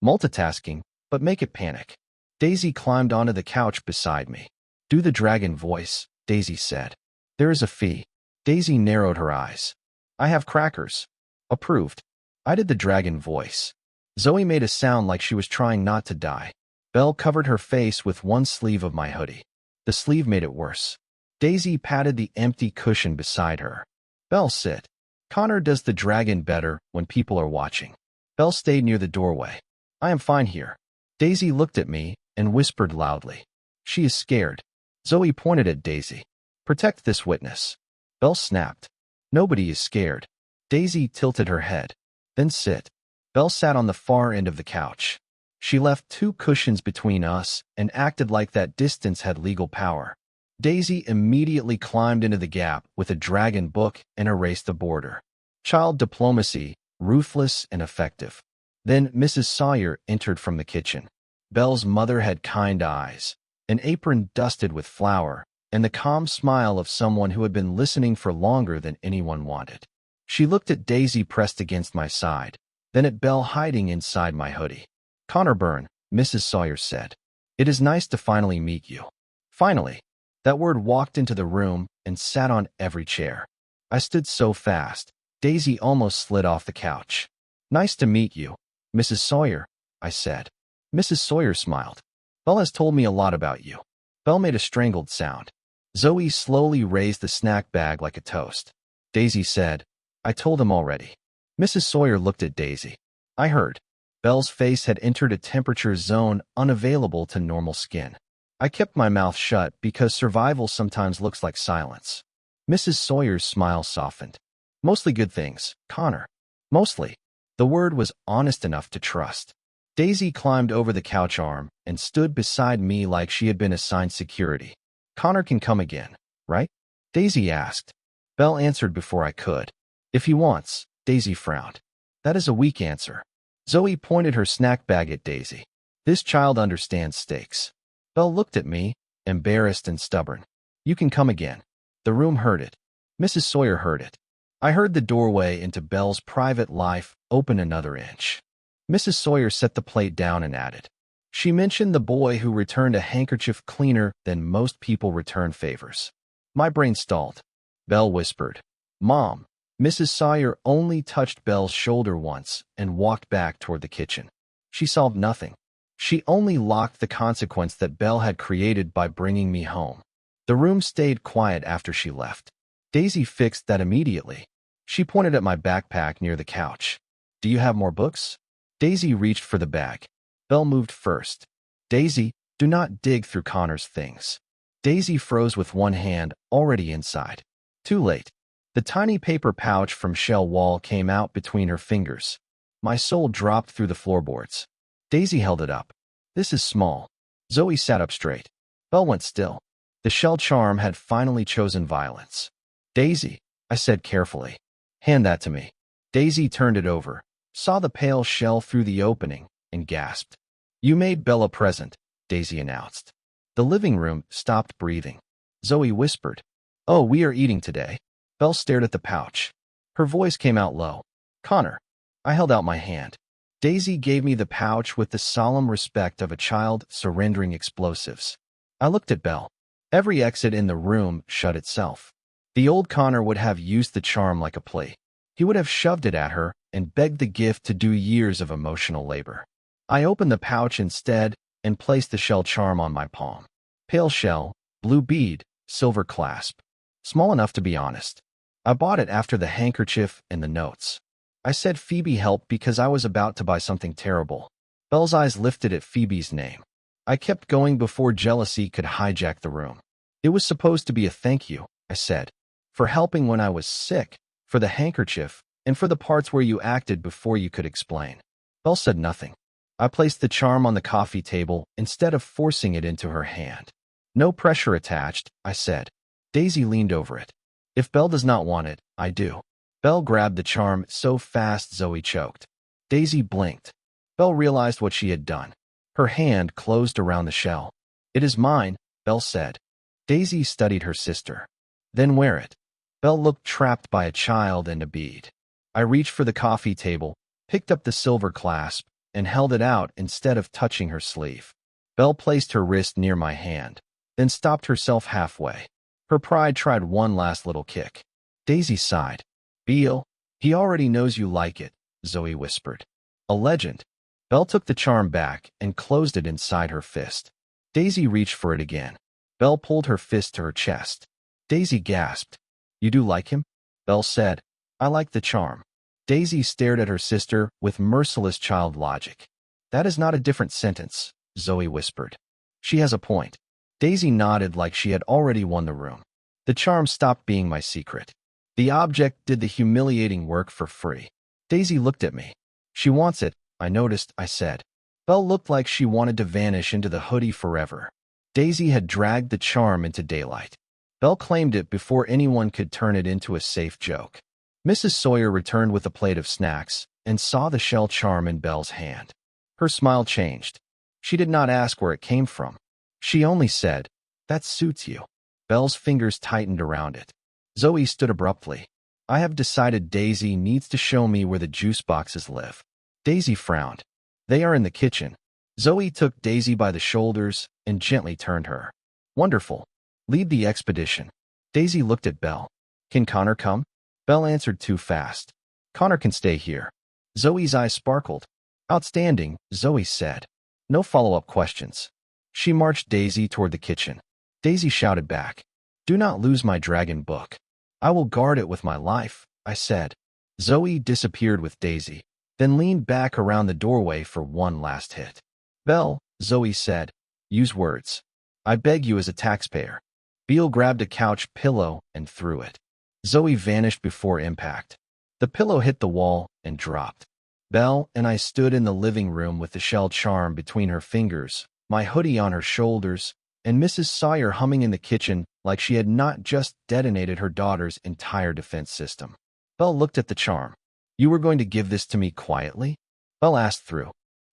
Multitasking, but make it panic. Daisy climbed onto the couch beside me. Do the dragon voice, Daisy said. There is a fee. Daisy narrowed her eyes. I have crackers. Approved. I did the dragon voice. Zoe made a sound like she was trying not to die. Belle covered her face with one sleeve of my hoodie. The sleeve made it worse. Daisy patted the empty cushion beside her. Belle, sit. Connor does the dragon better when people are watching. Belle stayed near the doorway. I am fine here. Daisy looked at me and whispered loudly. She is scared. Zoe pointed at Daisy. Protect this witness. Belle snapped. Nobody is scared. Daisy tilted her head. Then sit. Belle sat on the far end of the couch. She left 2 cushions between us and acted like that distance had legal power. Daisy immediately climbed into the gap with a dragon book and erased the border. Child diplomacy, ruthless and effective. Then Mrs. Sawyer entered from the kitchen. Belle's mother had kind eyes, an apron dusted with flour, and the calm smile of someone who had been listening for longer than anyone wanted. She looked at Daisy pressed against my side, then at Belle hiding inside my hoodie. Connor Byrne, Mrs. Sawyer said. It is nice to finally meet you. Finally. That word walked into the room and sat on every chair. I stood so fast, Daisy almost slid off the couch. Nice to meet you, Mrs. Sawyer, I said. Mrs. Sawyer smiled. Belle has told me a lot about you. Belle made a strangled sound. Zoe slowly raised the snack bag like a toast. Daisy said, I told him already. Mrs. Sawyer looked at Daisy. I heard. Belle's face had entered a temperature zone unavailable to normal skin. I kept my mouth shut because survival sometimes looks like silence. Mrs. Sawyer's smile softened. Mostly good things, Connor. Mostly. The word was honest enough to trust. Daisy climbed over the couch arm and stood beside me like she had been assigned security. Connor can come again, right? Daisy asked. Belle answered before I could. If he wants, Daisy frowned. That is a weak answer. Zoe pointed her snack bag at Daisy. This child understands stakes. Belle looked at me, embarrassed and stubborn. You can come again. The room heard it. Mrs. Sawyer heard it. I heard the doorway into Belle's private life open another inch. Mrs. Sawyer set the plate down and added. She mentioned the boy who returned a handkerchief cleaner than most people return favors. My brain stalled. Bel whispered, "Mom." Mrs. Sawyer only touched Belle's shoulder once and walked back toward the kitchen. She solved nothing. She only locked the consequence that Belle had created by bringing me home. The room stayed quiet after she left. Daisy fixed that immediately. She pointed at my backpack near the couch. "Do you have more books?" Daisy reached for the bag. Belle moved first. "Daisy, do not dig through Connor's things." Daisy froze with one hand already inside. Too late. The tiny paper pouch from shell wall came out between her fingers. My soul dropped through the floorboards. Daisy held it up. "This is small." Zoe sat up straight. Belle went still. The shell charm had finally chosen violence. "Daisy," I said carefully, "hand that to me." Daisy turned it over, saw the pale shell through the opening, and gasped. "You made Belle a present," Daisy announced. The living room stopped breathing. Zoe whispered, "Oh, we are eating today." Belle stared at the pouch. Her voice came out low. "Connor." I held out my hand. Daisy gave me the pouch with the solemn respect of a child surrendering explosives. I looked at Belle. Every exit in the room shut itself. The old Connor would have used the charm like a plea. He would have shoved it at her and begged the gift to do years of emotional labor. I opened the pouch instead and placed the shell charm on my palm. Pale shell, blue bead, silver clasp. Small enough to be honest. I bought it after the handkerchief and the notes. I said Phoebe helped because I was about to buy something terrible. Belle's eyes lifted at Phoebe's name. I kept going before jealousy could hijack the room. "It was supposed to be a thank you," I said, "for helping when I was sick, for the handkerchief, and for the parts where you acted before you could explain." Belle said nothing. I placed the charm on the coffee table instead of forcing it into her hand. "No pressure attached," I said. Daisy leaned over it. "If Belle does not want it, I do." Belle grabbed the charm so fast Zoe choked. Daisy blinked. Belle realized what she had done. Her hand closed around the shell. "It is mine," Belle said. Daisy studied her sister. "Then wear it." Belle looked trapped by a child and a bead. I reached for the coffee table, picked up the silver clasp, and held it out instead of touching her sleeve. Belle placed her wrist near my hand, then stopped herself halfway. Her pride tried one last little kick. Daisy sighed. "Bel, he already knows you like it," Zoe whispered. "A legend." Belle took the charm back and closed it inside her fist. Daisy reached for it again. Belle pulled her fist to her chest. Daisy gasped. "You do like him?" Belle said. "I like the charm." Daisy stared at her sister with merciless child logic. "That is not a different sentence," Zoe whispered. "She has a point." Daisy nodded like she had already won the room. The charm stopped being my secret. The object did the humiliating work for free. Daisy looked at me. "She wants it, I noticed," I said. Belle looked like she wanted to vanish into the hoodie forever. Daisy had dragged the charm into daylight. Belle claimed it before anyone could turn it into a safe joke. Mrs. Sawyer returned with a plate of snacks and saw the shell charm in Belle's hand. Her smile changed. She did not ask where it came from. She only said, "That suits you." Belle's fingers tightened around it. Zoe stood abruptly. "I have decided Daisy needs to show me where the juice boxes live." Daisy frowned. "They are in the kitchen." Zoe took Daisy by the shoulders and gently turned her. "Wonderful. Lead the expedition." Daisy looked at Belle. "Can Connor come?" Belle answered too fast. "Connor can stay here." Zoe's eyes sparkled. "Outstanding," Zoe said. No follow-up questions. She marched Daisy toward the kitchen. Daisy shouted back, "Do not lose my dragon book." "I will guard it with my life," I said. Zoe disappeared with Daisy, then leaned back around the doorway for one last hit. "Belle," Zoe said, "use words. I beg you as a taxpayer." Bel grabbed a couch pillow and threw it. Zoe vanished before impact. The pillow hit the wall and dropped. Belle and I stood in the living room with the shell charm between her fingers, my hoodie on her shoulders, and Mrs. Sawyer humming in the kitchen like she had not just detonated her daughter's entire defense system. Belle looked at the charm. "You were going to give this to me quietly?" Belle asked through.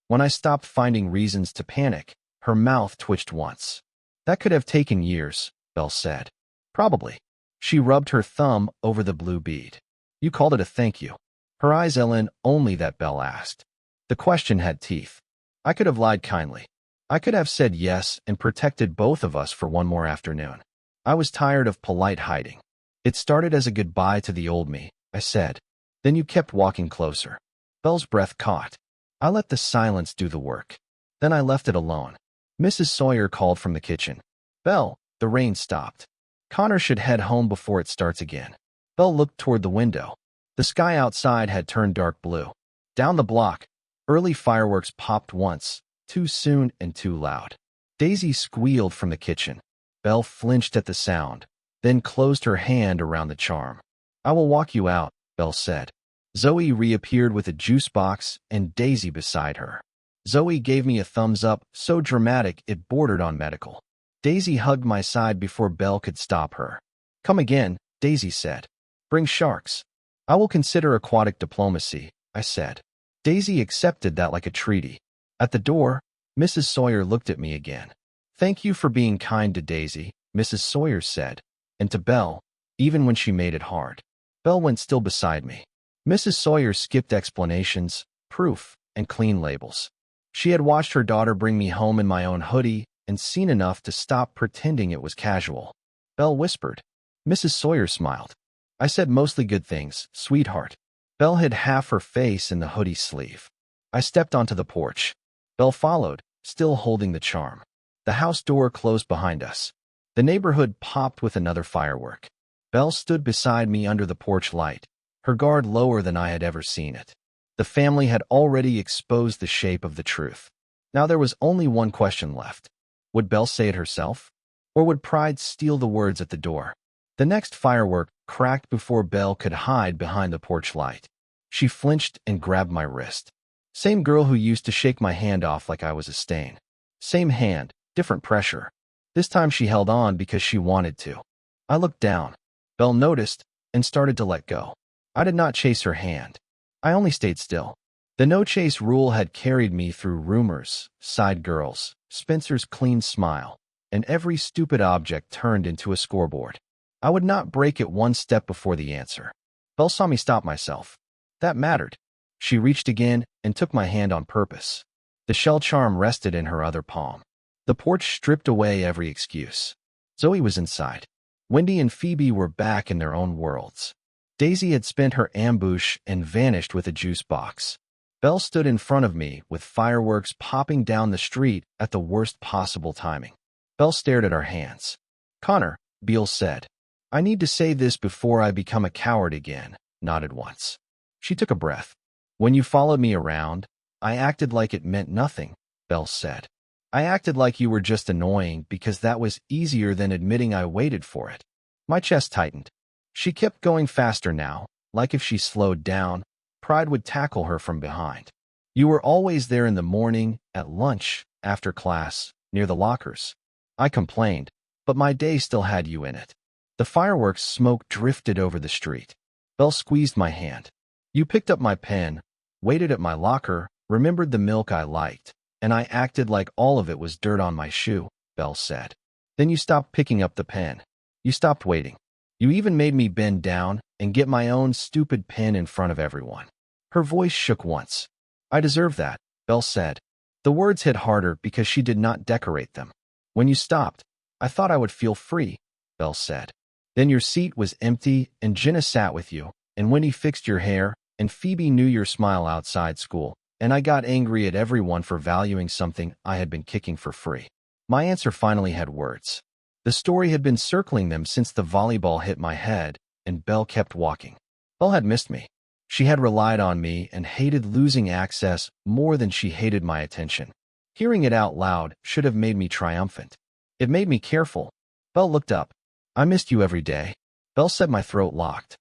When I stopped finding reasons to panic, her mouth twitched once. "That could have taken years," Belle said. "Probably." She rubbed her thumb over the blue bead. "You called it a thank you." Her eyes Ellen only that Belle asked. The question had teeth. I could have lied kindly. I could have said yes and protected both of us for one more afternoon. I was tired of polite hiding. It started as a goodbye to the old me, I said. Then you kept walking closer. Belle's breath caught. I let the silence do the work. Then I left it alone. Mrs. Sawyer called from the kitchen. Belle, the rain stopped. Connor should head home before it starts again. Belle looked toward the window. The sky outside had turned dark blue. Down the block, early fireworks popped once, too soon and too loud. Daisy squealed from the kitchen. Belle flinched at the sound, then closed her hand around the charm. I will walk you out, Belle said. Zoe reappeared with a juice box and Daisy beside her. Zoe gave me a thumbs up, so dramatic it bordered on medical. Daisy hugged my side before Belle could stop her. Come again, Daisy said. Bring sharks. I will consider aquatic diplomacy, I said. Daisy accepted that like a treaty. At the door, Mrs. Sawyer looked at me again. Thank you for being kind to Daisy, Mrs. Sawyer said, and to Belle, even when she made it hard. Belle went still beside me. Mrs. Sawyer skipped explanations, proof, and clean labels. She had watched her daughter bring me home in my own hoodie and seen enough to stop pretending it was casual. Belle whispered. Mrs. Sawyer smiled. I said mostly good things, sweetheart. Belle hid half her face in the hoodie sleeve. I stepped onto the porch. Belle followed, still holding the charm. The house door closed behind us. The neighborhood popped with another firework. Belle stood beside me under the porch light, her guard lower than I had ever seen it. The family had already exposed the shape of the truth. Now there was only one question left. Would Belle say it herself? Or would pride steal the words at the door? The next firework cracked before Belle could hide behind the porch light. She flinched and grabbed my wrist. Same girl who used to shake my hand off like I was a stain. Same hand, different pressure. This time she held on because she wanted to. I looked down. Belle noticed and started to let go. I did not chase her hand. I only stayed still. The no-chase rule had carried me through rumors, side girls, Spencer's clean smile, and every stupid object turned into a scoreboard. I would not break it one step before the answer. Belle saw me stop myself. That mattered. She reached again and took my hand on purpose. The shell charm rested in her other palm. The porch stripped away every excuse. Zoe was inside. Wendy and Phoebe were back in their own worlds. Daisy had spent her ambush and vanished with a juice box. Belle stood in front of me with fireworks popping down the street at the worst possible timing. Belle stared at our hands. Connor, Beale said. I need to say this before I become a coward again, nodded once. She took a breath. When you followed me around, I acted like it meant nothing, Belle said. I acted like you were just annoying because that was easier than admitting I waited for it. My chest tightened. She kept going faster now, like if she slowed down, pride would tackle her from behind. You were always there in the morning, at lunch, after class, near the lockers. I complained, but my day still had you in it. The fireworks smoke drifted over the street. Belle squeezed my hand. You picked up my pen, waited at my locker, remembered the milk I liked, and I acted like all of it was dirt on my shoe, Belle said. Then you stopped picking up the pen. You stopped waiting. You even made me bend down and get my own stupid pen in front of everyone. Her voice shook once. I deserve that, Belle said. The words hit harder because she did not decorate them. When you stopped, I thought I would feel free, Belle said. Then your seat was empty and Jenna sat with you, and Wendy fixed your hair, and Phoebe knew your smile outside school, and I got angry at everyone for valuing something I had been kicking for free. My answer finally had words. The story had been circling them since the volleyball hit my head, and Belle kept walking. Belle had missed me. She had relied on me and hated losing access more than she hated my attention. Hearing it out loud should have made me triumphant. It made me careful. Belle looked up. I missed you every day. Belle said my throat locked.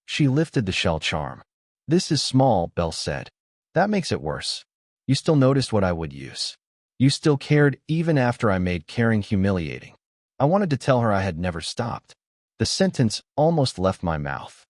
She lifted the shell charm. This is small, Belle said. That makes it worse. You still noticed what I would use. You still cared even after I made caring humiliating. I wanted to tell her I had never stopped. The sentence almost left my mouth.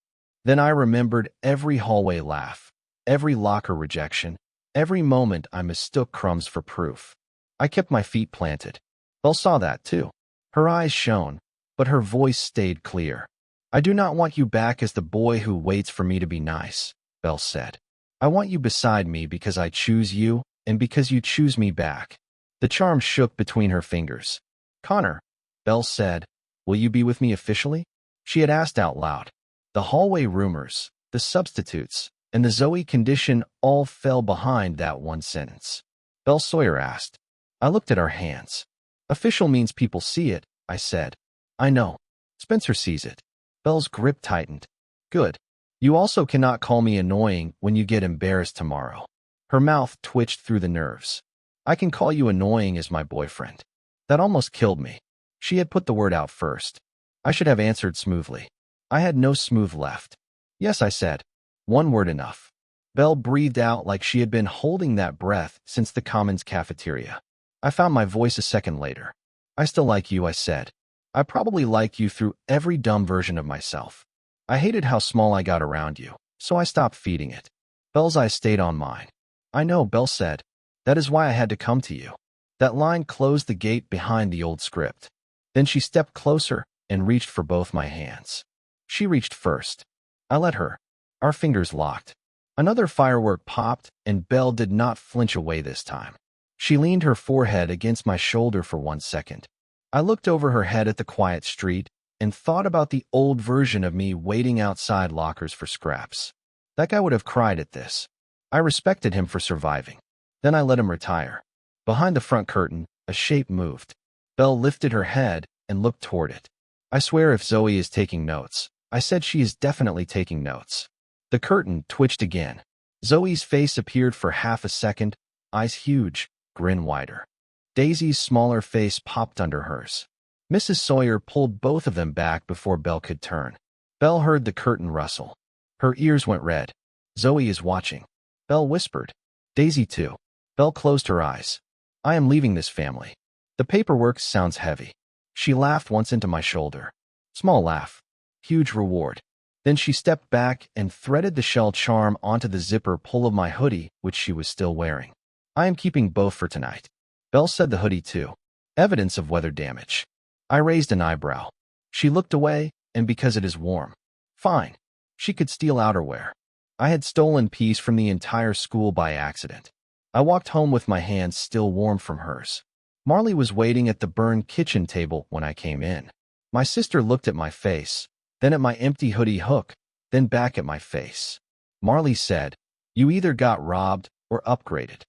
Then I remembered every hallway laugh, every locker rejection, every moment I mistook crumbs for proof. I kept my feet planted. Belle saw that too. Her eyes shone, but her voice stayed clear. I do not want you back as the boy who waits for me to be nice, Belle said. I want you beside me because I choose you and because you choose me back. The charm shook between her fingers. Connor, Belle said, will you be with me officially? She had asked out loud. The hallway rumors, the substitutes, and the Zoe condition all fell behind that one sentence. Bel Sawyer asked. I looked at our hands. Official means people see it, I said. I know. Spencer sees it. Belle's grip tightened. Good. You also cannot call me annoying when you get embarrassed tomorrow. Her mouth twitched through the nerves. I can call you annoying as my boyfriend. That almost killed me. She had put the word out first. I should have answered smoothly. I had no smooth left. Yes, I said. One word enough. Belle breathed out like she had been holding that breath since the Commons cafeteria. I found my voice a second later. I still like you, I said. I probably like you through every dumb version of myself. I hated how small I got around you, so I stopped feeding it. Belle's eyes stayed on mine. I know, Belle said. That is why I had to come to you. That line closed the gate behind the old script. Then she stepped closer and reached for both my hands. She reached first. I let her. Our fingers locked. Another firework popped, and Belle did not flinch away this time. She leaned her forehead against my shoulder for 1 second. I looked over her head at the quiet street and thought about the old version of me waiting outside lockers for scraps. That guy would have cried at this. I respected him for surviving. Then I let him retire. Behind the front curtain, a shape moved. Belle lifted her head and looked toward it. I swear if Zoe is taking notes, I said she is definitely taking notes. The curtain twitched again. Zoe's face appeared for half a second, eyes huge, grin wider. Daisy's smaller face popped under hers. Mrs. Sawyer pulled both of them back before Belle could turn. Belle heard the curtain rustle. Her ears went red. Zoe is watching. Belle whispered. Daisy too. Belle closed her eyes. I am leaving this family. The paperwork sounds heavy. She laughed once into my shoulder. Small laugh. Huge reward. Then she stepped back and threaded the shell charm onto the zipper pull of my hoodie, which she was still wearing. I am keeping both for tonight. Belle said the hoodie too. Evidence of weather damage. I raised an eyebrow. She looked away, and because it is warm. Fine. She could steal outerwear. I had stolen peace from the entire school by accident. I walked home with my hands still warm from hers. Marley was waiting at the burned kitchen table when I came in. My sister looked at my face, then at my empty hoodie hook, then back at my face. Marley said, You either got robbed or upgraded.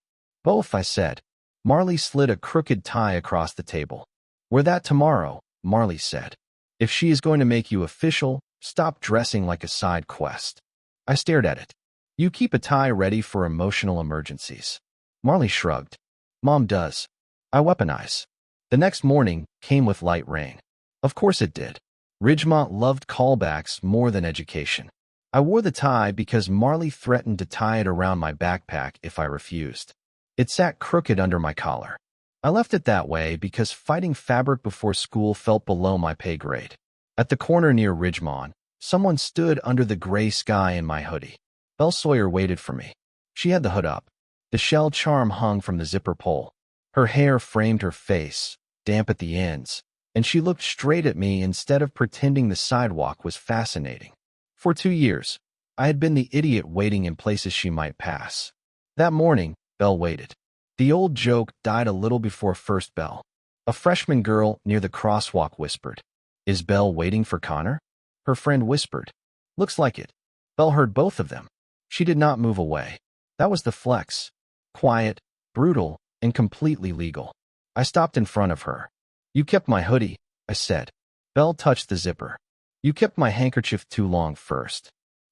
Both, I said. Marley slid a crooked tie across the table. Wear that tomorrow, Marley said. If she is going to make you official, stop dressing like a side quest. I stared at it. You keep a tie ready for emotional emergencies. Marley shrugged. Mom does. I weaponize. The next morning came with light rain. Of course it did. Ridgemont loved callbacks more than education. I wore the tie because Marley threatened to tie it around my backpack if I refused. It sat crooked under my collar. I left it that way because fighting fabric before school felt below my pay grade. At the corner near Ridgemont, someone stood under the gray sky in my hoodie. Bel Sawyer waited for me. She had the hood up. The shell charm hung from the zipper pole. Her hair framed her face, damp at the ends, and she looked straight at me instead of pretending the sidewalk was fascinating. For 2 years, I had been the idiot waiting in places she might pass. That morning, Belle waited. The old joke died a little before first bell. A freshman girl near the crosswalk whispered, Is Belle waiting for Connor? Her friend whispered, Looks like it. Belle heard both of them. She did not move away. That was the flex. Quiet, brutal, and completely legal. I stopped in front of her. You kept my hoodie, I said. Belle touched the zipper. You kept my handkerchief too long first.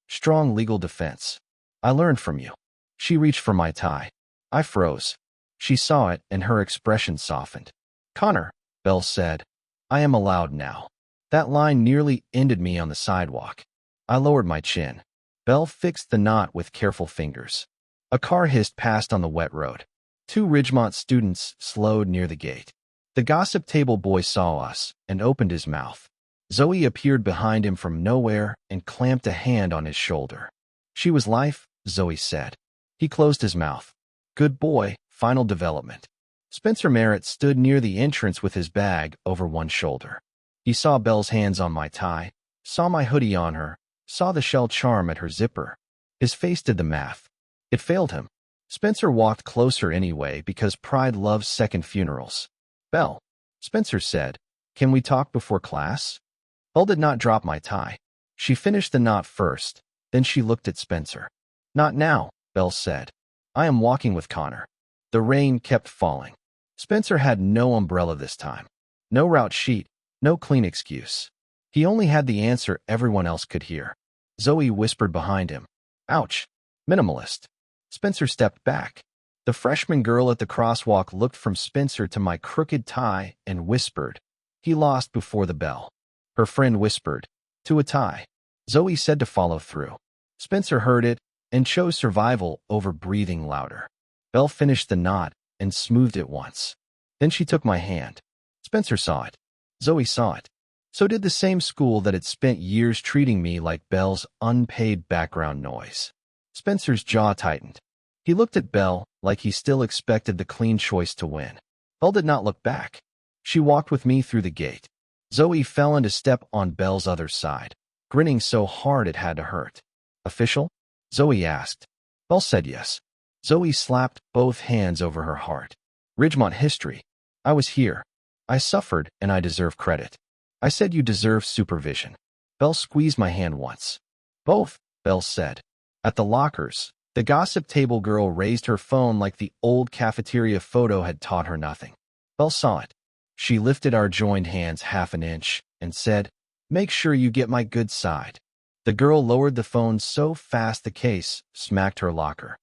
Strong legal defense. I learned from you. She reached for my tie. I froze. She saw it, and her expression softened. Connor, Belle said. I am allowed now. That line nearly ended me on the sidewalk. I lowered my chin. Belle fixed the knot with careful fingers. A car hissed past on the wet road. 2 Ridgemont students slowed near the gate. The gossip table boy saw us and opened his mouth. Zoe appeared behind him from nowhere and clamped a hand on his shoulder. She was life, Zoe said. He closed his mouth. Good boy, final development. Spencer Merritt stood near the entrance with his bag over one shoulder. He saw Belle's hands on my tie, saw my hoodie on her, saw the shell charm at her zipper. His face did the math. It failed him. Spencer walked closer anyway because pride loves second funerals. Belle, Spencer said, can we talk before class? Belle did not drop my tie. She finished the knot first, then she looked at Spencer. Not now, Belle said. I am walking with Connor. The rain kept falling. Spencer had no umbrella this time. No route sheet, no clean excuse. He only had the answer everyone else could hear. Zoe whispered behind him. Ouch. Minimalist. Spencer stepped back. The freshman girl at the crosswalk looked from Spencer to my crooked tie and whispered. He lost before the bell. Her friend whispered. To a tie. Zoe said to follow through. Spencer heard it and chose survival over breathing louder. Belle finished the knot and smoothed it once. Then she took my hand. Spencer saw it. Zoe saw it. So did the same school that had spent years treating me like Belle's unpaid background noise. Spencer's jaw tightened. He looked at Belle like he still expected the clean choice to win. Belle did not look back. She walked with me through the gate. Zoe fell into step on Belle's other side, grinning so hard it had to hurt. Official? Zoe asked. Belle said yes. Zoe slapped both hands over her heart. Ridgemont history. I was here. I suffered and I deserve credit. I said you deserve supervision. Belle squeezed my hand once. Both, Belle said. At the lockers, the gossip table girl raised her phone like the old cafeteria photo had taught her nothing. Belle saw it. She lifted our joined hands half an inch and said, make sure you get my good side. The girl lowered the phone so fast the case smacked her locker.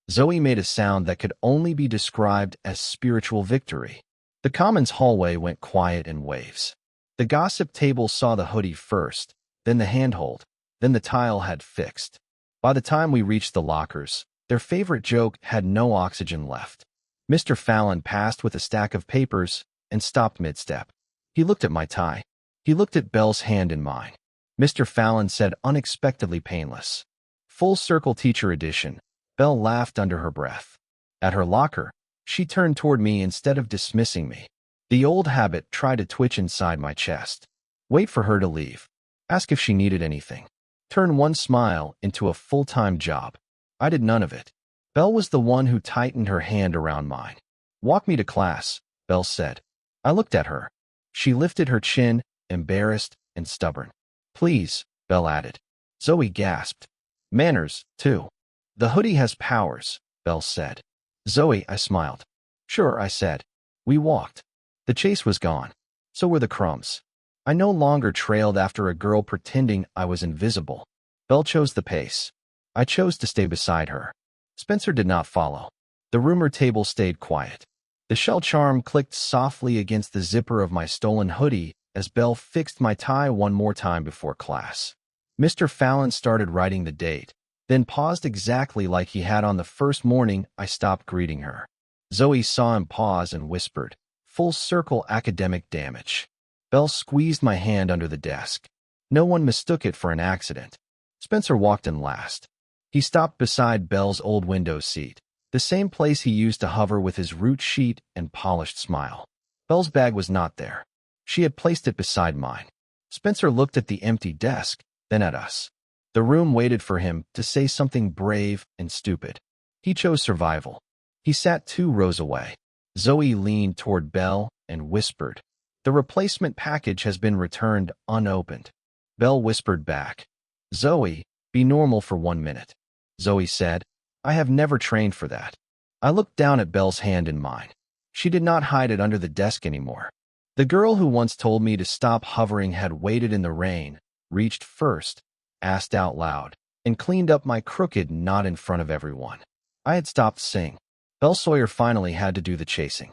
Zoe made a sound that could only be described as spiritual victory. The commons hallway went quiet in waves. The gossip table saw the hoodie first, then the handhold, then the tile had fixed. By the time we reached the lockers, their favorite joke had no oxygen left. Mr. Fallon passed with a stack of papers and stopped mid-step. He looked at my tie. He looked at Belle's hand in mine. Mr. Fallon said unexpectedly painless. Full circle teacher edition. Belle laughed under her breath. At her locker, she turned toward me instead of dismissing me. The old habit tried to twitch inside my chest. Wait for her to leave. Ask if she needed anything. Turn one smile into a full-time job. I did none of it. Belle was the one who tightened her hand around mine. Walk me to class, Belle said. I looked at her. She lifted her chin, embarrassed and stubborn. Please, Belle added. Zoe gasped. Manners, too. The hoodie has powers, Belle said. Zoe, I smiled. Sure, I said. We walked. The chase was gone. So were the crumbs. I no longer trailed after a girl pretending I was invisible. Belle chose the pace. I chose to stay beside her. Spencer did not follow. The rumor table stayed quiet. The shell charm clicked softly against the zipper of my stolen hoodie as Belle fixed my tie one more time before class. Mr. Fallon started writing the date, then paused exactly like he had on the first morning I stopped greeting her. Zoe saw him pause and whispered, full circle academic damage. Belle squeezed my hand under the desk. No one mistook it for an accident. Spencer walked in last. He stopped beside Belle's old window seat, the same place he used to hover with his root sheet and polished smile. Belle's bag was not there. She had placed it beside mine. Spencer looked at the empty desk, then at us. The room waited for him to say something brave and stupid. He chose survival. He sat 2 rows away. Zoe leaned toward Belle and whispered, the replacement package has been returned unopened. Belle whispered back, Zoe, be normal for 1 minute. Zoe said, I have never trained for that. I looked down at Belle's hand in mine. She did not hide it under the desk anymore. The girl who once told me to stop hovering had waited in the rain, reached first, asked out loud, and cleaned up my crooked knot in front of everyone. I had stopped sing. Bel Sawyer finally had to do the chasing.